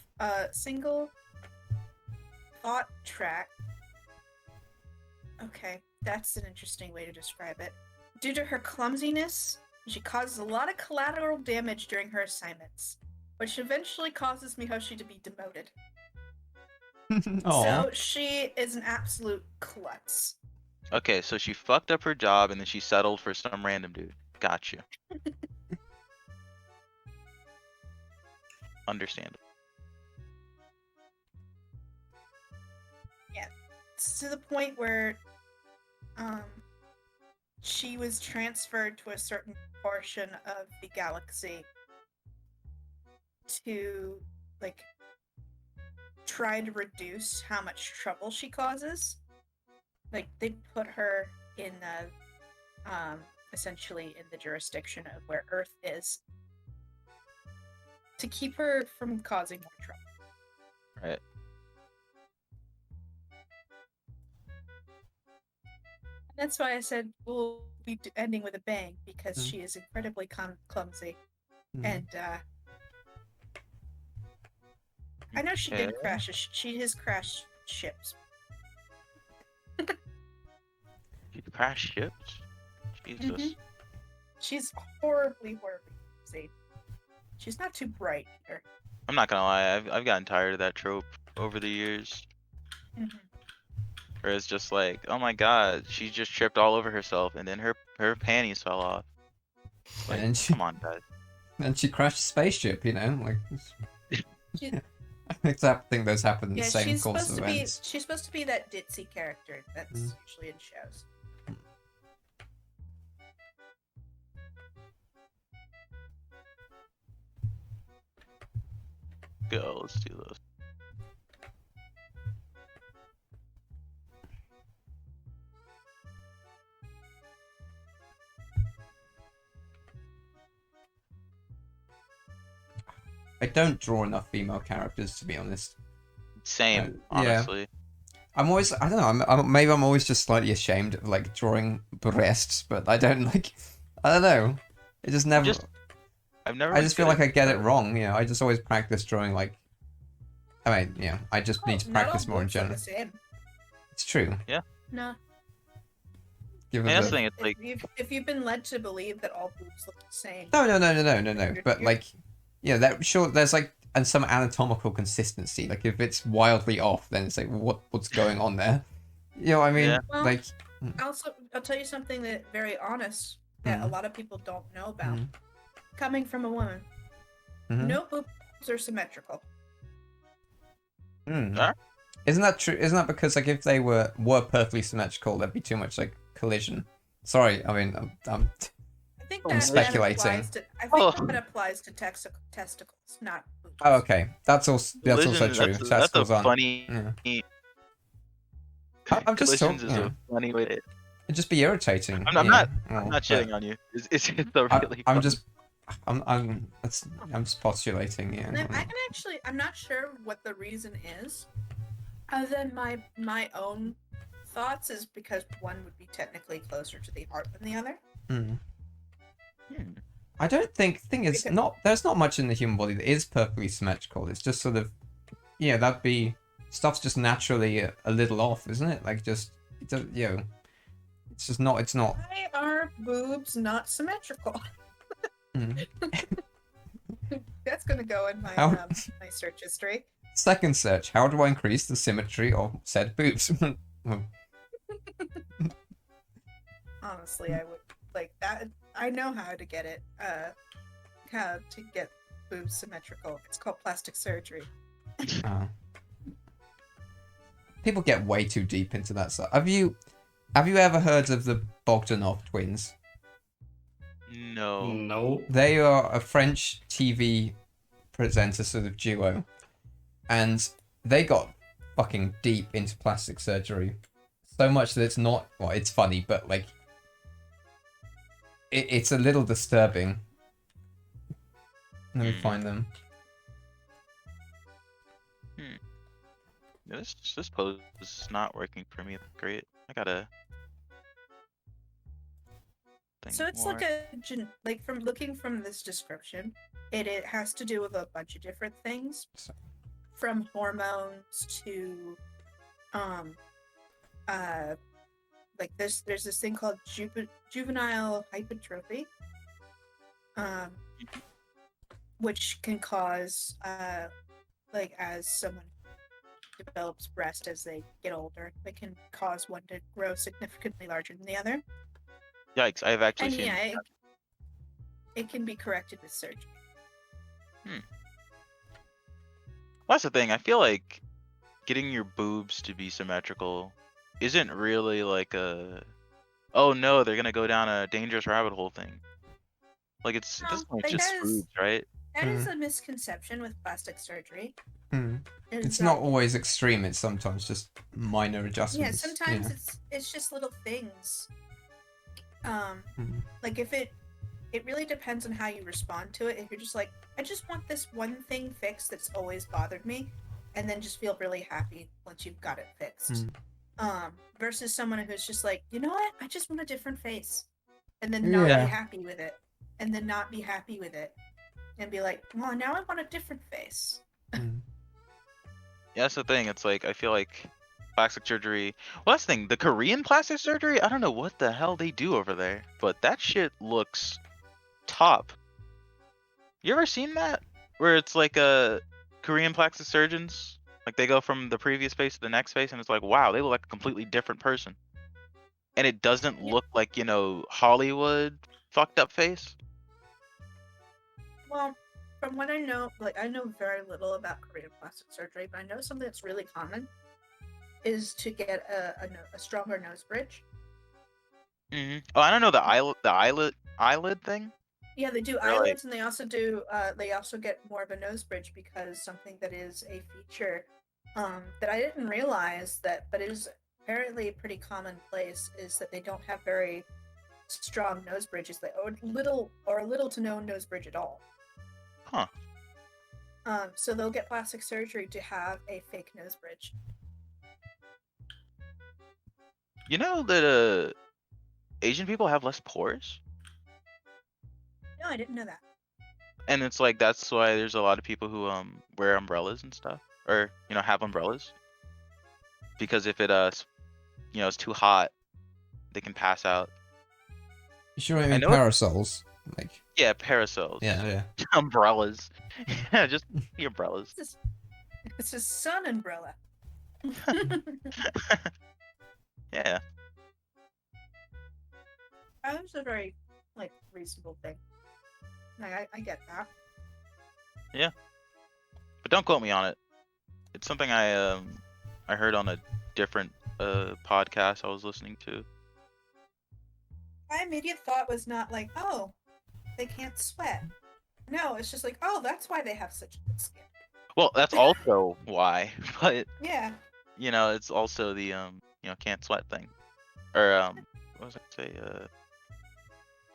thought track. Okay, that's an interesting way to describe it. Due to her clumsiness, she causes a lot of collateral damage during her assignments, which eventually causes Mihoshi to be demoted. So she is an absolute klutz. Okay, so she fucked up her job and then she settled for some random dude. Gotcha. Understandable. Yeah, it's to the point where she was transferred to a certain portion of the galaxy to like try to reduce how much trouble she causes. Like they put her in essentially in the jurisdiction of where Earth is. to keep her from causing more trouble. Right. And that's why I said we'll be ending with a bang, because she is incredibly clumsy. And I know she did crash. She has crashed ships. She crashed ships? Jesus. She's horribly clumsy. She's not too bright either. I'm not gonna lie, I've gotten tired of that trope over the years. Where it's just like, oh my god, she just tripped all over herself and then her panties fell off. Like, and she, come on, guys. And she crashed a spaceship, you know? Like, I think those happen in the same course of events. She's supposed to be that ditzy character that's usually in shows. Go, let's do this. I don't draw enough female characters, to be honest. Same, honestly. Yeah. I'm always, I don't know, maybe I'm always just slightly ashamed of, like, drawing breasts, but I don't, like, I don't know. It just never... I've never... I just feel like I get it wrong, you know, I just always practice drawing, like... I mean, yeah, I just need to practice more in general. It's true. Yeah. No. That's the thing, it's like... If you've been led to believe that all boobs look the same... No, but, like... Yeah, that sure. There's like some anatomical consistency. Like if it's wildly off, then it's like what's going on there? You know what I mean? Yeah. Well, like. I'll tell you something that very honest that a lot of people don't know about. Coming from a woman, no boobs are symmetrical. Huh? Isn't that true? Isn't that because like if they were perfectly symmetrical, there'd be too much like collision? Sorry, I mean I'm speculating. That applies to testicles, not boobs. Oh, okay. That's also true. That's a funny... Yeah. I'm just talking. Is a funny way to... It'd just be irritating. I'm not shitting on you. It's just a really... I'm just postulating. Yeah. I'm not sure what the reason is. Other than my own thoughts is because one would be technically closer to the art than the other. I don't think there's not much in the human body that is perfectly symmetrical. It's just sort of that'd be stuff's just naturally a little off, isn't it? Like just it's just not. Why are boobs not symmetrical? That's gonna go in my my search history. Second search: how do I increase the symmetry of said boobs? Honestly, I would like that. I know how to get it. How to get boobs symmetrical. It's called plastic surgery. People get way too deep into that stuff. Have you ever heard of the Bogdanov twins? No. They are a French TV presenter sort of duo, and they got fucking deep into plastic surgery, so much that it's not. Well, it's funny, but like. It's a little disturbing. Let me find them. This pose is not working for me. Great. I gotta. So it's more. like from looking from this description, it has to do with a bunch of different things, from hormones to, like there's this thing called juvenile hypertrophy, which can cause like as someone develops breast as they get older, it can cause one to grow significantly larger than the other. Yikes! I have actually seen. Yeah, it can be corrected with surgery. Well, that's the thing. I feel like getting your boobs to be symmetrical isn't really like a, oh no, they're gonna go down a dangerous rabbit hole thing. Like it's just boobs, right? That is a misconception with plastic surgery. It's not always extreme. It's sometimes just minor adjustments. Yeah, sometimes it's just little things. Like if it really depends on how you respond to it. If you're just like, I just want this one thing fixed that's always bothered me, and then just feel really happy once you've got it fixed. Versus someone who's just like, you know what? I just want a different face. And then not be happy with it. And then not be happy with it. And be like, well, now I want a different face. Yeah, that's the thing. It's like, I feel like plastic surgery. Well, that's the thing. The Korean plastic surgery, I don't know what the hell they do over there, but that shit looks top. You ever seen that? Where it's like Korean plastic surgeons, like they go from the previous face to the next face, and it's like, wow, they look like a completely different person. And it doesn't look like, you know, Hollywood fucked up face. Well, from what I know, like I know very little about Korean plastic surgery, but I know something that's really common is to get a stronger nose bridge. Oh, I don't know the eyelid thing. Yeah, they do eyelids, and they also do. They also get more of a nose bridge because something that is a feature that I didn't realize but it is apparently a pretty commonplace is that they don't have very strong nose bridges, or little to no nose bridge at all. Huh. So they'll get plastic surgery to have a fake nose bridge. You know that Asian people have less pores? No, I didn't know that. And it's like that's why there's a lot of people who wear umbrellas and stuff, or you know have umbrellas, because if it you know it's too hot, they can pass out. You sure I mean parasols? Like yeah, parasols. Yeah. Umbrellas. Yeah, just the umbrellas. It's a sun umbrella. Yeah. That was a very reasonable thing. I get that. Yeah. But don't quote me on it. It's something I heard on a different podcast I was listening to. My immediate thought was not like, oh, they can't sweat. No, it's just like, oh, that's why they have such good skin. Well, that's also why, but yeah, you know, it's also the you know can't sweat thing, or what was I say?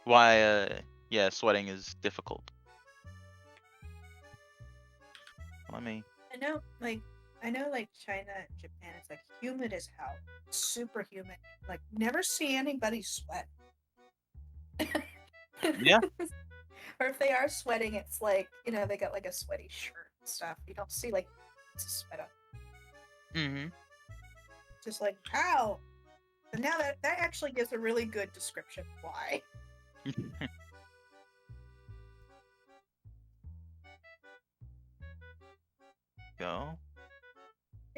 Why yeah, sweating is difficult. Let me. I know China and Japan, it's like humid as hell, super humid. Like never see anybody sweat. Yeah. Or if they are sweating, it's like, you know, they got like a sweaty shirt and stuff. You don't see like it's a sweat up. Just like, ow. And now that actually gives a really good description of why. Go.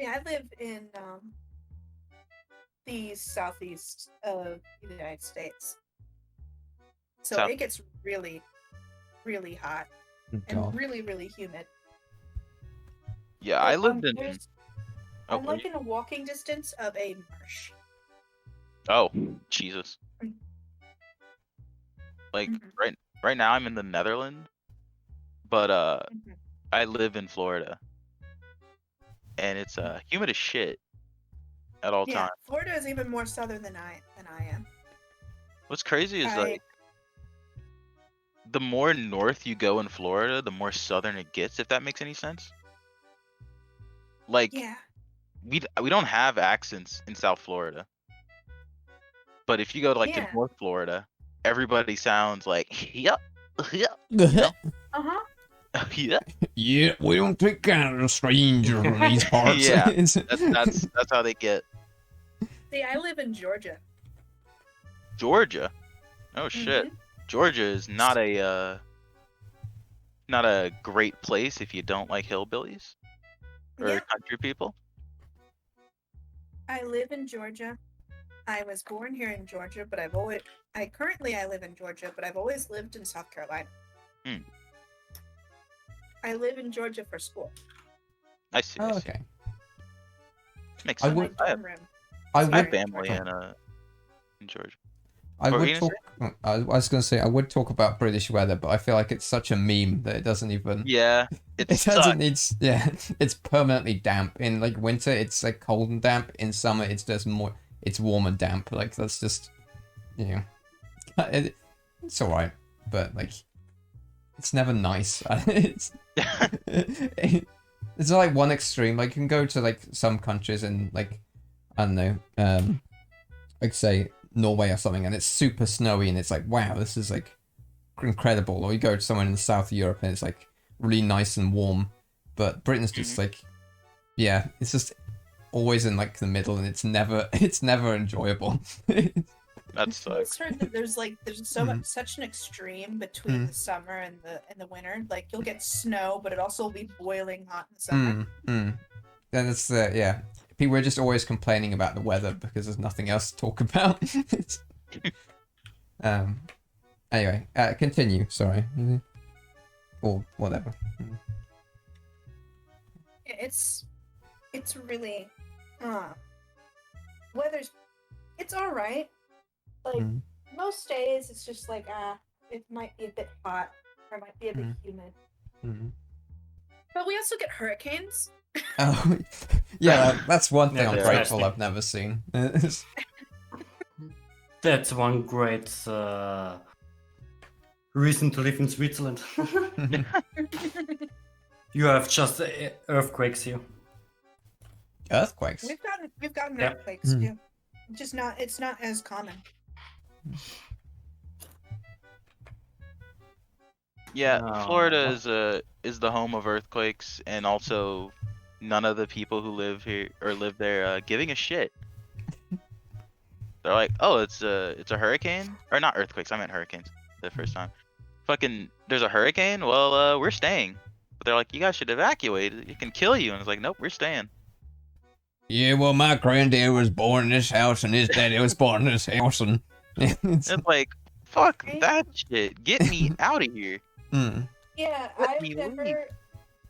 Yeah, I live in the southeast of the United States. So it gets really, really hot and really, really humid. Yeah, I lived in. I'm like in a walking distance of a marsh. Oh, Jesus. Like right now I'm in the Netherlands, but I live in Florida. And it's humid as shit at all times. Florida is even more southern than I am. What's crazy is like the more north you go in Florida, the more southern it gets, if that makes any sense. Like we don't have accents in South Florida. But if you go to like to North Florida, everybody sounds like yep. Uh-huh. Yeah. Yeah, we don't take care of strangers in these parts. Yeah, that's how they get. See, I live in Georgia. Georgia? Oh shit. Georgia is not a great place if you don't like hillbillies or country people. I live in Georgia. I was born here in Georgia, but I live in Georgia, but I've always lived in South Carolina. I live in Georgia for school. I see. Oh, okay. Makes sense. I have family in Georgia. I was going to say I would talk about British weather, but I feel like it's such a meme that it doesn't even. Yeah, it doesn't. It's permanently damp. In like winter, it's like cold and damp. In summer, it's just more. It's warm and damp. Like that's just, you know, it's alright. but like it's never nice. It's not like one extreme. Like you can go to like some countries and like I don't know, like say Norway or something, and it's super snowy, and it's like wow, this is like incredible. Or you go to somewhere in the south of Europe, and it's like really nice and warm. But Britain's just like, yeah, it's just always in like the middle, and it's never enjoyable. That sucks. It's heard that there's such an extreme between the summer and the winter. Like you'll get snow, but it also will be boiling hot in the summer. Then it's people are just always complaining about the weather because there's nothing else to talk about. Anyway, continue. Sorry, or whatever. It's really weather's it's all right. Like most days, it's just like it might be a bit hot or it might be a bit humid. But we also get hurricanes. Oh, yeah, that's one thing I'm Yeah, grateful I've never seen. That's one great reason to live in Switzerland. You have just earthquakes here. Earthquakes? We've gotten earthquakes too. Just it's not as common. Yeah, No. Florida is the home of earthquakes, and also none of the people who live here or live there giving a shit. They're like, oh, it's a hurricane, or not earthquakes. I meant hurricanes the first time. Fucking, there's a hurricane. Well, we're staying. But they're like, you guys should evacuate. It can kill you. And it's like, nope, we're staying. Yeah, well, my granddad was born in this house, and his daddy was born in this house, and It's like, fuck that shit. Get me out of here. Yeah, Let me leave.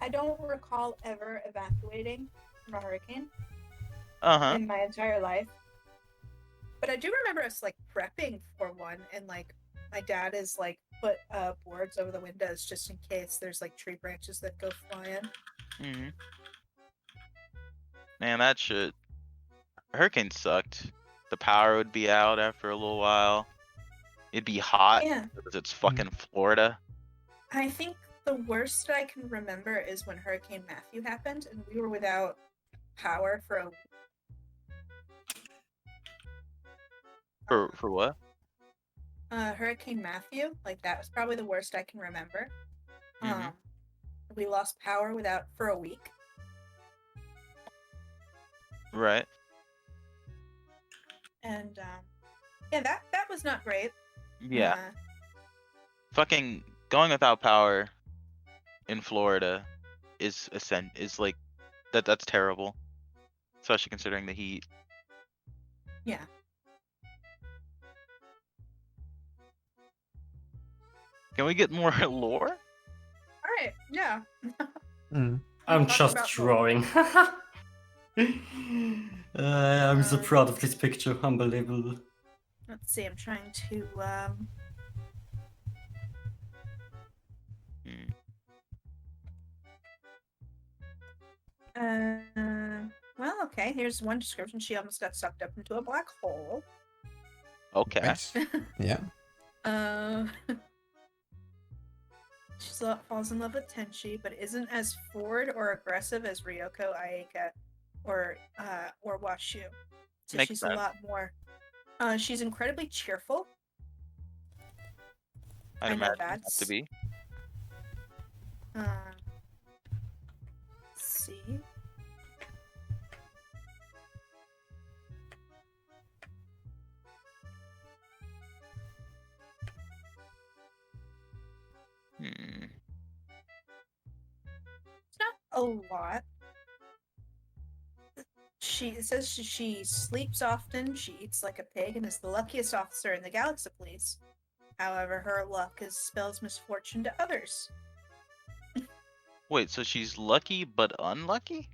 I don't recall ever evacuating from a hurricane Uh-huh. in my entire life. But I do remember us like prepping for one, and like my dad is like put boards over the windows just in case there's like tree branches that go flying. Man, that shit. Hurricane sucked. The power would be out after a little while. It'd be hot Yeah. because it's fucking Florida. I think the worst I can remember is when Hurricane Matthew happened, and we were without power for a For what? Hurricane Matthew. Like that was probably the worst I can remember. Mhm. We lost power for a week. Right. And yeah, that was not great. Yeah. Fucking going without power in Florida is like that's terrible. Especially considering the heat. Yeah. Can we get more lore? All right. Yeah. I'm Talk just about drawing. I'm so proud of this picture. Unbelievable. Let's see. I'm trying to. Well, okay. Here's one description. She almost got sucked up into a black hole. Okay. Nice. Yeah. She falls in love with Tenchi, but isn't as forward or aggressive as Ryoko, Ayaka, or Washu. So Makes she's sense. a lot more. She's incredibly cheerful. I'd I know imagine that. that to be. Let's see. It's not a lot. It says she sleeps often, she eats like a pig, and is the luckiest officer in the Galaxy Police. However, her luck spells misfortune to others. Wait, so she's lucky but unlucky?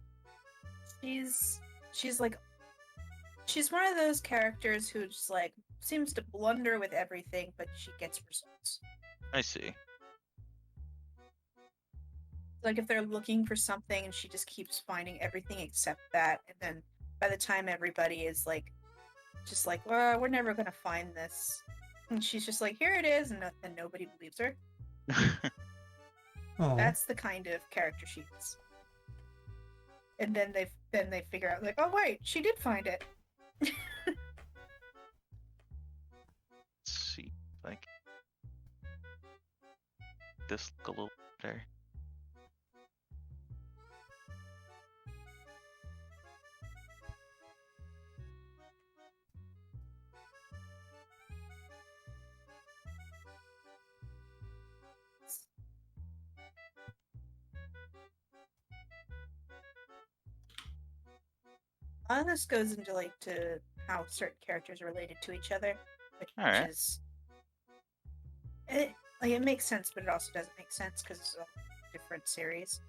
She's like she's one of those characters who just like seems to blunder with everything, but she gets results. I see. Like if they're looking for something and she just keeps finding everything except that, and then by the time everybody is like just like, well, we're never gonna find this, And she's just like, here it is, and nobody believes her. Oh. That's the kind of character she is. And then they figure out, like, oh wait, she did find it. Let's see, like this look a little better. A lot of this goes into like to how certain characters are related to each other, which Alright. is it makes sense, but it also doesn't make sense because it's a different series.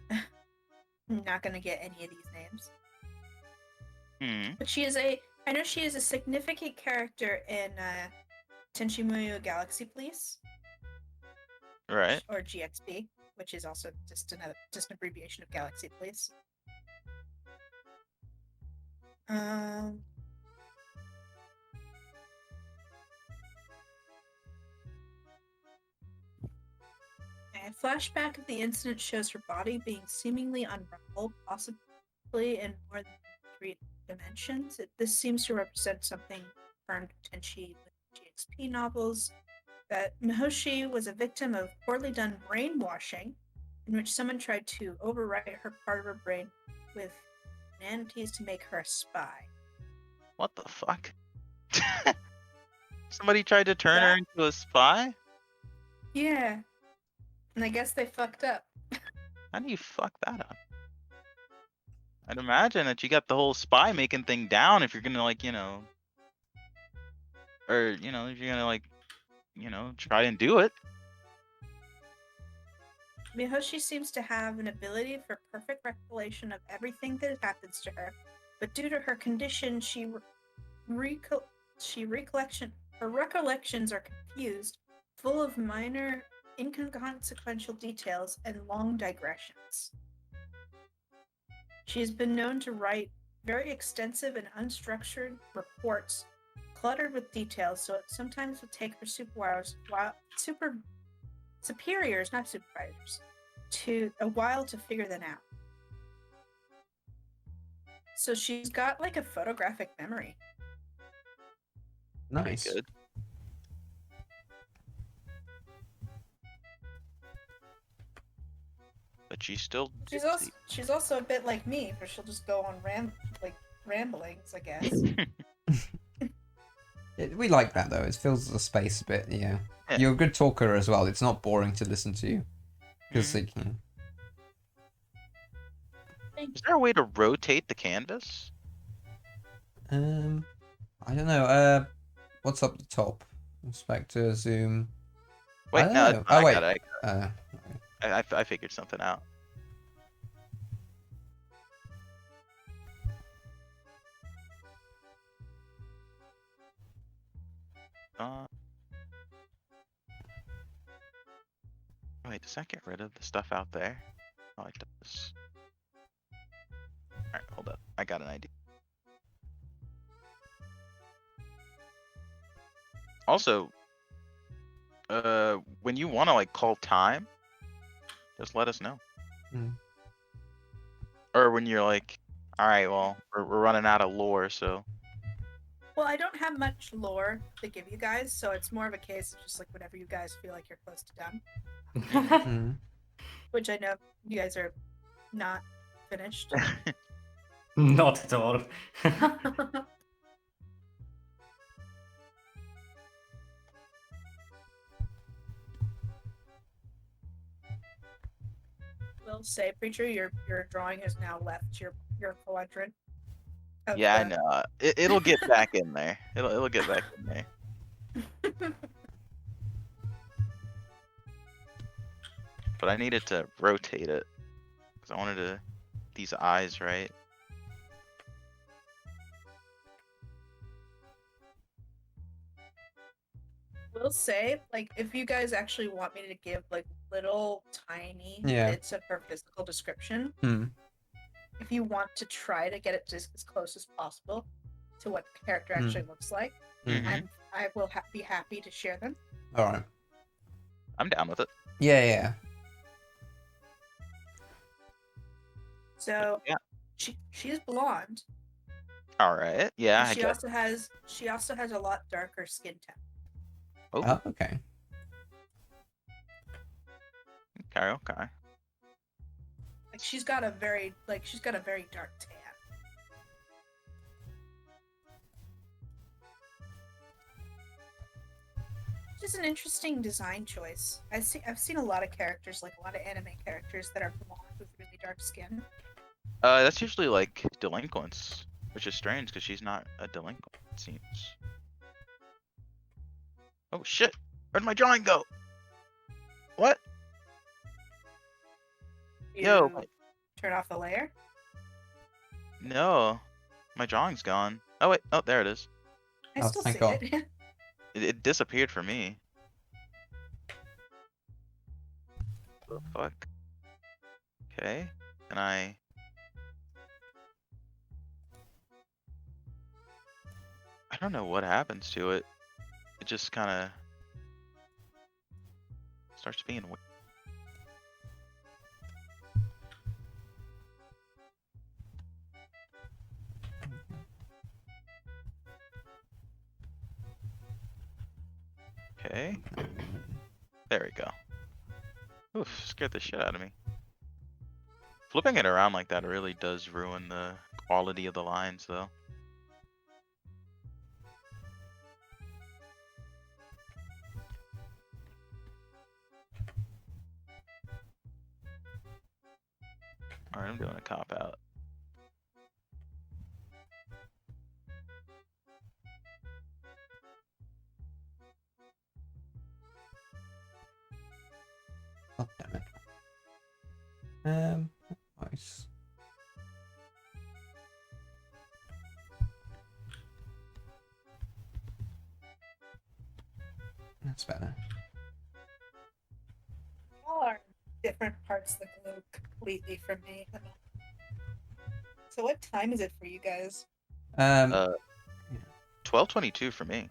I'm not gonna get any of these names. But I know she is a significant character in Tenchi Muyo Galaxy Police. Right. Or GXP, which is also just an abbreviation of Galaxy Police. A flashback of the incident shows her body being seemingly unraveled, possibly in more than 3 dimensions. This seems to represent something confirmed in Tenchi GXP novels, that Mihoshi was a victim of poorly done brainwashing, in which someone tried to overwrite her part of her brain with nanities to make her a spy. What the fuck? Somebody tried to turn her into a spy? Yeah. And I guess they fucked up. How do you fuck that up? I'd imagine that you got the whole spy making thing down if you're gonna like, or if you're gonna like, try and do it. Mihoshi seems to have an ability for perfect recollection of everything that happens to her, but due to her condition, her recollections are confused, full of minor, inconsequential details and long digressions. She has been known to write very extensive and unstructured reports, cluttered with details, so it sometimes would take her superiors, not supervisors, a while to figure them out. So she's got like a photographic memory. Nice. Pretty good. But she's still. She's also a bit like me, where she'll just go on ramblings, I guess. We like that though. It fills the space a bit. Yeah. You're a good talker as well. It's not boring to listen to you. Because Is there a way to rotate the canvas? I don't know. What's up the top? Inspector, zoom. Wait, no. Oh wait. I figured something out. Wait, does that get rid of the stuff out there? Oh, it does. Alright, hold up. I got an idea. Also, when you want to like call time, just let us know. Or when you're like, alright, well, we're running out of lore, so. Well, I don't have much lore to give you guys, so it's more of a case of just like whatever you guys feel like you're close to done. Which I know you guys are not finished. Not at all. Will say, Preacher, your drawing has now left your quadrant. Yeah, I know. It'll get back in there. It'll get back in there. But I needed to rotate it because I wanted these eyes right. Will say, like, if you guys actually want me to give like little tiny bits of her physical description, if you want to try to get it just as close as possible, to what the character actually looks like, Mhm. I will be happy to share them. All right. I'm down with it. Yeah. So Yeah. she is blonde. All right. Yeah, And I guess. she also has a lot darker skin tone. Oh, Okay. okay. Like she's got a very dark tan. Which is an interesting design choice. I've seen a lot of characters, like a lot of anime characters that are blonde with really dark skin. That's usually like delinquents, which is strange because she's not a delinquent, it seems. Oh shit! Where'd my drawing go? What? Yo. Turn off the layer. No, my drawing's gone. Oh wait, oh there it is. I Oh, still thank see God. it. It disappeared for me. The fuck? Okay, and I don't know what happens to it. It just kind of starts being weird. Okay. There we go. Oof, scared the shit out of me. Flipping it around like that really does ruin the quality of the lines, though. Alright, I'm doing a cop out. Oh, damn it. Nice. That's better. All are different parts of the globe completely from me. So what time is it for you guys? 12:22 for me.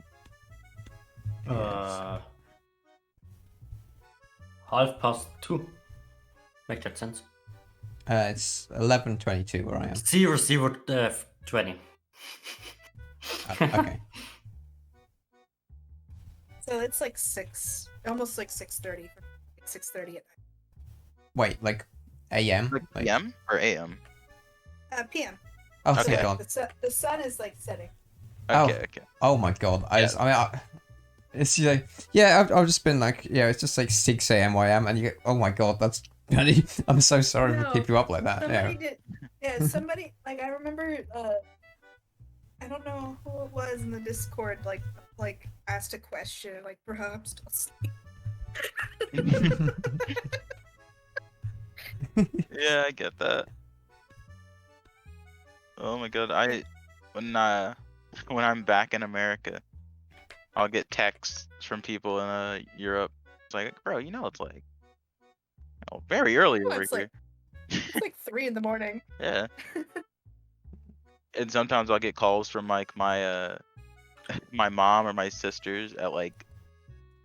Yes. 2:30. Make that sense. It's 11:22 where I am. 00:20. Okay. So it's like almost like 6:30. 6:30 at night. Wait, like AM? Like PM or AM? PM. Oh, Okay. thank God. The sun is like setting. Okay, okay. Oh my God. It's like, yeah, I've just been like, yeah, it's just like 6 a.m. where I am, and you go, oh my God, that's bloody. I'm so sorry to keep you up like that. Somebody like I remember. I don't know who it was in the Discord. Like asked a question. Like, bro, I'm still asleep. Yeah, I get that. Oh my God, when I'm back in America, I'll get texts from people in Europe. It's like, bro, it's like very early over It's here. it's like 3 a.m. Yeah. And sometimes I'll get calls from like my my mom or my sisters at like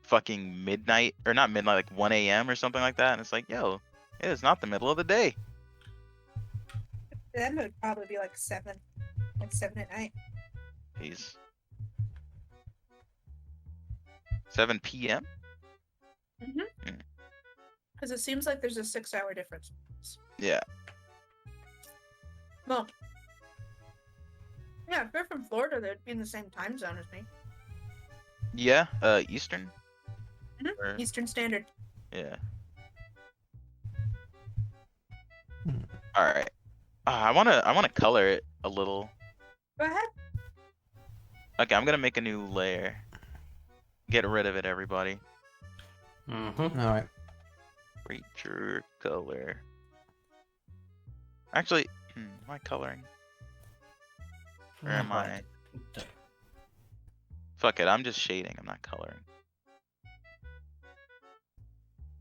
fucking midnight, or not midnight, like 1 a.m. or something like that, and it's like, yo, it is not the middle of the day. Then it would probably be like 7 at night. Jeez. 7 p.m. Because it seems like there's a 6-hour difference. Yeah. Well, yeah, if they're from Florida, they'd be in the same time zone as me. Yeah. Eastern. Or- Eastern Standard. Yeah. All right. I wanna color it a little. Go ahead. Okay, I'm gonna make a new layer. Get rid of it, everybody. All right. Creature color. Actually, am I coloring? Or am I? Fuck it, I'm just shading. I'm not coloring.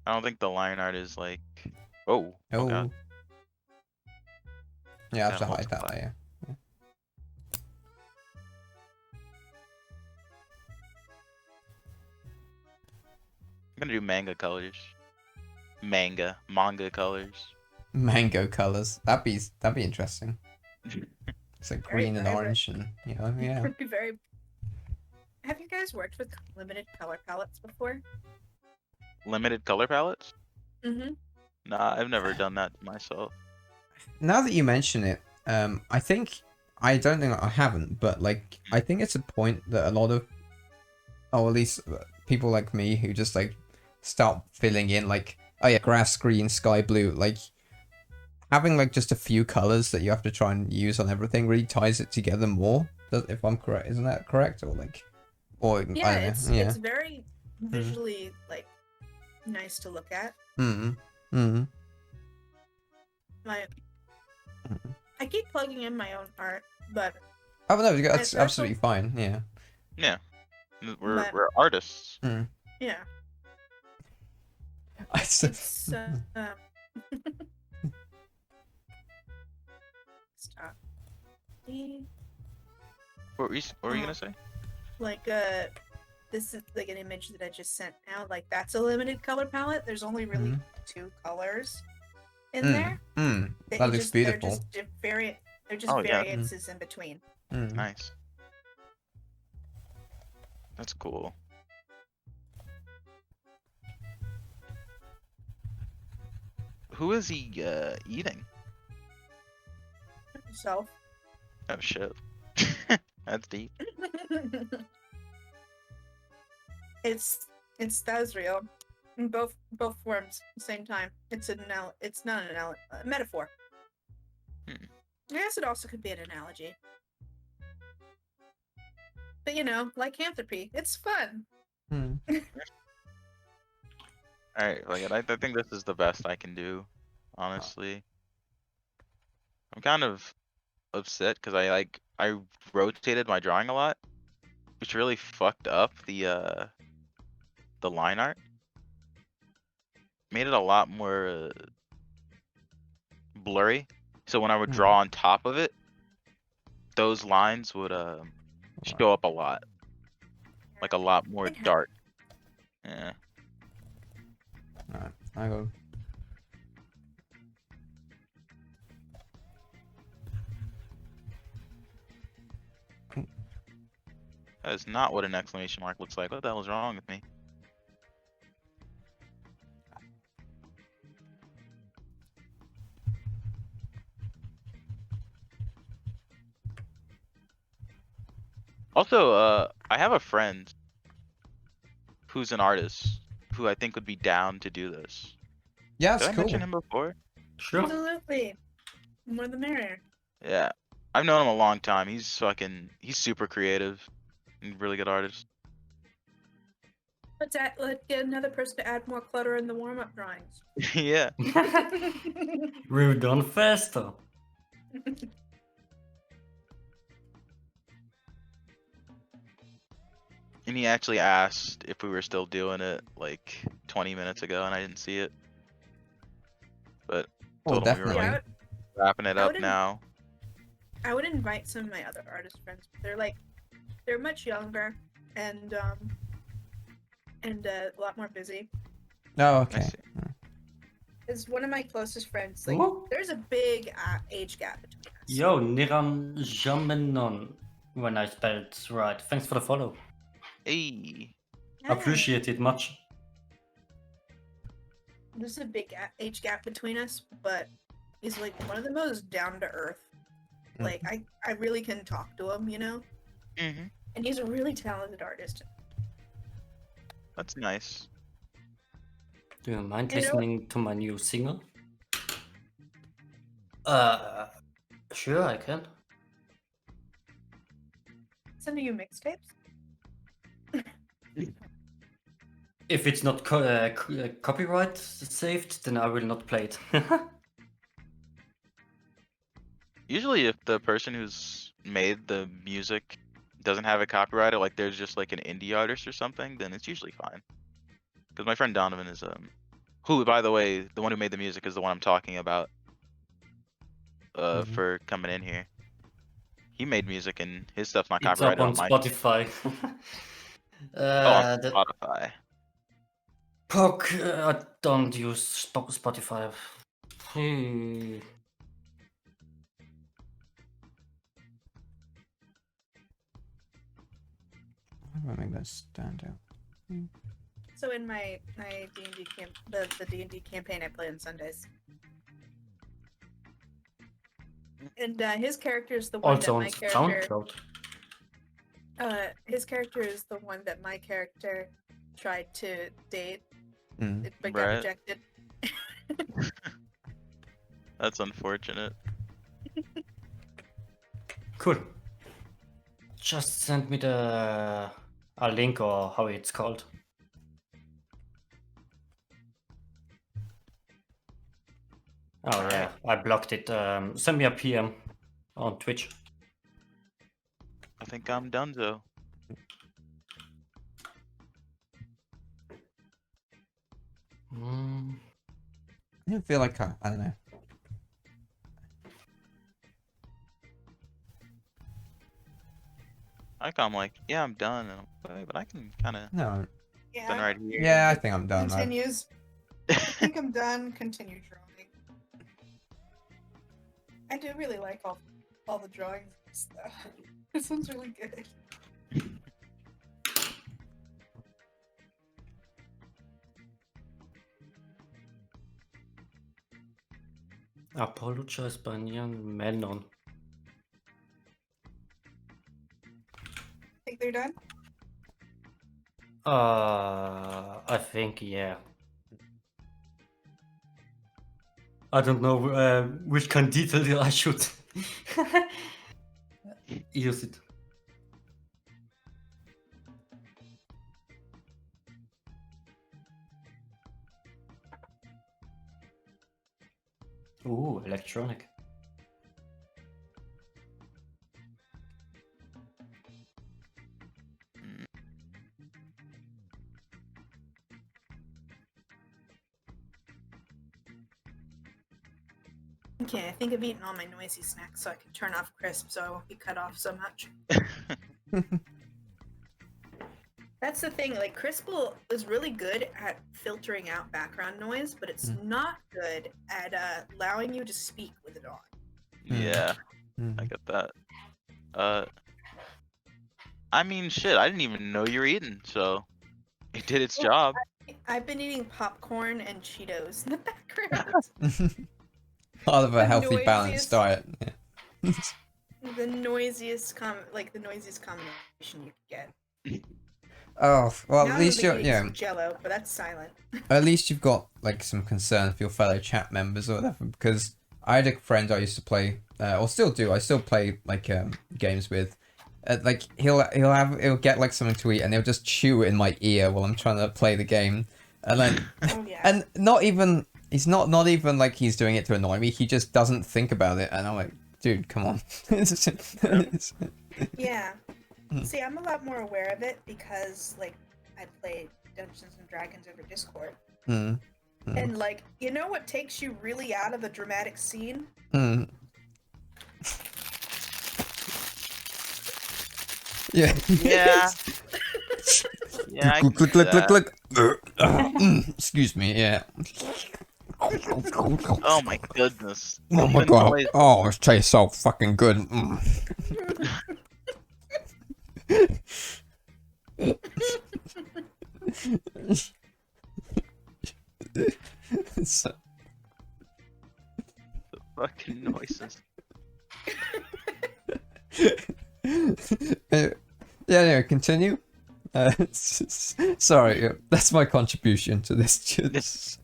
I don't think the line art is like. Oh. Oh God. Yeah, I have to Gotta hide that multiply. layer. gonna do manga colors. Manga colors. Mango colors. That'd be interesting. It's like Very green and vibrant. orange and yeah. Would be very. Have you guys worked with limited color palettes before? Limited color palettes? Mm-hmm. Nah, I've never done that myself. Now that you mention it, I think I don't think I haven't, but like I think it's a point that a lot of, or at least people like me who just like start filling in like, oh yeah, grass green, sky blue, like having like just a few colors that you have to try and use on everything really ties it together more. If I'm correct, isn't that correct? Or like, or Yeah, I don't know, it's very visually like nice to look at. I keep plugging in my own art, but Oh no, that's absolutely fine. Yeah. Yeah, we're artists. Yeah. Stop. What were you gonna say? Like this is like an image that I just sent now. Like that's a limited color palette. There's only really 2 colors in there. That looks beautiful. They're just variances in between. Nice. That's cool. Who is he eating? Himself. Oh shit. That's deep. That is real. In both forms, at the same time. It's not a metaphor. I guess it also could be an analogy. But you know, lycanthropy, it's fun. Alright, like I think this is the best I can do, honestly. I'm kind of upset because I rotated my drawing a lot, which really fucked up the line art. Made it a lot more blurry. So when I would draw on top of it, those lines would show up a lot. Like a lot more dark. Yeah. Alright, I go. That is not what an exclamation mark looks like. What the hell is wrong with me? Also, I have a friend who's an artist who I think would be down to do this. Yeah, Did it's I cool. mention him before? Sure. Absolutely. More the merrier. Yeah. I've known him a long time. He's super creative and really good artist. Let's get another person to add more clutter in the warm-up drawings. Yeah. We're done faster. And he actually asked if we were still doing it like 20 minutes ago, and I didn't see it. But told him we were definitely. like wrapping it up now. I would invite some of my other artist friends. They're much younger and a lot more busy. Oh, okay. Is one of my closest friends. Whoa. There's a big age gap between us. Yo, Niram Jamenon, when I spelled it right. Thanks for the follow. Hey. Yeah. Appreciate it much. There's a big age gap between us, but he's like one of the most down to earth. Like I really can talk to him, you know. And he's a really talented artist. That's nice. Do you mind listening to my new single? Sure, I can. Sending you mixtapes? If it's not copyright saved, then I will not play it. Usually if the person who's made the music doesn't have it copyrighted, like there's just like an indie artist or something, then it's usually fine. Because my friend Donovan is who, by the way, the one who made the music is the one I'm talking about for coming in here. He made music and his stuff's not It's copyrighted up on Spotify. on Spotify. Poke, I don't use Spotify. Hmm. How do I make that stand out? So in my D&D the D&D campaign I play on Sundays. And his character is the one Also that on my character SoundCloud. his character is the one that my character tried to date but got Right. rejected. That's unfortunate. Cool. Just send me a link or how it's called. Oh yeah, I blocked it. Send me a PM on Twitch. I think I'm done though. I don't feel like I don't know. I'm like, yeah, I'm done, and I'm like, but I can kind of No. done right here. Yeah, I think I'm done. Continues. I think I'm done. Continue drawing. I do really like all the drawings and stuff. This one's really good. Apologize, Banyan Melon. Think they're done? I think yeah. I don't know which kind of detail I should use it. Ooh, electronic. Okay, I think I've eaten all my noisy snacks so I can turn off crisp so I won't be cut off so much. That's the thing, like Crispl is really good at filtering out background noise, but it's not good at allowing you to speak with it on. Yeah, I get that. I mean, shit, I didn't even know you were eating, so it did its job. I've been eating popcorn and Cheetos in the background. Part of a The healthy, balanced noisiest- diet. Yeah. the noisiest combination you could get. Oh well, Now at least you're everybody eats Jello, but that's silent. At least you've got like some concern for your fellow chat members or whatever. Because I had a friend I used to play, or still do. I still play like games with. Like he'll get like something to eat and he'll just chew it in my ear while I'm trying to play the game, and then Oh yeah. and not even he's not even like he's doing it to annoy me. He just doesn't think about it, and I'm like, dude, come on. Yeah. See, I'm a lot more aware of it because, like, I play Dungeons and Dragons over Discord. And, like, you know what takes you really out of a dramatic scene? Yeah. Yeah. Yeah. I Click, can click, do click, that. click. Excuse me. Yeah. Oh my goodness. Oh my The god. noise. Oh, it tastes so fucking good. So- The fucking noises. yeah, continue. Sorry, that's my contribution to this.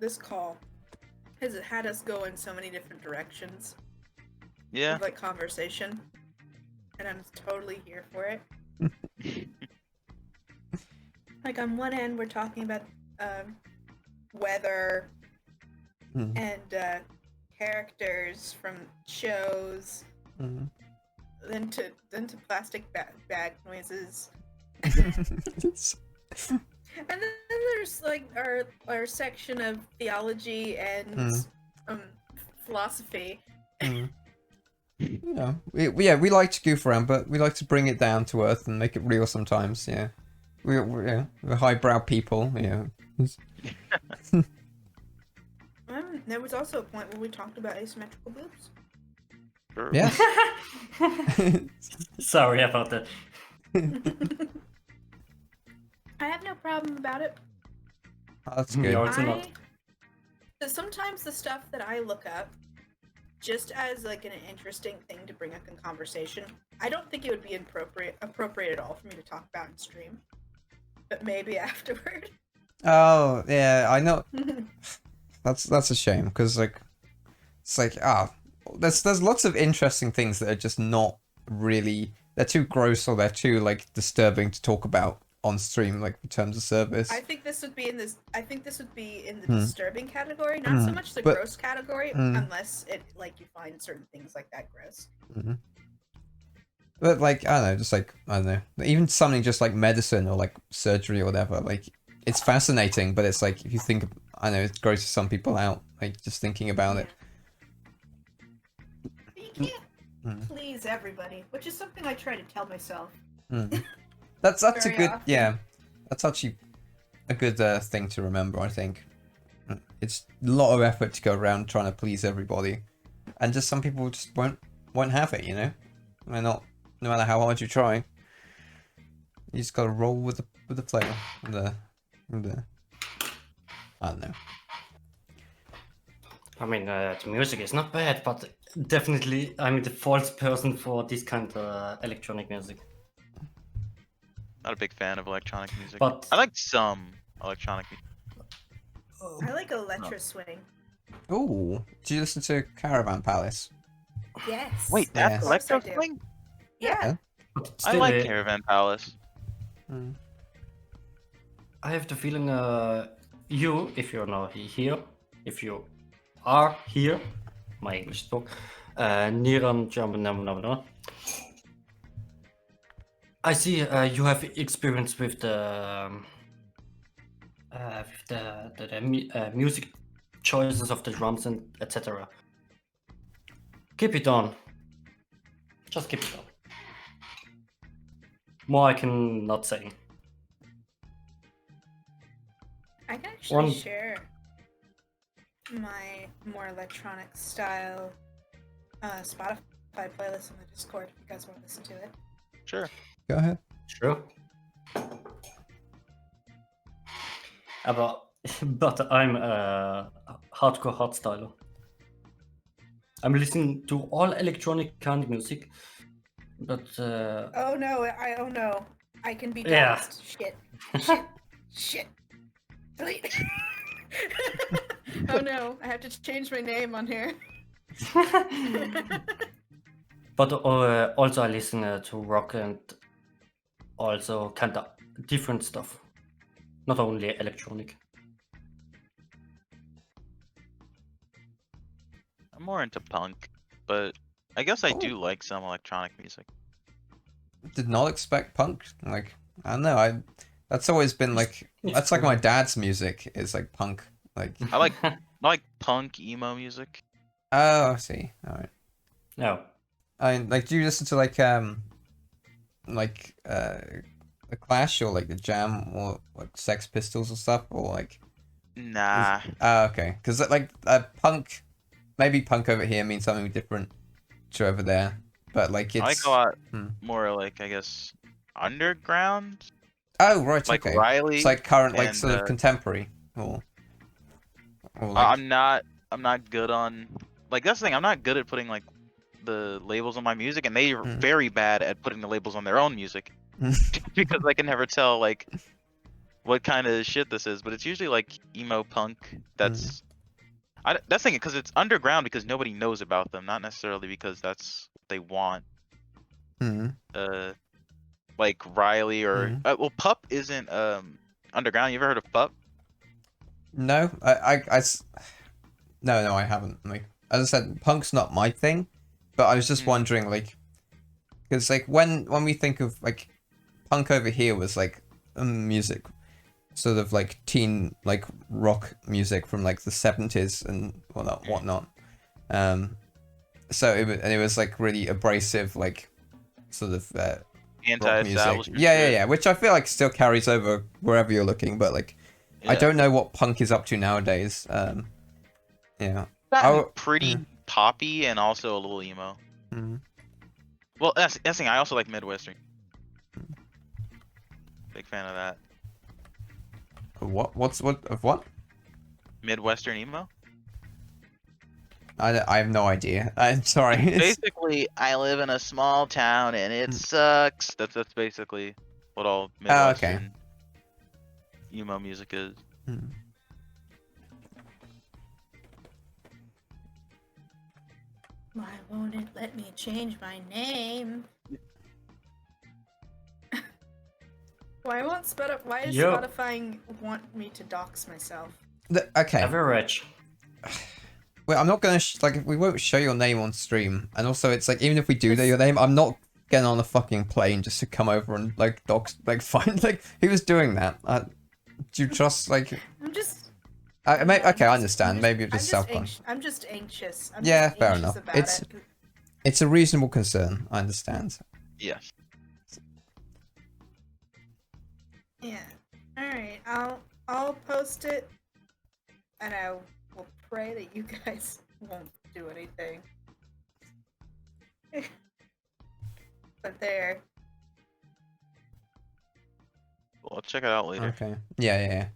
This call has had us go in so many different directions. Yeah. Of, like, conversation, and I'm totally here for it. Like, on one end, we're talking about weather and characters from shows, then to plastic bag noises, and then there's like our section of theology and philosophy. You know, we like to goof around, but we like to bring it down to earth and make it real sometimes. Yeah, we're highbrow people. You know. There was also a point where we talked about asymmetrical boobs. Sure. Yes. Sorry about that. I have no problem about it. Oh, that's good. No, it's not. Sometimes the stuff that I look up, just as like an interesting thing to bring up in conversation, I don't think it would be appropriate at all for me to talk about in stream. But maybe afterward. Oh yeah, I know. That's a shame because like it's like there's lots of interesting things that are just not really, they're too gross or they're too like disturbing to talk about on stream, like in terms of service. I think this would be in the disturbing category, not so much the gross category, unless it like you find certain things like that gross. But like I don't know, just like I don't know, even something just like medicine or like surgery or whatever, like it's fascinating, but it's like if you think, I know it grosses some people out, like just thinking about it. You can't please everybody, which is something I try to tell myself. That's a good often. that's actually a good thing to remember. I think it's a lot of effort to go around trying to please everybody, and just some people just won't have it, you know. They're not, no matter how hard you try. You just gotta roll with the flow. I don't know. I mean, the music is not bad, but definitely I'm the false person for this kind of electronic music. Not a big fan of electronic music. But I like some electronic music. I like Electro Swing. Ooh, do you listen to Caravan Palace? Yes. Wait, that's Yes. electro Of course I do. swing? Yeah. but I still, like Caravan Palace. I have the feeling you, if you're not here, if you are here, my English talk, Niran German, I see you have experience with the music choices of the drums and etc. Keep it on. Just keep it on. More I can not say. I can actually One- share my more electronic style Spotify playlist on the Discord if you guys want to listen to it. Sure. Go ahead. Sure. But I'm a hardcore hardstyler. I'm listening to all electronic kind of music, but Oh no, I can be Yeah. doxxed. Shit. Delete. Oh no, I have to change my name on here. but also I listen to rock and also kind of different stuff, not only electronic. I'm more into punk, but I guess I do like some electronic music. Did not expect punk. Like I don't know. That's always been like that's like my dad's music is like punk. Like I like punk emo music. oh, I see. All right. No. I mean, like, do you listen to like the Clash or like the Jam or like Sex Pistols or stuff or like? Nah. Okay, because like punk, maybe punk over here means something different to over there, but like it's. I like a lot more like I guess underground. Oh right, Like okay. Riley. It's like current, like and, sort of contemporary, or like... I'm not good on like that's the thing. I'm not good at putting like the labels on my music, and they are very bad at putting the labels on their own music because I can never tell like what kind of shit this is. But it's usually like emo punk. That's that's the thing because it's underground because nobody knows about them, not necessarily because that's what they want. Like Riley or well, Pup isn't underground. You ever heard of Pup? No, no, I haven't. Like as I said, punk's not my thing, but I was just wondering, like, because like when we think of like punk over here was like music, sort of like teen like rock music from like the 70s and whatnot. So it was like really abrasive, like sort of rock music. Anti-establishment. Yeah. Which I feel like still carries over wherever you're looking, but like I don't know what punk is up to nowadays. Yeah. Gotten pretty poppy and also a little emo. Well, that's the thing. I also like Midwestern. Big fan of that. What? Midwestern emo? I have no idea. I'm sorry. Basically, I live in a small town and it sucks. That's basically what all Midwestern emo music is. Why won't it let me change my name? Why does Spotify want me to dox myself? Okay. Average. Well, I'm not gonna we won't show your name on stream, and also it's like even if we do know your name, I'm not getting on a fucking plane just to come over and like dox find who was doing that. Do you trust I'm just. Okay, I understand. Maybe you're just self-conscious. I'm just anxious. Fair enough. It's a reasonable concern. I understand. Yeah. Yeah. All right. I'll post it, and I will pray that you guys won't do anything. But there. Well, I'll check it out later. Okay. Yeah.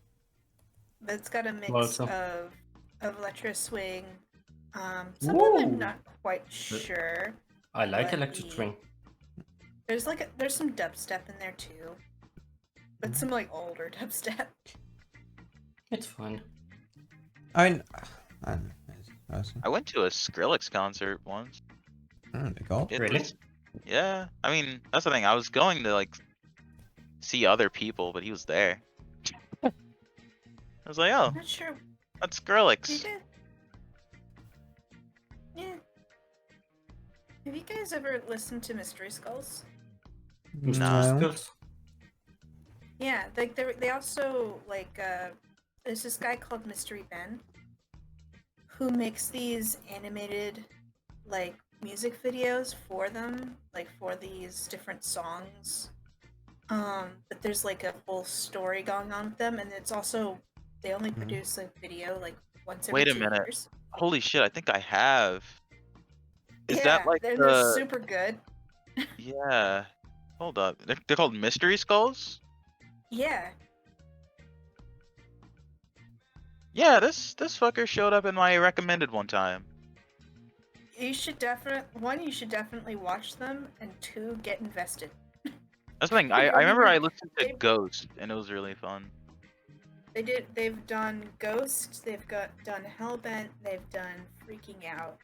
But it's got a mix Awesome. of electro swing. Some of them I'm not quite sure. I like But electric swing. There's some dubstep in there too, but some like older dubstep. It's fun. I went to a Skrillex concert once. God. Really? Yeah. I mean, that's the thing. I was going to like see other people, but he was there. I was like, oh, I'm not sure. that's Skrillex. You guys... Yeah. Have you guys ever listened to Mystery Skulls? No. Yeah, like they also like there's this guy called Mystery Ben who makes these animated like music videos for them, like for these different songs. But there's like a full story going on with them, and it's also they only produce a video like once every 2 years. Wait a minute. Holy shit, I think I have. Is Yeah, that like they're super good. Yeah. Hold up. They're called Mystery Skulls? Yeah. Yeah, this fucker showed up in my recommended one time. You should definitely watch them, and 2, get invested. That's the thing. I remember I listened to Ghost and it was really fun. They've done Ghost, done Hellbent, they've done Freaking Out,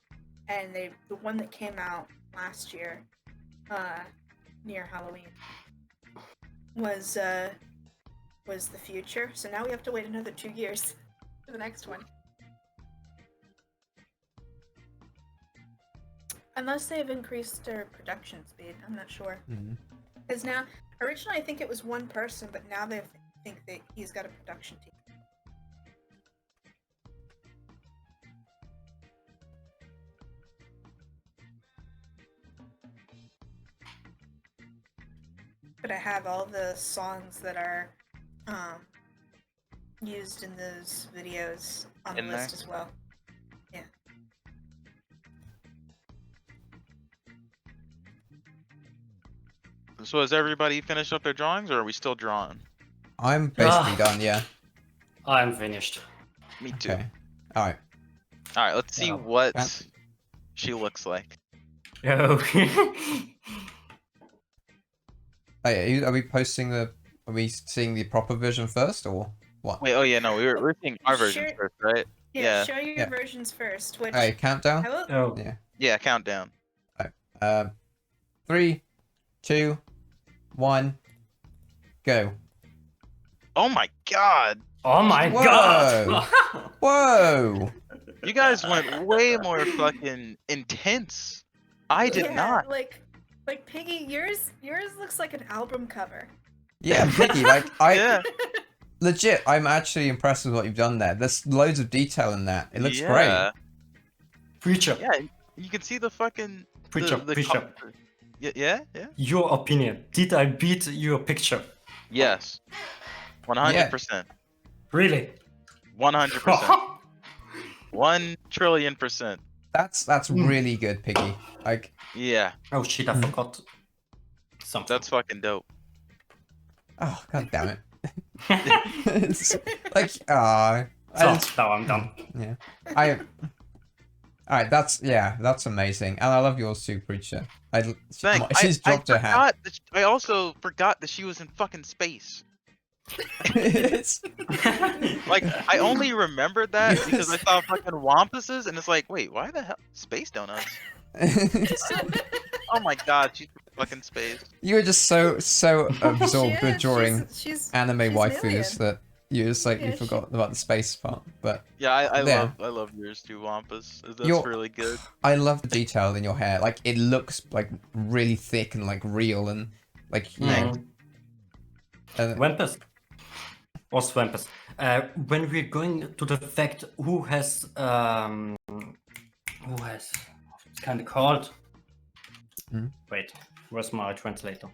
and the one that came out last year, near Halloween, was The Future. So now we have to wait another 2 years for the next one. Unless they've increased their production speed, I'm not sure. Because now, originally I think it was one person, but now they think that he's got a production team. But I have all the songs that are used in those videos on the list as well. Yeah. So has everybody finished up their drawings, or are we still drawing? I'm basically done, yeah. I'm finished. Me too. Okay. Alright. Alright, let's see what she looks like. Oh. Oh, yeah, are we seeing the proper version first, or what? Wait, oh yeah, no, we're seeing our version first, right? Yeah, show your versions first. Which Hey, countdown? Oh. Yeah, countdown. Alright. 3, 2, 1, go. Oh my god! Oh my Whoa. god! Whoa! You guys went way more fucking intense. I did not. Like Piggy, yours looks like an album cover. Yeah, Piggy, legit, I'm actually impressed with what you've done there. There's loads of detail in that. It looks great. Preacher. Yeah, You can see the fucking Preacher, the preacher. yeah. Your opinion. Did I beat your picture? Yes. 100%. Really? 100%. 1,000,000,000,000%. That's really good, Piggy. Like, Oh shit, I forgot something. That's fucking dope. oh god damn it. It's like, So, now I'm done. yeah. Alright, that's amazing. And I love yours too, Preacher. She's dropped her hat. I also forgot that she was in fucking space. Like, I only remembered that because I saw fucking Wampuses, and it's like, wait, why the hell? Space donuts? Oh my god, she's in fucking space. You were just so absorbed with drawing she's anime an waifus alien. that you just like Yeah, you forgot about the space part. But Yeah, I Yeah. love yours too, Wampus. That's You're- really good. I love the detail in your hair. Like it looks like really thick and like real and like yeah. Wampus. Or Swampus. When we're going to the fact who has it's kind of called. Hmm? Wait, where's my translator?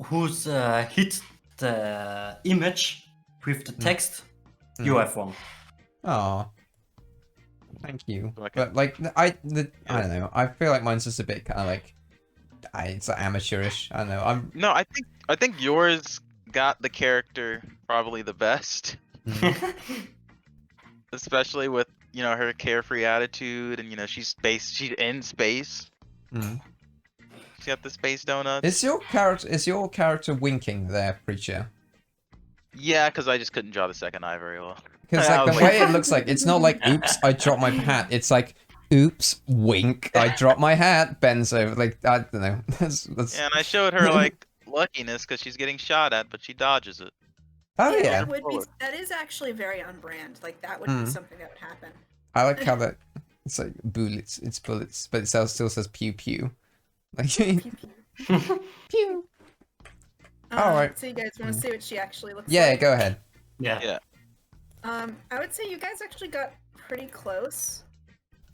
Who's hit the image with the text? You have one. Oh, thank you. Okay. But like I don't know. I feel like mine's just a bit kind of like it's like amateurish. I don't know. No, I think yours got the character probably the best, especially with her carefree attitude and she's in space. Mm. She got the space donuts. Is your character winking there, Preacher? Yeah, because I just couldn't draw the second eye very well. Because I like was the way it looks like, it's not like oops, I dropped my hat. It's like oops, wink, I dropped my hat, bends over. Like I don't know. That's Yeah, and I showed her like luckiness because she's getting shot at, but she dodges it. oh yeah. That would be. That is actually very on brand. Like that would be something that would happen. I like how that it's like bullets, it's bullets, but it still says pew pew. Like pew. Alright. So you guys want to see what she actually looks Yeah, like? go ahead. Yeah. I would say you guys actually got pretty close.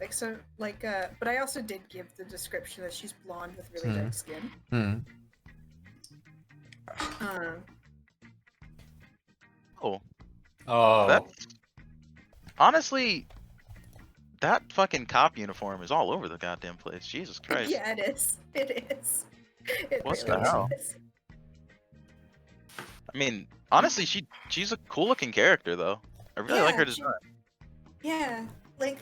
Like so, like but I also did give the description that she's blonde with really dark skin. Hmm. Oh. That's honestly, that fucking cop uniform is all over the goddamn place. Jesus Christ. Yeah, it is. It is. It What really the hell? is. I mean, honestly, she's a cool looking character though. I really like her she- design. Yeah, like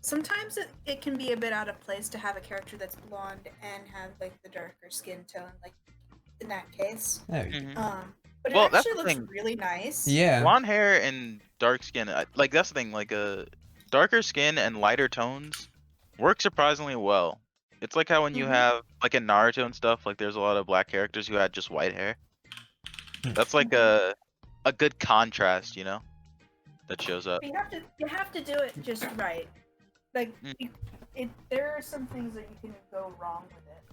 sometimes it can be a bit out of place to have a character that's blonde and have like the darker skin tone, like in that case. Oh, But Well, it that's actually the looks thing. really nice. yeah. Blonde hair and dark skin, like that's the thing. Like darker skin and lighter tones work surprisingly well. It's like how when you Mhm. have like in Naruto and stuff, like there's a lot of black characters who had just white hair. That's like a good contrast, that shows up. But you have to do it just right. Like there are some things that you can go wrong with it.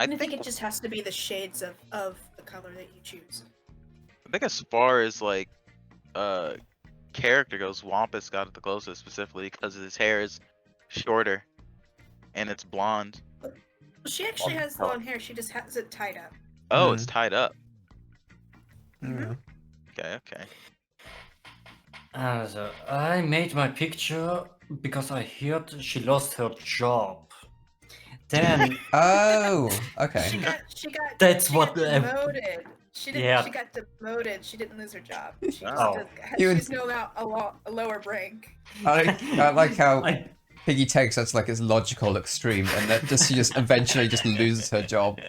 And I think it just has to be the shades of the color that you choose. I think as far as like character goes, Wampus got it the closest specifically because his hair is shorter and it's blonde. Well, she actually has long hair. She just has it tied up. Oh, it's tied up. Yeah. Okay. So I made my picture because I heard she lost her job. Then Oh, She okay. got That's she what got the- demoted. She didn't. Yeah. She got demoted. She didn't lose her job. She just Oh. she's no out a lower rank. I like how I Piggy takes that's like its logical extreme, and that she just eventually just loses her job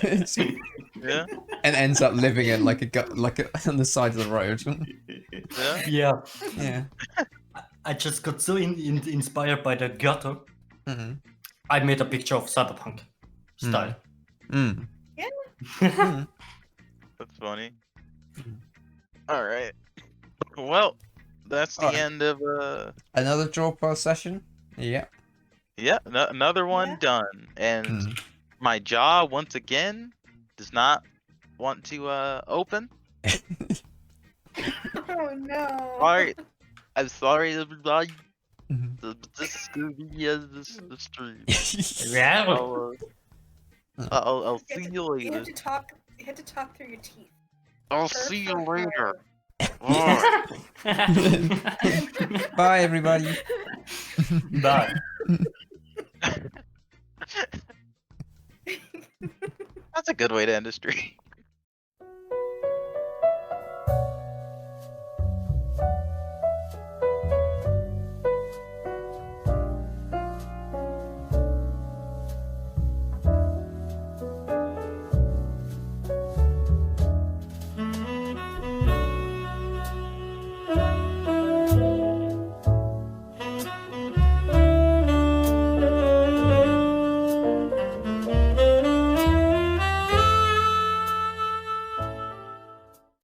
Yeah. and ends up living in like on the side of the road. Yeah. yeah. Yeah. I just got so inspired by the gutter. Mm-hmm. I made a picture of cyberpunk style. Mm. That's funny. All right. Well, that's the Alright. end of Another Drawpile session. Yeah. another one Yeah. done. And Mm. my jaw once again does not want to open? Oh no. Alright. I'm sorry, everybody. Mhm. This is gonna be the stream. Yeah. I'll see you You later. have to talk. You have to talk through your teeth. I'll see you later. Bye, everybody. Bye. That's a good way to end a stream.